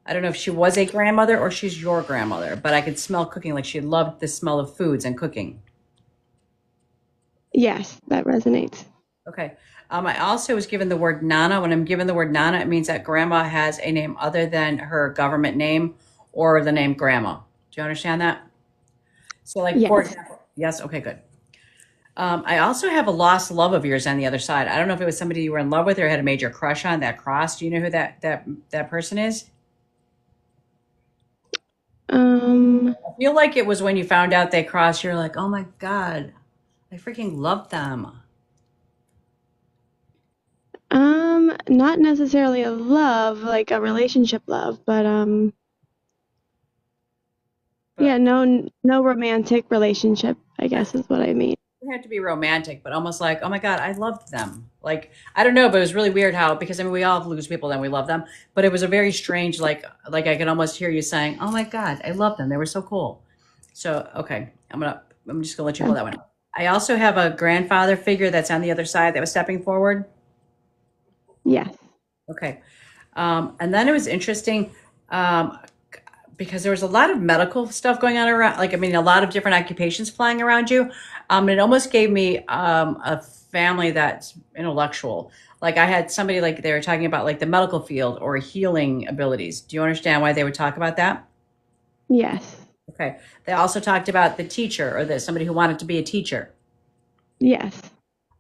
I don't know if she was a grandmother or she's your grandmother, but I could smell cooking, like she loved the smell of foods and cooking. Yes, that resonates. Okay. I also was given the word Nana. When I'm given the word Nana, it means that grandma has a name other than her government name or the name grandma. Do you understand that? So, like, for Yes. example, yes. Okay, good. I also have a lost love of yours on the other side. I don't know if it was somebody you were in love with or had a major crush on that crossed. Do you know who that person is? Um, I feel like it was when you found out they crossed. You're like, oh my god, I freaking love them. not necessarily a love, like a relationship love, but yeah, But no romantic relationship, I guess is what I mean. it had to be romantic, but almost like, oh my God, I loved them. Like, I don't know, but it was really weird how, because I mean, we all lose people and we love them, but it was a very strange, like I could almost hear you saying, oh my God, I love them. They were so cool. So, okay, I'm just gonna let you hold that one. I also have a grandfather figure that's on the other side that was stepping forward. Yes. Okay. And then it was interesting. Um, because there was a lot of medical stuff going on around, like, I mean, a lot of different occupations flying around you. It almost gave me a family that's intellectual. Like I had somebody like they were talking about like the medical field or healing abilities. Do you understand why they would talk about that? Yes. Okay. They also talked about the teacher or somebody who wanted to be a teacher. Yes.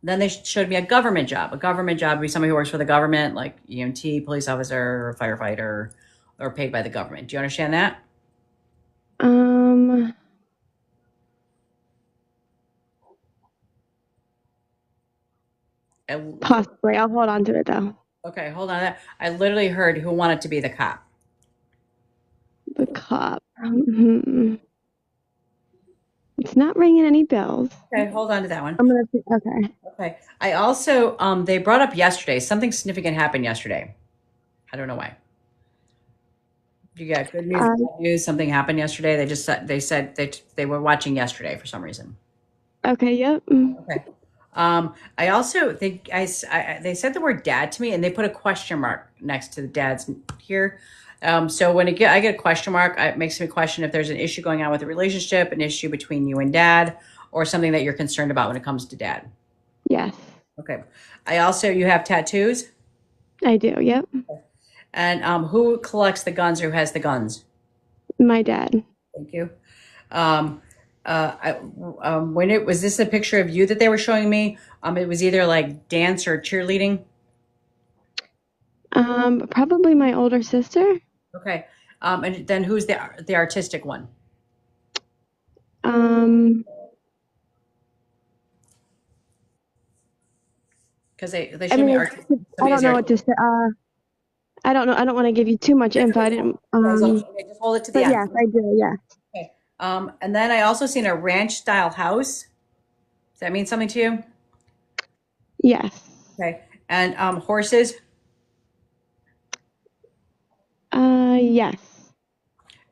Then they showed me a government job. A government job would be somebody who works for the government, like EMT, police officer, or firefighter, or paid by the government. Do you understand that? Um, Possibly. I'll hold on to it though. Okay, hold on. I literally heard who wanted to be the cop. The cop. It's not ringing any bells. Okay, hold on to that one. I'm gonna. Okay. Okay. I also they brought up yesterday something significant happened yesterday. I don't know why. You got good news, bad news. Something happened yesterday. They said they were watching yesterday for some reason. Okay. Yep. Okay. I also think they said the word dad to me and they put a question mark next to the dad's here. So when I get a question mark, it makes me question if there's an issue going on with the relationship, an issue between you and dad, or something that you're concerned about when it comes to dad. Yes. Okay. You have tattoos? I do. Yep. And who collects the guns or who has the guns? My dad. Thank you. Um, when it was this a picture of you that they were showing me? It was either like dance or cheerleading. Probably my older sister. Okay. And then who's the artistic one? Because they showed me art. I don't know what to say. I don't know. I don't want to give you too much info. I didn't. Okay, just hold it to the But end. yes, I do. Yeah. Okay. And then I also seen a ranch style house. Does that mean something to you? Yes. Okay. And horses. Yes.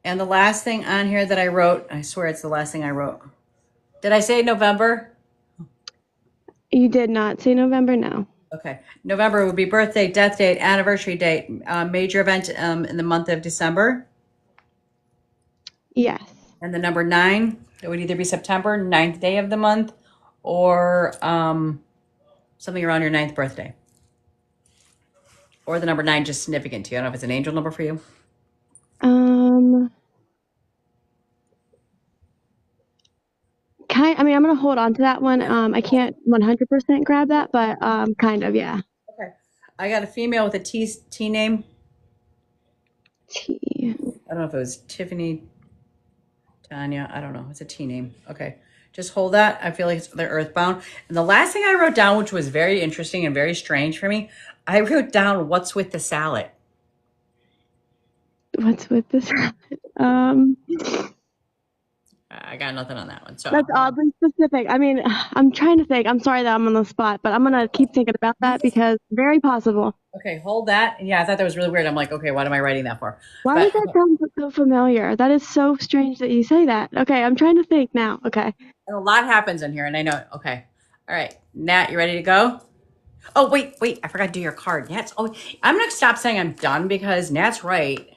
And the last thing on here that I wrote, I swear it's the last thing I wrote. Did I say November? You did not say November, no. Okay. November would be birthday, death date, anniversary date, major event in the month of December. Yes. And the number 9, it would either be September, 9th day of the month, or something around your 9th birthday. Or the number 9 just significant to you. I don't know if it's an angel number for you. I mean, I'm gonna hold on to that one. I can't 100% grab that, but kind of, yeah. Okay. I got a female with a T name. T. I don't know if it was Tiffany, Tanya. I don't know. It's a T name. Okay. Just hold that. I feel like it's they're earthbound. And the last thing I wrote down, which was very interesting and very strange for me, I wrote down what's with the salad. What's with this? I got nothing on that one. So That's oddly specific. I mean, I'm trying to think. I'm sorry that I'm on the spot, but I'm gonna keep thinking about that because very possible. okay, hold that. And yeah, I thought that was really weird. I'm like, okay, what am I writing that for? Why But does that sound so familiar? That is so strange that you say that. Okay, I'm trying to think now. Okay. a lot happens in here, and I know. Okay, all right, Nat, you ready to go? Oh, wait, I forgot to do your card. Nat's. Oh, I'm gonna stop saying I'm done because Nat's right.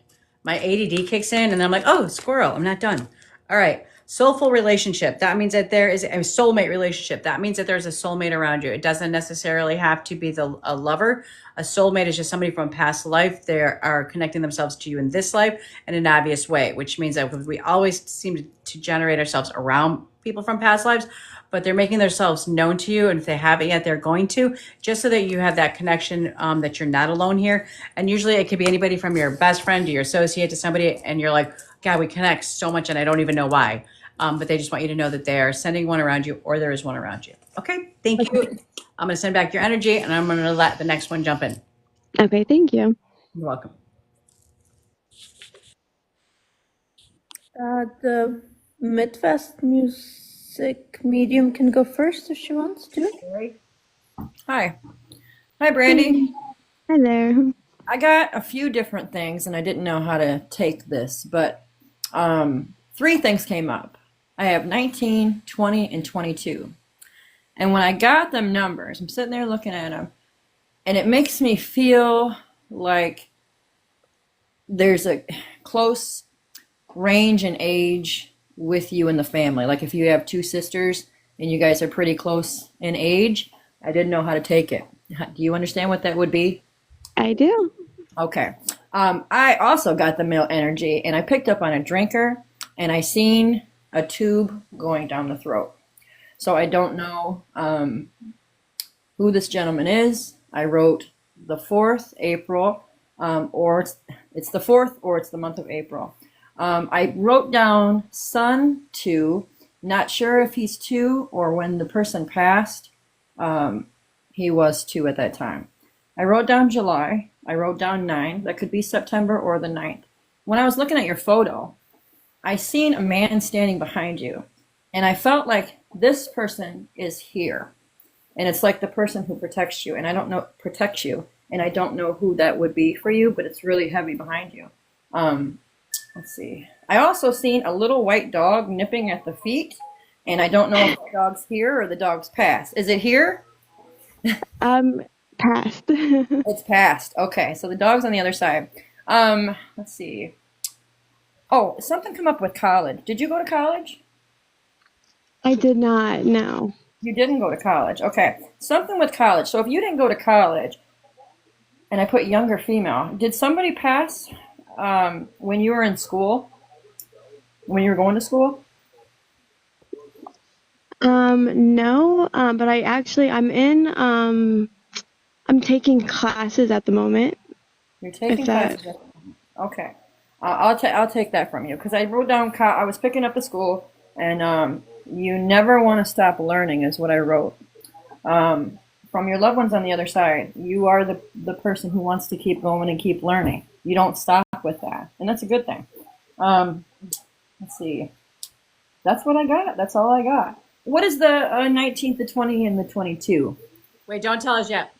My ADD kicks in, and then I'm like, oh, squirrel, I'm not done. All right. Soulful relationship. That means that there is a soulmate relationship. That means that there's a soulmate around you. It doesn't necessarily have to be a lover. A soulmate is just somebody from a past life. They are connecting themselves to you in this life in an obvious way, which means that we always seem to generate ourselves around people from past lives, but they're making themselves known to you. And if they haven't yet, they're going to, just so that you have that connection, that you're not alone here. And usually it could be anybody from your best friend to your associate to somebody, and you're like, God, we connect so much and I don't even know why. But they just want you to know that they are sending one around you, or there is one around you. Okay, thank you. I'm going to send back your energy, and I'm going to let the next one jump in. Okay, thank you. You're welcome. The Midwest music medium can go first if she wants to. Hi. Hi, Brandy. Hi there. I got a few different things and I didn't know how to take this, but 3 things came up. I have 19, 20, and 22. And when I got them numbers, I'm sitting there looking at them, and it makes me feel like there's a close range in age with you and the family. Like if you have 2 sisters and you guys are pretty close in age, I didn't know how to take it. Do you understand what that would be? I do. Okay. I also got the male energy, and I picked up on a drinker, and I seen a tube going down the throat. So I don't know who this gentleman is. I wrote the 4th April, or it's the 4th, or it's the month of April. I wrote down son 2. Not sure if he's 2 or when the person passed, he was 2 at that time. I wrote down July. I wrote down 9. That could be September or the 9th. When I was looking at your photo, I seen a man standing behind you, and I felt like this person is here, and it's like the person who protects you, and I don't know and I don't know who that would be for you, but it's really heavy behind you. Let's see. I also seen a little white dog nipping at the feet, and I don't know if the dog's here or the dog's passed. Is it here? Passed. It's passed. Okay, so the dog's on the other side. Let's see. Oh, something come up with college. Did you go to college? I did not, no. You didn't go to college. Okay, something with college. So if you didn't go to college, and I put younger female, did somebody pass when you were in school? When you were going to school? No, but I'm taking classes at the moment. You're taking classes. Okay. I'll take that from you because I wrote down I was picking up a school, and you never want to stop learning is what I wrote. From your loved ones on the other side, you are the person who wants to keep going and keep learning. You don't stop with that, and that's a good thing. Let's see. That's what I got. That's all I got. What is the 19th, the 20, and the 22? Wait, don't tell us yet.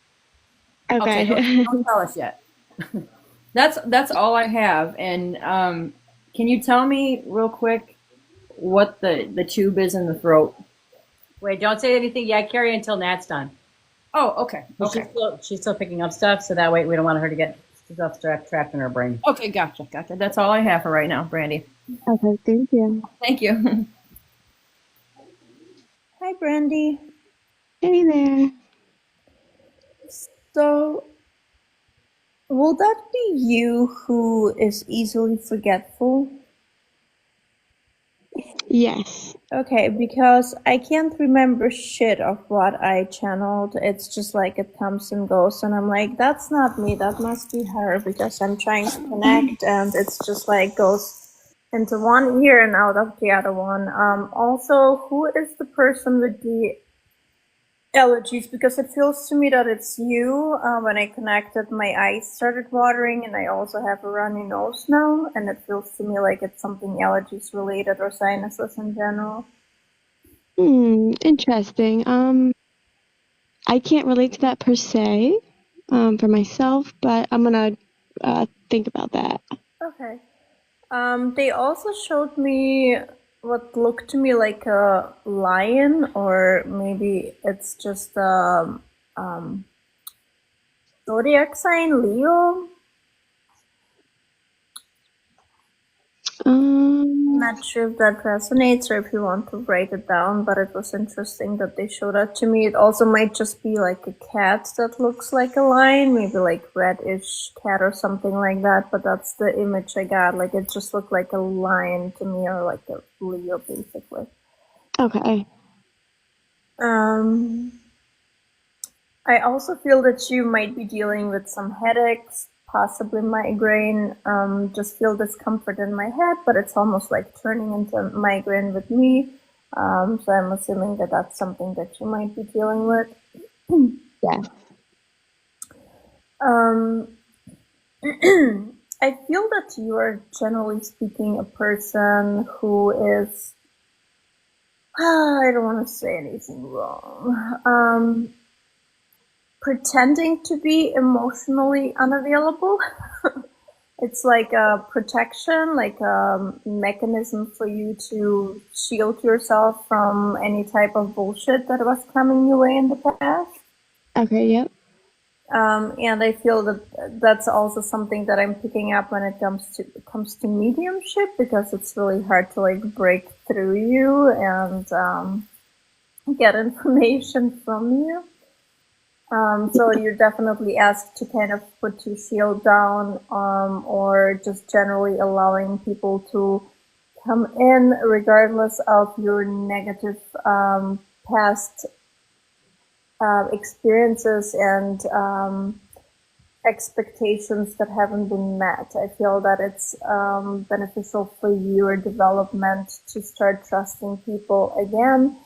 Okay. Don't tell us yet. That's all I have. And can you tell me real quick what the tube is in the throat? Wait, don't say anything yet, Carrie, until Nat's done. Oh, okay. She's Okay. still picking up stuff, so that way we don't want her to get stuff trapped in her brain. Okay, gotcha. That's all I have for right now, Brandy. Okay, thank you. Thank you. Hi, Brandy. Hey there. So, will that be you who is easily forgetful? Yes. Okay, because I can't remember shit of what I channeled. It's just like it comes and goes, and I'm like, that's not me, that must be her, because I'm trying to connect, and it's just like goes into one ear and out of the other one. Also, who is the person with the allergies? Because it feels to me that it's you. When I connected, my eyes started watering, and I also have a runny nose now, and it feels to me like it's something allergies related or sinuses in general. Interesting. I can't relate to that per se, for myself, but I'm gonna think about that. Okay. They also showed me what looked to me like a lion, or maybe it's just zodiac sign, Leo. I'm not sure if that resonates or if you want to write it down, but it was interesting that they showed that to me. It also might just be like a cat that looks like a lion, maybe like reddish cat or something like that, but that's the image I got. Like it just looked like a lion to me, or like a Leo basically. Okay. I also feel that you might be dealing with some headaches, possibly migraine. Just feel discomfort in my head, but it's almost like turning into migraine with me. So I'm assuming that that's something that you might be dealing with. Yes. I feel that you are generally speaking a person who is, I don't want to say anything wrong, pretending to be emotionally unavailable. It's like a protection, like a mechanism for you to shield yourself from any type of bullshit that was coming your way in the past. Okay, yep. And I feel that that's also something that I'm picking up when it comes to mediumship, because it's really hard to like break through you and get information from you. So you're definitely asked to kind of put your shield down, or just generally allowing people to come in regardless of your negative past experiences and expectations that haven't been met. I feel that it's beneficial for your development to start trusting people again.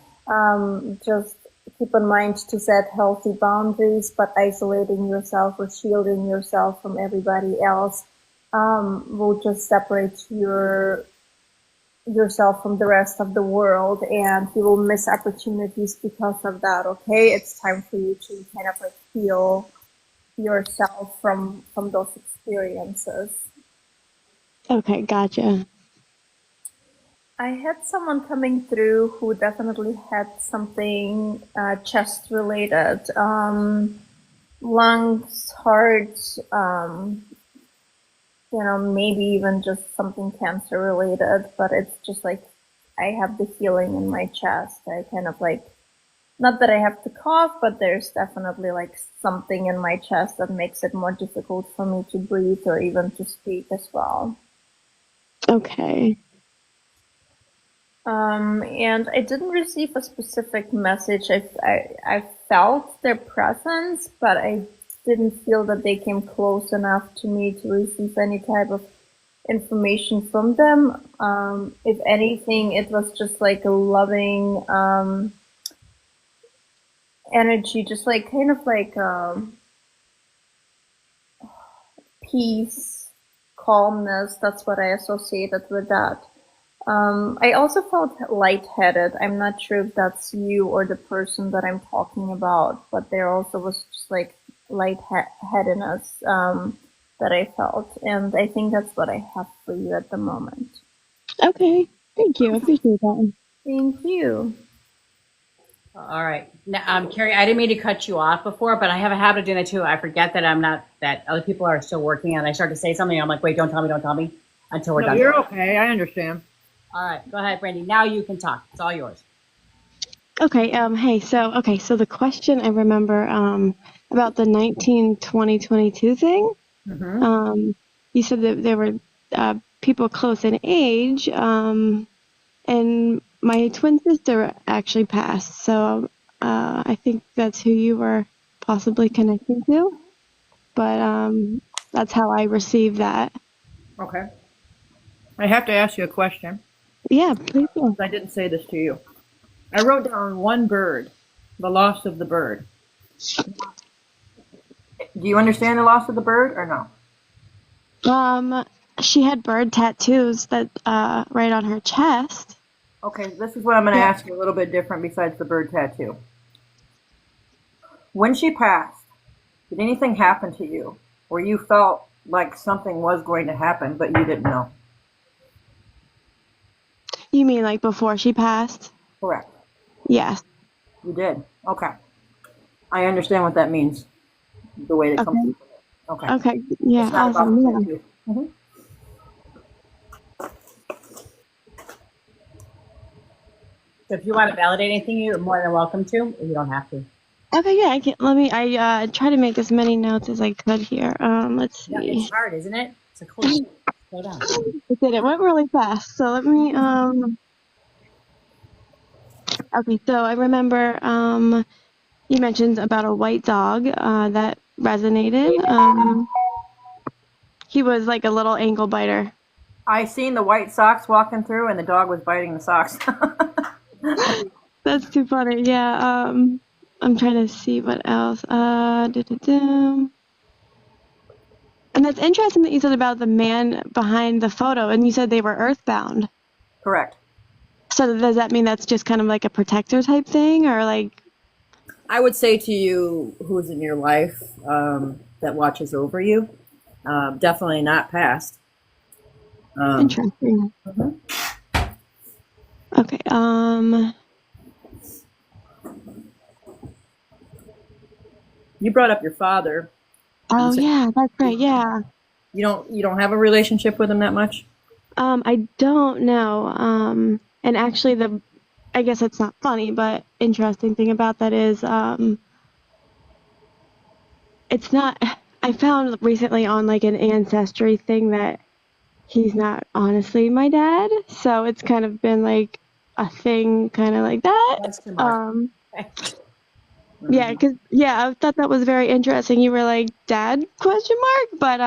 Just keep in mind to set healthy boundaries, but isolating yourself or shielding yourself from everybody else will just separate yourself from the rest of the world, and you will miss opportunities because of that. Okay, it's time for you to kind of like heal yourself from those experiences. Okay, gotcha. I had someone coming through who definitely had something chest related, lungs, heart, maybe even just something cancer related, but it's just like I have the feeling in my chest. I kind of like, not that I have to cough, but there's definitely like something in my chest that makes it more difficult for me to breathe or even to speak as well. Okay. And I didn't receive a specific message. I felt their presence, but I didn't feel that they came close enough to me to receive any type of information from them. If anything, it was just like a loving energy, just like kind of like peace, calmness. That's what I associated with that. I also felt lightheaded. I'm not sure if that's you or the person that I'm talking about, but there also was just like lightheadedness. that I felt, and I think that's what I have for you at the moment. Okay. Thank you. I appreciate that. Thank you. All right. Now, Carrie, I didn't mean to cut you off before, but I have a habit of doing that too. I forget that I'm not, that other people are still working, and I start to say something. I'm like, wait, don't tell me until we're No, done. you're okay. I understand. All right. Go ahead, Brandy. Now you can talk. It's all yours. Okay, hey, so the question I remember about the 2022 thing. Mm-hmm. You said that there were people close in age, and my twin sister actually passed, so I think that's who you were possibly connecting to. But that's how I received that. Okay. I have to ask you a question. Yeah, please do. I didn't say this to you. I wrote down one bird, the loss of the bird. Do you understand the loss of the bird or no? She had bird tattoos that right on her chest. Okay, this is what I'm going to Yeah. ask you a little bit different besides the bird tattoo. When she passed, did anything happen to you where you felt like something was going to happen, but you didn't know? You mean like before she passed? Correct. Yes. You did. Okay. I understand what that means. The way that comes. Okay. Okay. Okay. Yeah. It's not about Awesome. the Yeah. tattoo. Mm-hmm. So if you want to validate anything, you're more than welcome to. Or you don't have to. Okay. Yeah. I can. Let me. I try to make as many notes as I could here. Let's Yeah, see. it's hard, isn't it? It's a cool. Slow down. It did. It went really fast. So let me. Okay. So I remember. You mentioned about a white dog. That resonated. He was like a little ankle biter. I seen the white socks walking through, and the dog was biting the socks. That's too funny. Yeah. I'm trying to see what else. And that's interesting that you said about the man behind the photo, and you said they were earthbound. Correct. So does that mean that's just kind of like a protector type thing, or like? I would say to you, who's in your life that watches over you, definitely not past. Interesting. Mm-hmm. Okay. You brought up your father. Oh yeah, that's right. Yeah. You don't have a relationship with him that much? I don't know. And actually, I guess it's not funny, but interesting thing about that is, it's not. I found recently on like an ancestry thing that he's not honestly my dad, so it's kind of been like a thing, kind of like that. Yeah, because I thought that was very interesting. You were like, "Dad?" question mark, but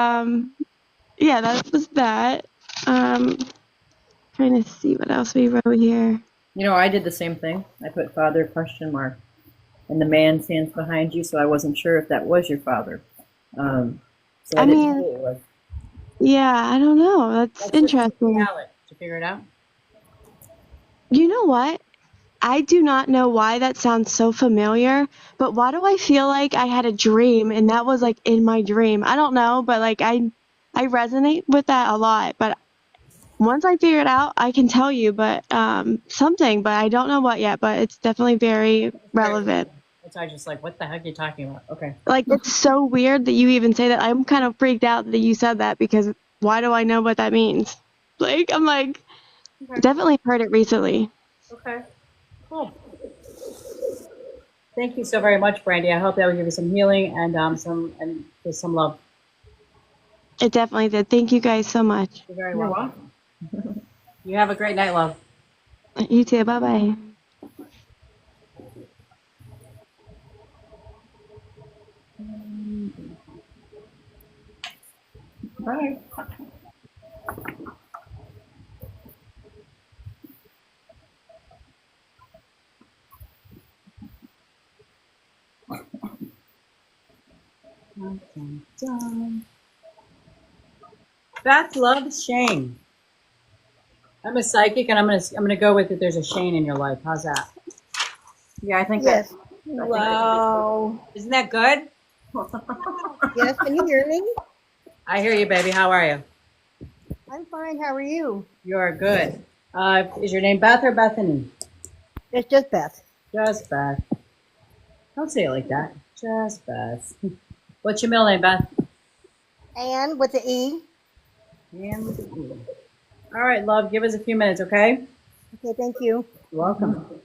yeah, that was that. Trying to see what else we wrote here. You know, I did the same thing. I put father question mark, and the man stands behind you, so I wasn't sure if that was your father. So I didn't know who it was. Yeah, I don't know. That's interesting. Did you figure it out? You know what? I do not know why that sounds so familiar, but why do I feel like I had a dream and that was like in my dream? I don't know, but like I resonate with that a lot. But once I figure it out, I can tell you, but something, but I don't know what yet, but it's definitely very relevant. That's why I just like, what the heck are you talking about? Okay. Like, it's so weird that you even say that. I'm kind of freaked out that you said that because why do I know what that means? Like, I'm like, definitely heard it recently. Okay. Cool. Thank you so very much, Brandy. I hope that will give you some healing and some love. It definitely did. Thank you guys so much. You're very welcome. You have a great night, love. You too. Bye-bye. Bye. Beth loves Shane. I'm a psychic, and I'm gonna go with it. There's a Shane in your life. How's that? Yeah, I think Yes. that. Wow. Isn't that good? Yes, can you hear me? I hear you, baby. How are you? I'm fine. How are you? You are good. Is your name Beth or Bethany? It's just Beth. Just Beth. Don't say it like that. Just Beth. What's your middle name, Beth? Anne with the E. Ann with an E. All right, love. Give us a few minutes, okay? Okay, thank you. You're welcome.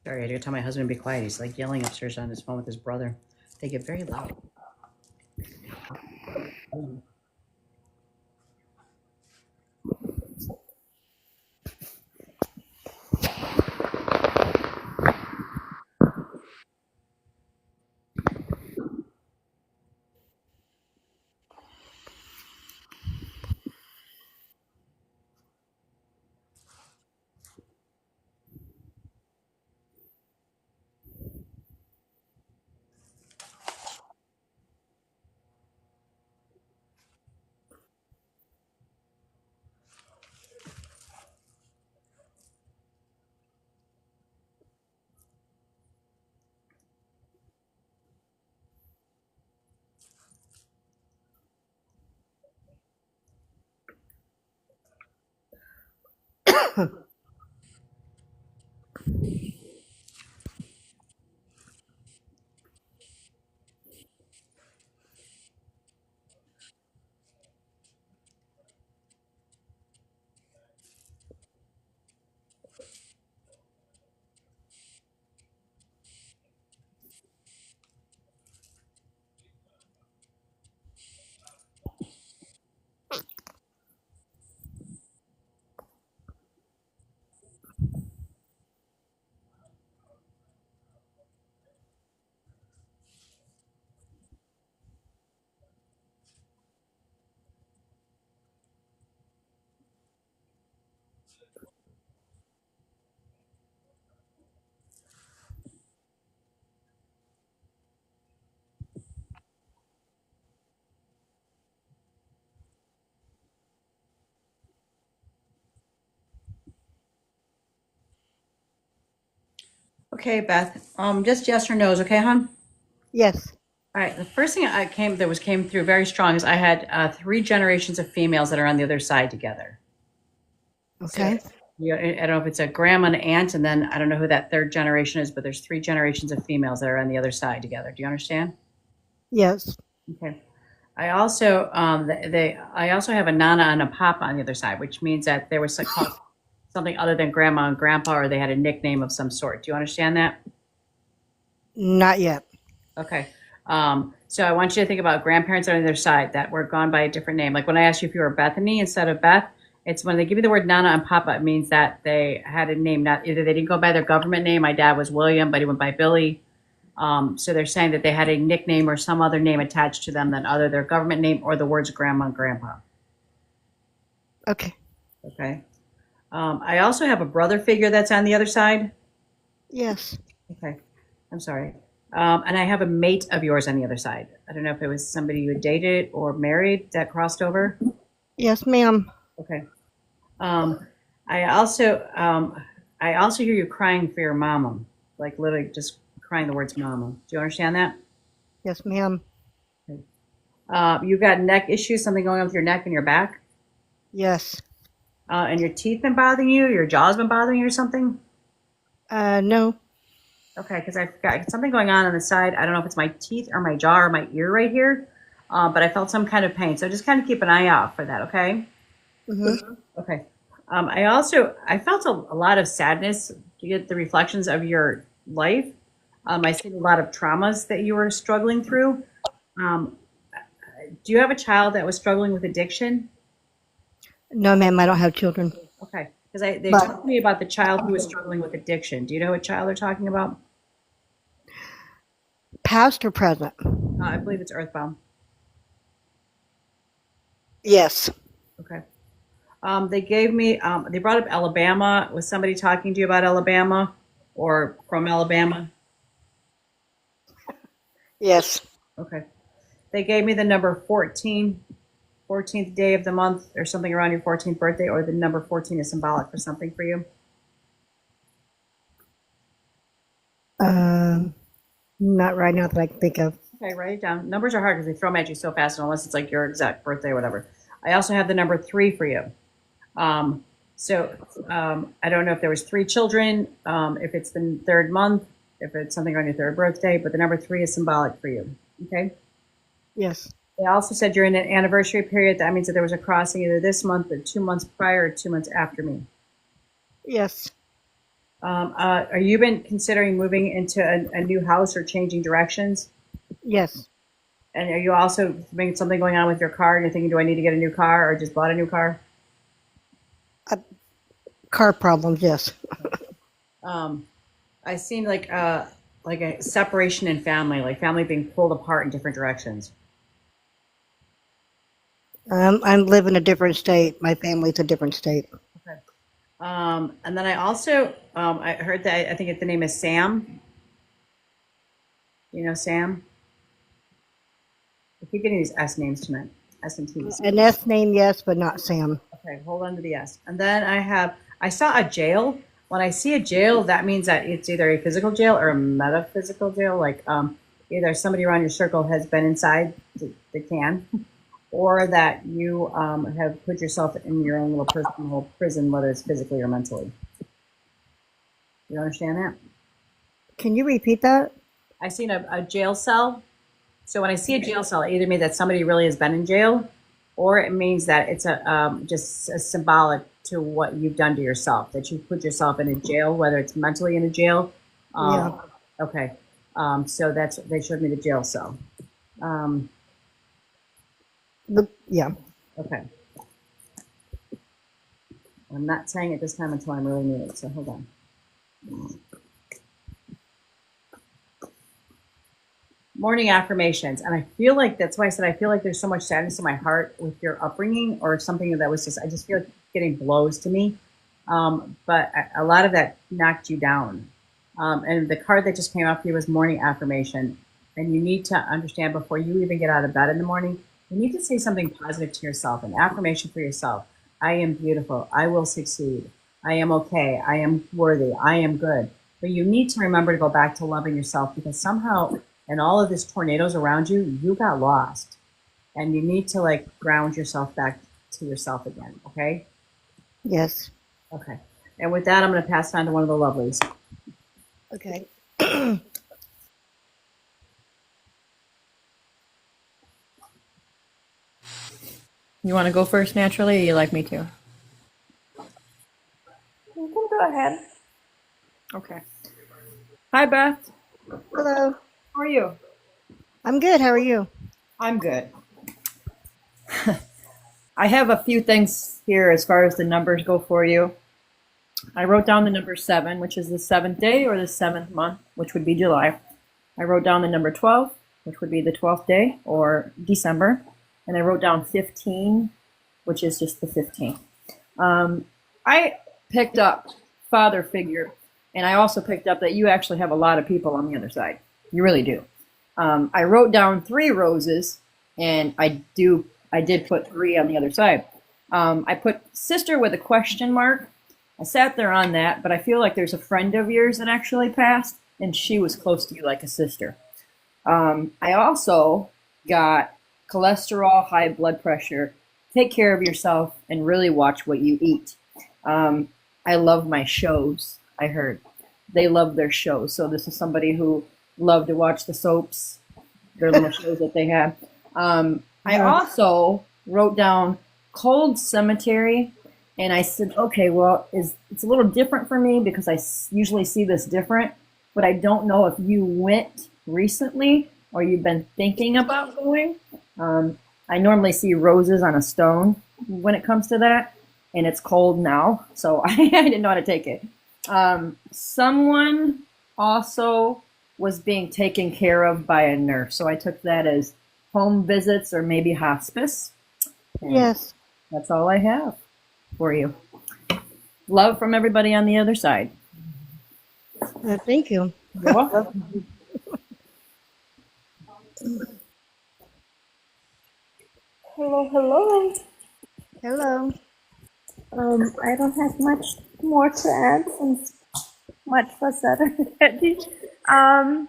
Sorry, I had to tell my husband to be quiet. He's like yelling upstairs on his phone with his brother. They get very loud. Okay, Beth. Just yes or no's, okay, hon? Yes. All right. The first thing came through very strong is I had three generations of females that are on the other side together. So Okay. I don't know if it's a grandma and an aunt, and then I don't know who that third generation is, but there's three generations of females that are on the other side together. Do you understand? Yes. Okay. I also I also have a nana and a papa on the other side, which means that there was something other than grandma and grandpa, or they had a nickname of some sort. Do you understand that? Not yet. Okay. So I want you to think about grandparents on their side that were gone by a different name. Like when I asked you if you were Bethany instead of Beth, it's when they give you the word Nana and Papa, it means that they had a name. Not either they didn't go by their government name. My dad was William, but he went by Billy. So they're saying that they had a nickname or some other name attached to them than other their government name or the words grandma and grandpa. Okay. Okay. I also have a brother figure that's on the other side. Yes. Okay. I'm sorry. And I have a mate of yours on the other side. I don't know if it was somebody you had dated or married that crossed over. Yes, ma'am. Okay. Um, I also hear you crying for your mama, like literally just crying the words mama. Do you understand that? Yes, ma'am. You got neck issues, something going on with your neck and your back, Yes. and your teeth been bothering you, your jaw's been bothering you or something? No. Okay, because I've got something going on the side. I don't know if it's my teeth or my jaw or my ear right here, but I felt some kind of pain. So just kind of keep an eye out for that, okay? Mm-hmm. Okay. I felt a lot of sadness. You get the reflections of your life. I see a lot of traumas that you were struggling through. Um, do you have a child that was struggling with addiction? No, ma'am, I don't have children. Okay, because they But talked to me about the child who was struggling with addiction. Do you know what child they're talking about? past or present? I believe it's Earthbound. Yes. Okay. They gave me, they brought up Alabama. Was somebody talking to you about Alabama or from Alabama? Yes. Okay. They gave me the number 14, 14th day of the month or something around your 14th birthday, or the number 14 is symbolic for something for you. Not right now that I can think of. Okay, write it down. Numbers are hard because they throw them at you so fast, unless it's like your exact birthday or whatever. I also have the number 3 for you. I don't know if there was 3 children, if it's the 3rd month, if it's something on your 3rd birthday, but the number 3 is symbolic for you. Okay. Yes. They also said you're in an anniversary period. That means that there was a crossing either this month or 2 months prior or 2 months after me. Yes. Are you been considering moving into a new house or changing directions? Yes. And are you also thinking something going on with your car and you're thinking, do I need to get a new car or just bought a new car? Car problems, yes. I seen like a separation in family, like family being pulled apart in different directions. I live in a different state. My family's a different state. Okay. And then I also I heard that I think the name is Sam. You know Sam? I keep getting these S names tonight. S and T's. An S name, yes, but not Sam. Okay, hold on to the S. And then I saw a jail. When I see a jail, that means that it's either a physical jail or a metaphysical jail. Like either somebody around your circle has been inside the can, or that you have put yourself in your own little personal prison, whether it's physically or mentally. You understand that? Can you repeat that? I seen a jail cell. So when I see a jail cell, it either means that somebody really has been in jail, or it means that it's just a symbolic to what you've done to yourself, that you put yourself in a jail, whether it's mentally in a jail. Yeah. Okay. So they showed me the jail cell. Yeah. Okay. I'm not saying it this time until I'm really near it, so hold on. Morning affirmations. And I feel like that's why I said I feel like there's so much sadness in my heart with your upbringing or something that was I just feel like getting blows to me. But a lot of that knocked you down. And the card that just came up for you was morning affirmation. And you need to understand before you even get out of bed in the morning, you need to say something positive to yourself, an affirmation for yourself. I am beautiful. I will succeed. I am okay. I am worthy. I am good. But you need to remember to go back to loving yourself, because somehow in all of these tornadoes around you, you got lost. And you need to ground yourself back to yourself again. Okay? Yes. Okay. And with that, I'm going to pass it on to one of the lovelies. Okay. You want to go first naturally, or you like me to? You can go ahead. Okay. Hi, Beth. Hello. How are you? I'm good. How are you? I'm good. I have a few things here as far as the numbers go for you. I wrote down the number 7, which is the 7th day or the 7th month, which would be July. I wrote down the number 12, which would be the 12th day or December. And I wrote down 15, which is just the 15th. I picked up father figure, and I also picked up that you actually have a lot of people on the other side. You really do. I wrote down 3 roses, and I did put 3 on the other side. I put sister with a question mark. I sat there on that, but I feel like there's a friend of yours that actually passed, and she was close to you like a sister. I also got cholesterol, high blood pressure. Take care of yourself and really watch what you eat. I love my shows, I heard. They love their shows. So this is somebody who loved to watch the soaps, their little shows that they had. I also wrote down Cold Cemetery, and I said, okay, well, it's a little different for me because I usually see this different, but I don't know if you went recently or you've been thinking about going. I normally see roses on a stone when it comes to that, and it's cold now, so I didn't know how to take it. Someone also was being taken care of by a nurse, so I took that as home visits or maybe hospice. And Yes. that's all I have for you. Love from everybody on the other side. Thank you. You're welcome. Hello, hello. Hello. I don't have much more to add since much was said already. I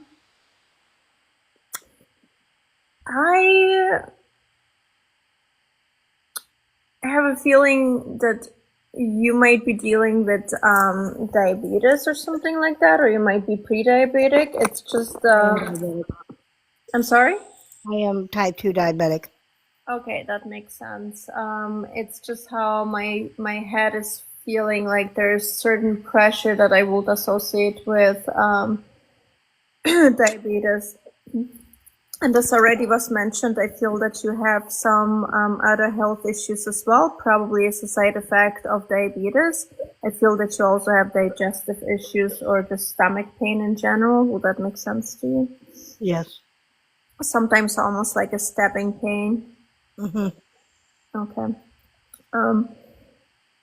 have a feeling that you might be dealing with diabetes or something like that, or you might be pre-diabetic. It's just, I'm sorry? I am type 2 diabetic. Okay, that makes sense. It's just how my head is feeling like there's certain pressure that I would associate with diabetes. And as already was mentioned, I feel that you have some other health issues as well, probably as a side effect of diabetes. I feel that you also have digestive issues or just stomach pain in general. Would that make sense to you? Yes. Sometimes almost like a stabbing pain. Mm-hmm. Okay.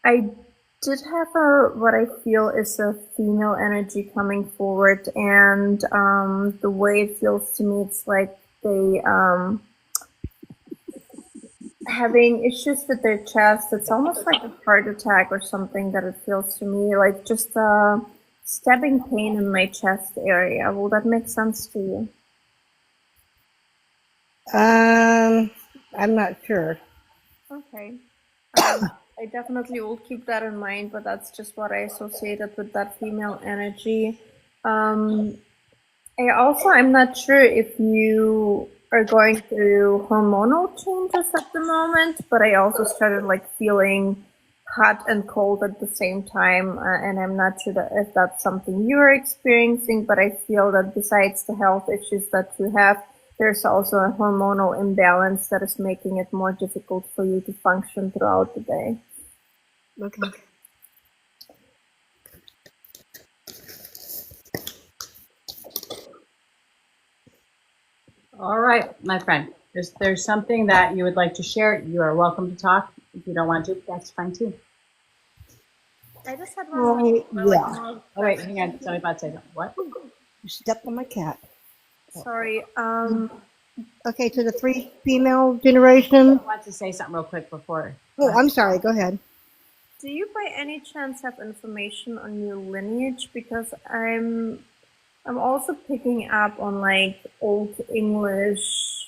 I did have what I feel is a female energy coming forward, and the way it feels to me, it's like they having issues with their chest. It's almost like a heart attack or something that it feels to me, like just a stabbing pain in my chest area. Will that make sense to you? I'm not sure. Okay. I definitely will keep that in mind, but that's just what I associated with that female energy. I'm not sure if you are going through hormonal changes at the moment, but I also started like feeling hot and cold at the same time, and I'm not sure if that's something you're experiencing, but I feel that besides the health issues that you have, there's also a hormonal imbalance that is making it more difficult for you to function throughout the day. Okay. All right, my friend. If there's something that you would like to share, you are welcome to talk. If you don't want to, that's fine too. I just had one. Yeah. Oh wait, hang on. Somebody about to say something. What? You stepped on my cat. Sorry. Okay, to the 3 female generation. I want to say something real quick before. Oh, I'm sorry. Go ahead. Do you by any chance have information on your lineage? Because I'm also picking up on like Old English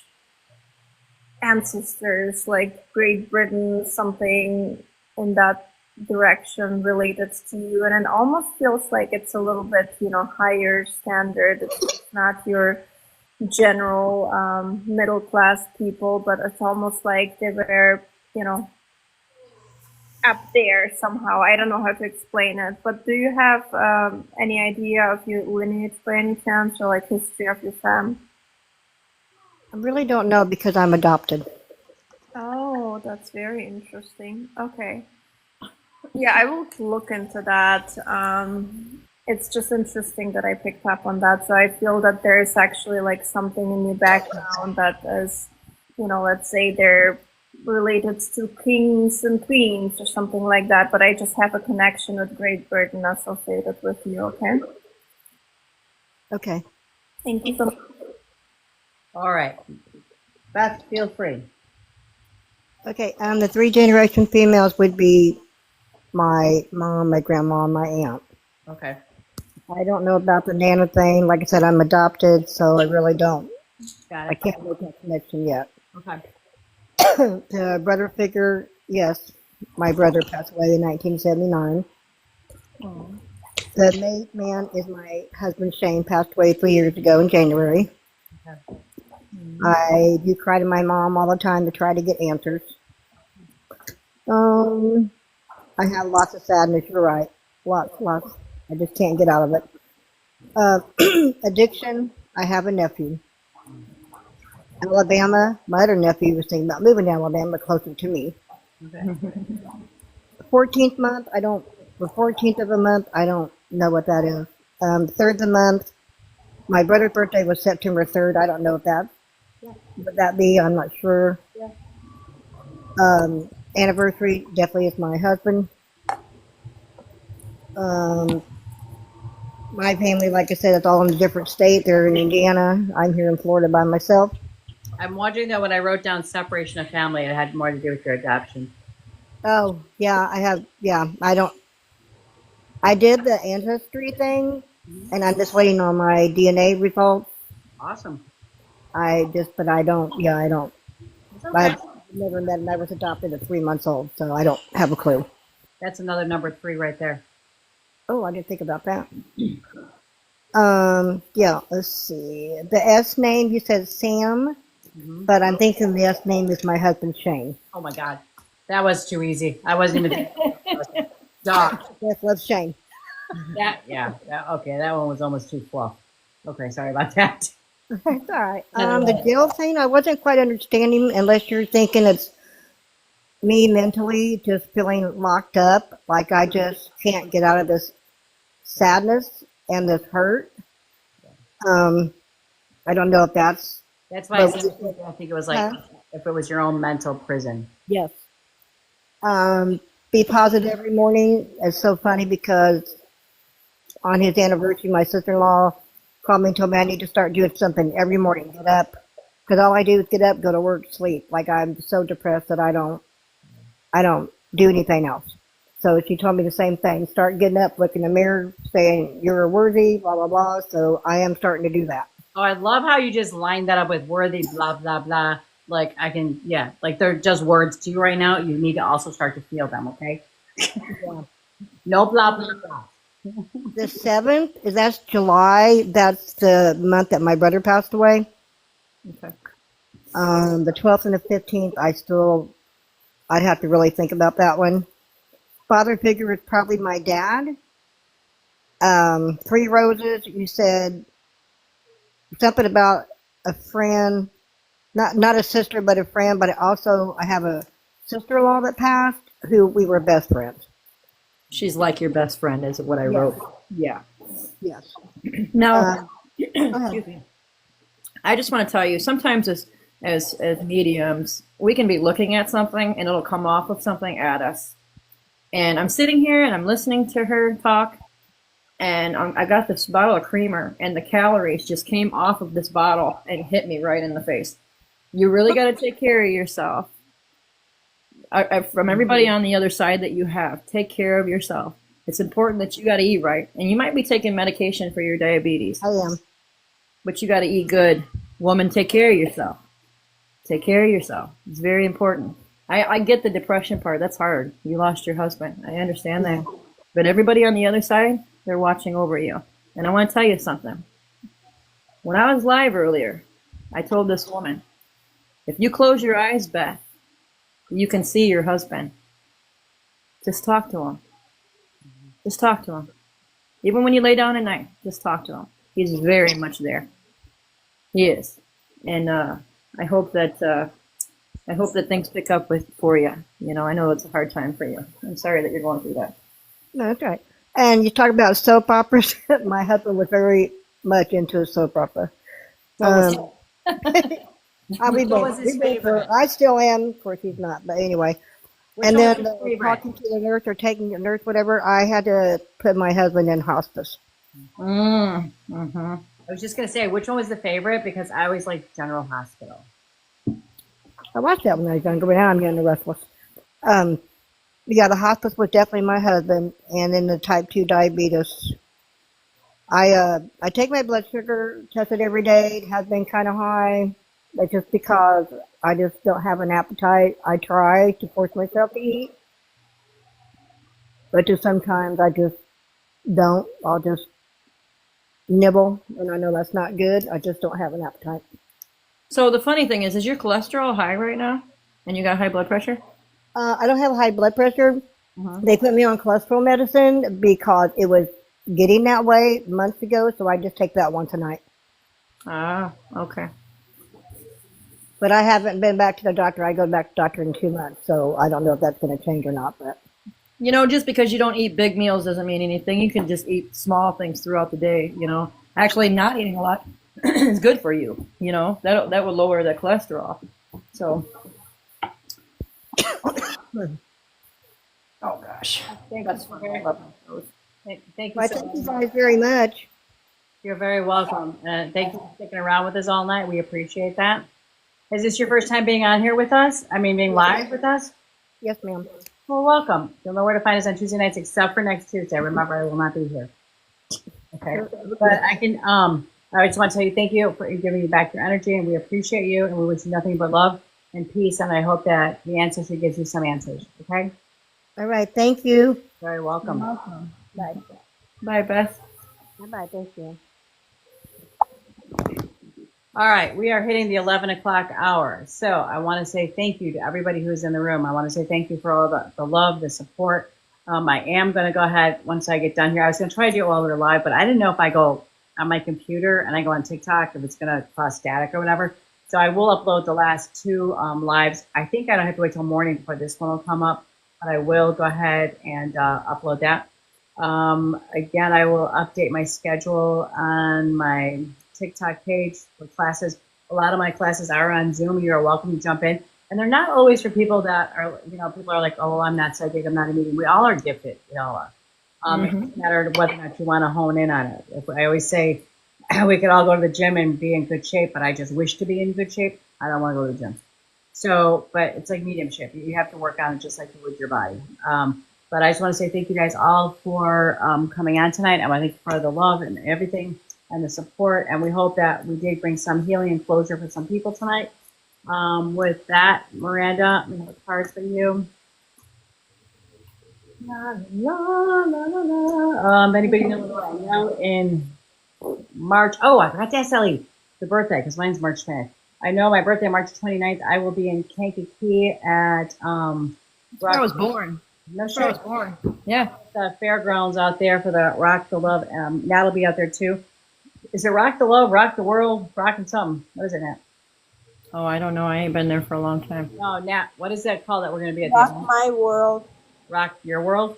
ancestors, like Great Britain, something in that direction related to you, and it almost feels like it's a little bit, higher standard. It's not your general middle class people, but it's almost like they were you know, up there somehow. I don't know how to explain it, but do you have any idea of your lineage by any chance, or like history of your fam? I really don't know because I'm adopted. Oh, that's very interesting. Okay. Yeah, I will look into that. It's just interesting that I picked up on that. So I feel that there's actually like something in your background that is, you know, let's say they're related to kings and queens or something like that. But I just have a connection with Great Britain associated with you. Okay. Okay. Thank you so much. All right. Beth, feel free. Okay. The 3 generation females would be my mom, my grandma, and my aunt. Okay. I don't know about the Nana thing. Like I said, I'm adopted, so I really don't. Got I it. can't make that connection yet. Okay. The brother figure, yes. My brother passed away in 1979. The maid man is my husband Shane, passed away 3 years ago in January. Okay. I do cry to my mom all the time to try to get answers. I have lots of sadness, you're right. Lots. I just can't get out of it. Addiction, I have a nephew. Alabama, my other nephew was thinking about moving to Alabama closer to me. Okay. The 14th month, the 14th of the month, I don't know what that is. 3rd of the month, my brother's birthday was September 3rd. I don't know if that would that be, I'm not sure. Anniversary definitely is my husband. My family, like I said, it's all in a different state. They're in Indiana. I'm here in Florida by myself. I'm wondering that when I wrote down separation of family, it had more to do with your adoption. Oh, yeah, I did the ancestry thing, and I'm just waiting on my DNA results. Awesome. I don't. It's okay. I've never met, and I was adopted at 3 months old, so I don't have a clue. That's another number 3 right there. Oh, I didn't think about that. Yeah, let's see. The S name, you said Sam, but I'm thinking the S name is my husband, Shane. Oh my God. That was too easy. I wasn't even thinking. Doc. Yes, love Shane. Okay, that one was almost too fluff. Okay, sorry about that. It's all right. The jail thing, I wasn't quite understanding unless you're thinking it's me mentally just feeling locked up, like I just can't get out of this sadness and this hurt. I don't know if that's... That's why I think it was like if it was your own mental prison. Yes. Be positive every morning. It's so funny because on his anniversary, my sister-in-law called me and told me I need to start doing something every morning. Get up. Because all I do is get up, go to work, sleep. Like I'm so depressed that I don't do anything else. So she told me the same thing. Start getting up, look in the mirror, saying you're worthy, blah, blah, blah. So I am starting to do that. Oh, I love how you just lined that up with worthy, blah, blah, blah. Like I can, like they're just words to you right now. You need to also start to feel them, okay? Yeah. No blah, blah, blah. The 7th, that's July. That's the month that my brother passed away. Okay. The 12th and the 15th, I'd have to really think about that one. Father figure is probably my dad. 3 roses, you said something about a friend, not a sister, but a friend, but I have a sister-in-law that passed who we were best friends. She's like your best friend, is what I wrote. Yeah. Yes. Now, excuse me. I just want to tell you, sometimes as mediums, we can be looking at something and it'll come off of something at us. And I'm sitting here and I'm listening to her talk, and I got this bottle of creamer, and the calories just came off of this bottle and hit me right in the face. You really got to take care of yourself. From everybody on the other side that you have, take care of yourself. It's important that you got to eat right. And you might be taking medication for your diabetes. I am. But you got to eat good. Woman, take care of yourself. Take care of yourself. It's very important. I get the depression part. That's hard. You lost your husband. I understand that. But everybody on the other side, they're watching over you. And I want to tell you something. When I was live earlier, I told this woman, if you close your eyes, Beth, you can see your husband. Just talk to him. Just talk to him. Even when you lay down at night, just talk to him. He's very much there. He is. And I hope that things pick up for you. You know, I know it's a hard time for you. I'm sorry that you're going through that. No, that's right. And you talk about soap operas. My husband was very much into a soap opera. I'll be What was his favorite? I still am. Of course, he's not. But anyway. Which And one then was your favorite? talking to the nurse or taking the nurse, whatever, I had to put my husband in hospice. Mm-hmm. I was just gonna say, which one was the favorite? Because I always liked General Hospital. I watched that when I was younger, but now I'm getting restless. Yeah, the hospice was definitely my husband, and then the type 2 diabetes. I take my blood sugar tested every day. It has been kind of high, but just because I just don't have an appetite, I try to force myself to eat. But just sometimes I just don't. I'll just nibble, and I know that's not good. I just don't have an appetite. So the funny thing is your cholesterol high right now? And you got high blood pressure? I don't have high blood pressure. Mhm. They put me on cholesterol medicine because it was getting that way months ago, so I just take that once a night. Ah, okay. But I haven't been back to the doctor. I go back to the doctor in 2 months, so I don't know if that's going to change or not. But You know, just because you don't eat big meals doesn't mean anything. You can just eat small things throughout the day, you know. Actually, not eating a lot is good for you, you know. That will lower the cholesterol. So, oh gosh. Thank That's you. funny. Thank you I so thank you much. guys very much. You're very welcome. Thank you for sticking around with us all night. We appreciate that. Is this your first time being on here with us? I mean, being live with us? Yes, ma'am. Well, welcome. You'll know where to find us on Tuesday nights, except for next Tuesday. Remember, I will not be here. Okay. But I can, I just want to tell you thank you for giving me back your energy, and we appreciate you, and we wish you nothing but love and peace, and I hope that the ancestry gives you some answers. Okay? All right. Thank you. Very welcome. Bye. Bye, Beth. Bye-bye. Thank you. All right, we are hitting the 11 o'clock hour. So I want to say thank you to everybody who's in the room. I want to say thank you for all the love, the support. I am going to go ahead once I get done here. I was going to try to do it while we were live, but I didn't know if I go on my computer and I go on TikTok, if it's going to cause static or whatever. So I will upload the last two lives. I think I don't have to wait till morning before this one will come up, but I will go ahead and upload that. Again, I will update my schedule on my TikTok page for classes. A lot of my classes are on Zoom. You are welcome to jump in. And they're not always for people that are, you know, people are like, oh, well, I'm not psychic, I'm not a medium. We all are gifted. We all are. It doesn't matter whether or not you want to hone in on it. If I always say we could all go to the gym and be in good shape, but I just wish to be in good shape. I don't want to go to the gym. So, but it's like mediumship. You have to work on it just like you would your body. But I just want to say thank you guys all for coming on tonight. I want to thank you for the love and everything and the support. And we hope that we did bring some healing and closure for some people tonight. With that, Miranda, we have a card for you. La, la, la, la, la. Anybody know what I know in March? Oh, I forgot to ask Ellie the birthday because mine's March 10th. I know my birthday, March 29th. I will be in Kankakee at I was born. No I was shit. born. Yeah. The fairgrounds out there for the Rock the Love. Nat will be out there too. Is it Rock the Love, Rock the World, Rockin' something? What is it, Nat? Oh, I don't know. I ain't been there for a long time. No, Nat. What is that called that we're going to be at? Rock my world. Rock Your World?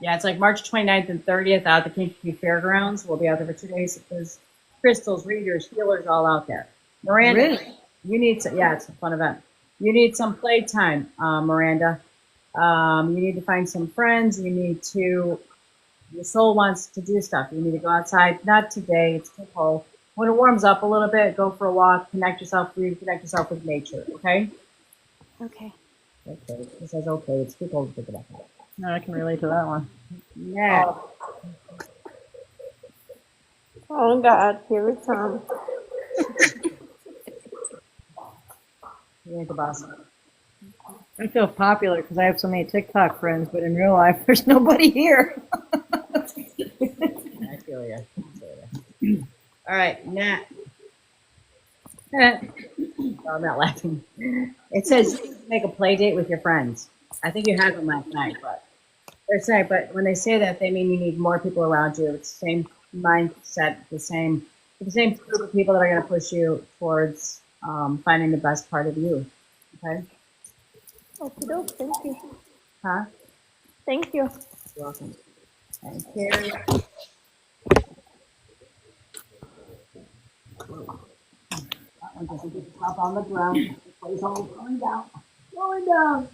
Yeah, it's like March 29th and 30th out at the Kankakee Fairgrounds. We'll be out there for 2 days. There's crystals, readers, healers all out there. Miranda, Really? you need some, yeah, it's a fun event. You need some playtime, Miranda. You need to find some friends. You need to, your soul wants to do stuff. You need to go outside. Not today, it's too cold. When it warms up a little bit, go for a walk, reconnect yourself with nature, okay? Okay. Okay, it says okay, it's too cold to pick it up. No, I can relate to that one. Yeah. Oh God, here it comes. You ain't the boss. I feel popular because I have so many TikTok friends, but in real life, there's nobody here. I feel you. All right, Nat. Nat, I'm not laughing. It says make a play date with your friends. I think you had them last night, but they're saying, but when they say that, they mean you need more people around you. It's the same mindset, the same group of people that are going to push you towards finding the best part of you. Okay? Okay, thank you. Huh? Thank you. You're welcome. And Carrie. That one doesn't get itself on the ground. It plays all going down. Going down.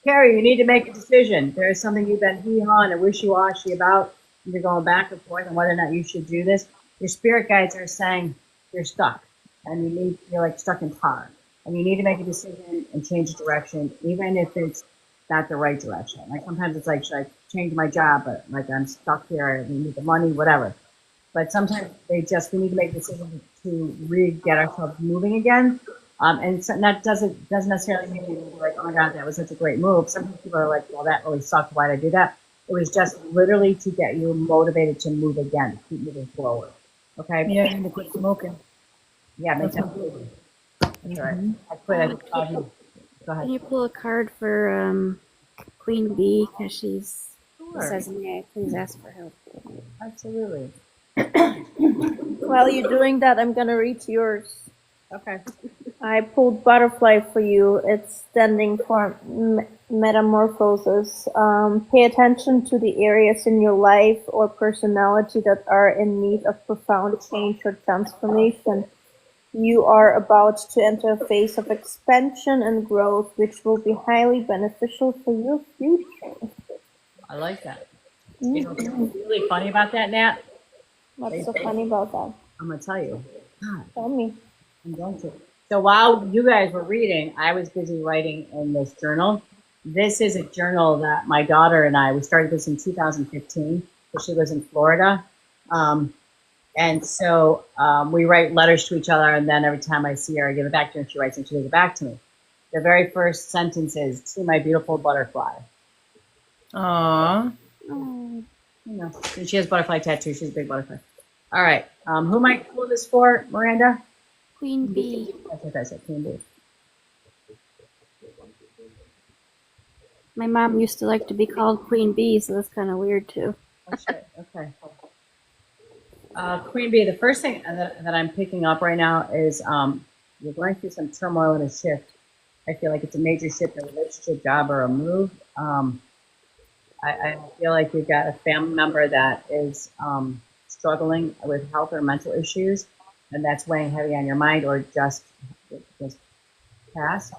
Carrie, you need to make a decision. There is something you've been hee-hawing and wishy-washy about. You're going back and forth on whether or not you should do this. Your spirit guides are saying you're stuck, and you're like stuck in tar, and you need to make a decision and change direction, even if it's not the right direction. Like sometimes it's like, should I change my job? But like I'm stuck here. We need the money, whatever. But sometimes we need to make a decision to get ourselves moving again. And so that doesn't necessarily mean you're like, oh my God, that was such a great move. Some people are like, well, that really sucked. Why did I do that? It was just literally to get you motivated to move again, to keep moving forward. Okay? Yeah, I need to quit smoking. Yeah, make that move. That's right. I quit. I just thought you. Go Can ahead. you pull a card for Queen Bee? Because she says, may I please ask for help? Absolutely. While you're doing that, I'm gonna read yours. Okay. I pulled butterfly for you. It's standing for metamorphosis. Pay attention to the areas in your life or personality that are in need of profound change or transformation. You are about to enter a phase of expansion and growth, which will be highly beneficial for your future. I like that. You know what's really funny about that, Nat? What's so funny about that? I'm going to tell you. God. Tell me. I'm going to. So while you guys were reading, I was busy writing in this journal. This is a journal that my daughter and we started this in 2015, because she lives in Florida. And so we write letters to each other, and then every time I see her, I give it back to her, and she writes and she gives it back to me. The very first sentence is, "See my beautiful butterfly." Aww. Oh, You know, and she has butterfly tattoos. She's a big butterfly. All right. Who might pull this for, Miranda? Queen Bee. That's what I said, Queen Bee. My mom used to like to be called Queen Bee, so that's kind of weird too. Oh, shit. Okay. Queen Bee, the first thing that I'm picking up right now is you're going through some turmoil and a shift. I feel like it's a major shift in a relationship, job, or a move. I feel like you've got a family member that is struggling with health or mental issues, and that's weighing heavy on your mind, or just passed.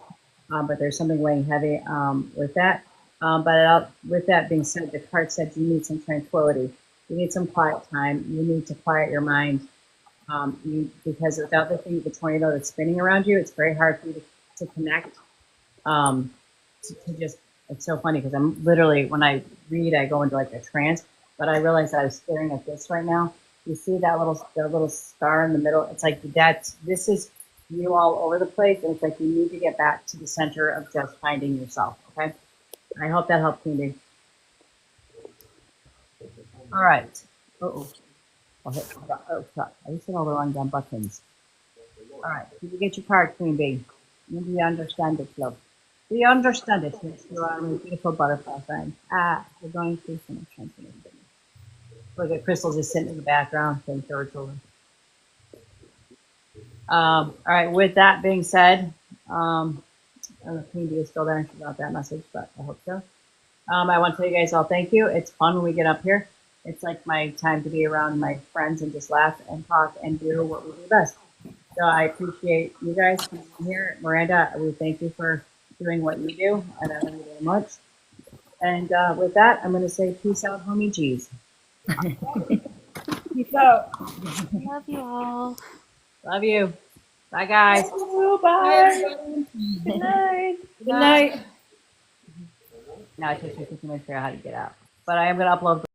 But there's something weighing heavy with that. But with that being said, the card said you need some tranquility. You need some quiet time. You need to quiet your mind. Because without the tornado that's spinning around you, it's very hard for you to connect. It's so funny because I'm literally, when I read, I go into like a trance, but I realized I was staring at this right now. You see that little star in the middle? It's like this is you all over the place, and it's like you need to get back to the center of just finding yourself, okay? I hope that helped, Queen Bee. All right. Uh-oh. Oh, fuck. I just hit all the wrong damn buttons. All right. Did you get your card, Queen Bee? Do you understand it, love? Do you understand it? Yes, you are my beautiful butterfly friend. We're going through some transformation. Look at Crystal just sitting in the background saying to her children. All right. With that being said, I don't know if Queen Bee is still there and she got that message, but I hope so. I want to tell you guys all thank you. It's fun when we get up here. It's like my time to be around my friends and just laugh and talk and do what we do best. So I appreciate you guys being here. Miranda, we thank you for doing what you do, and I love you very much. And with that, I'm going to say peace out, homie G's. Peace out. Love you all. Love you. Bye, guys. Bye. Good night. Good night. Now it takes me 15 minutes to figure out how to get out. But I am going to upload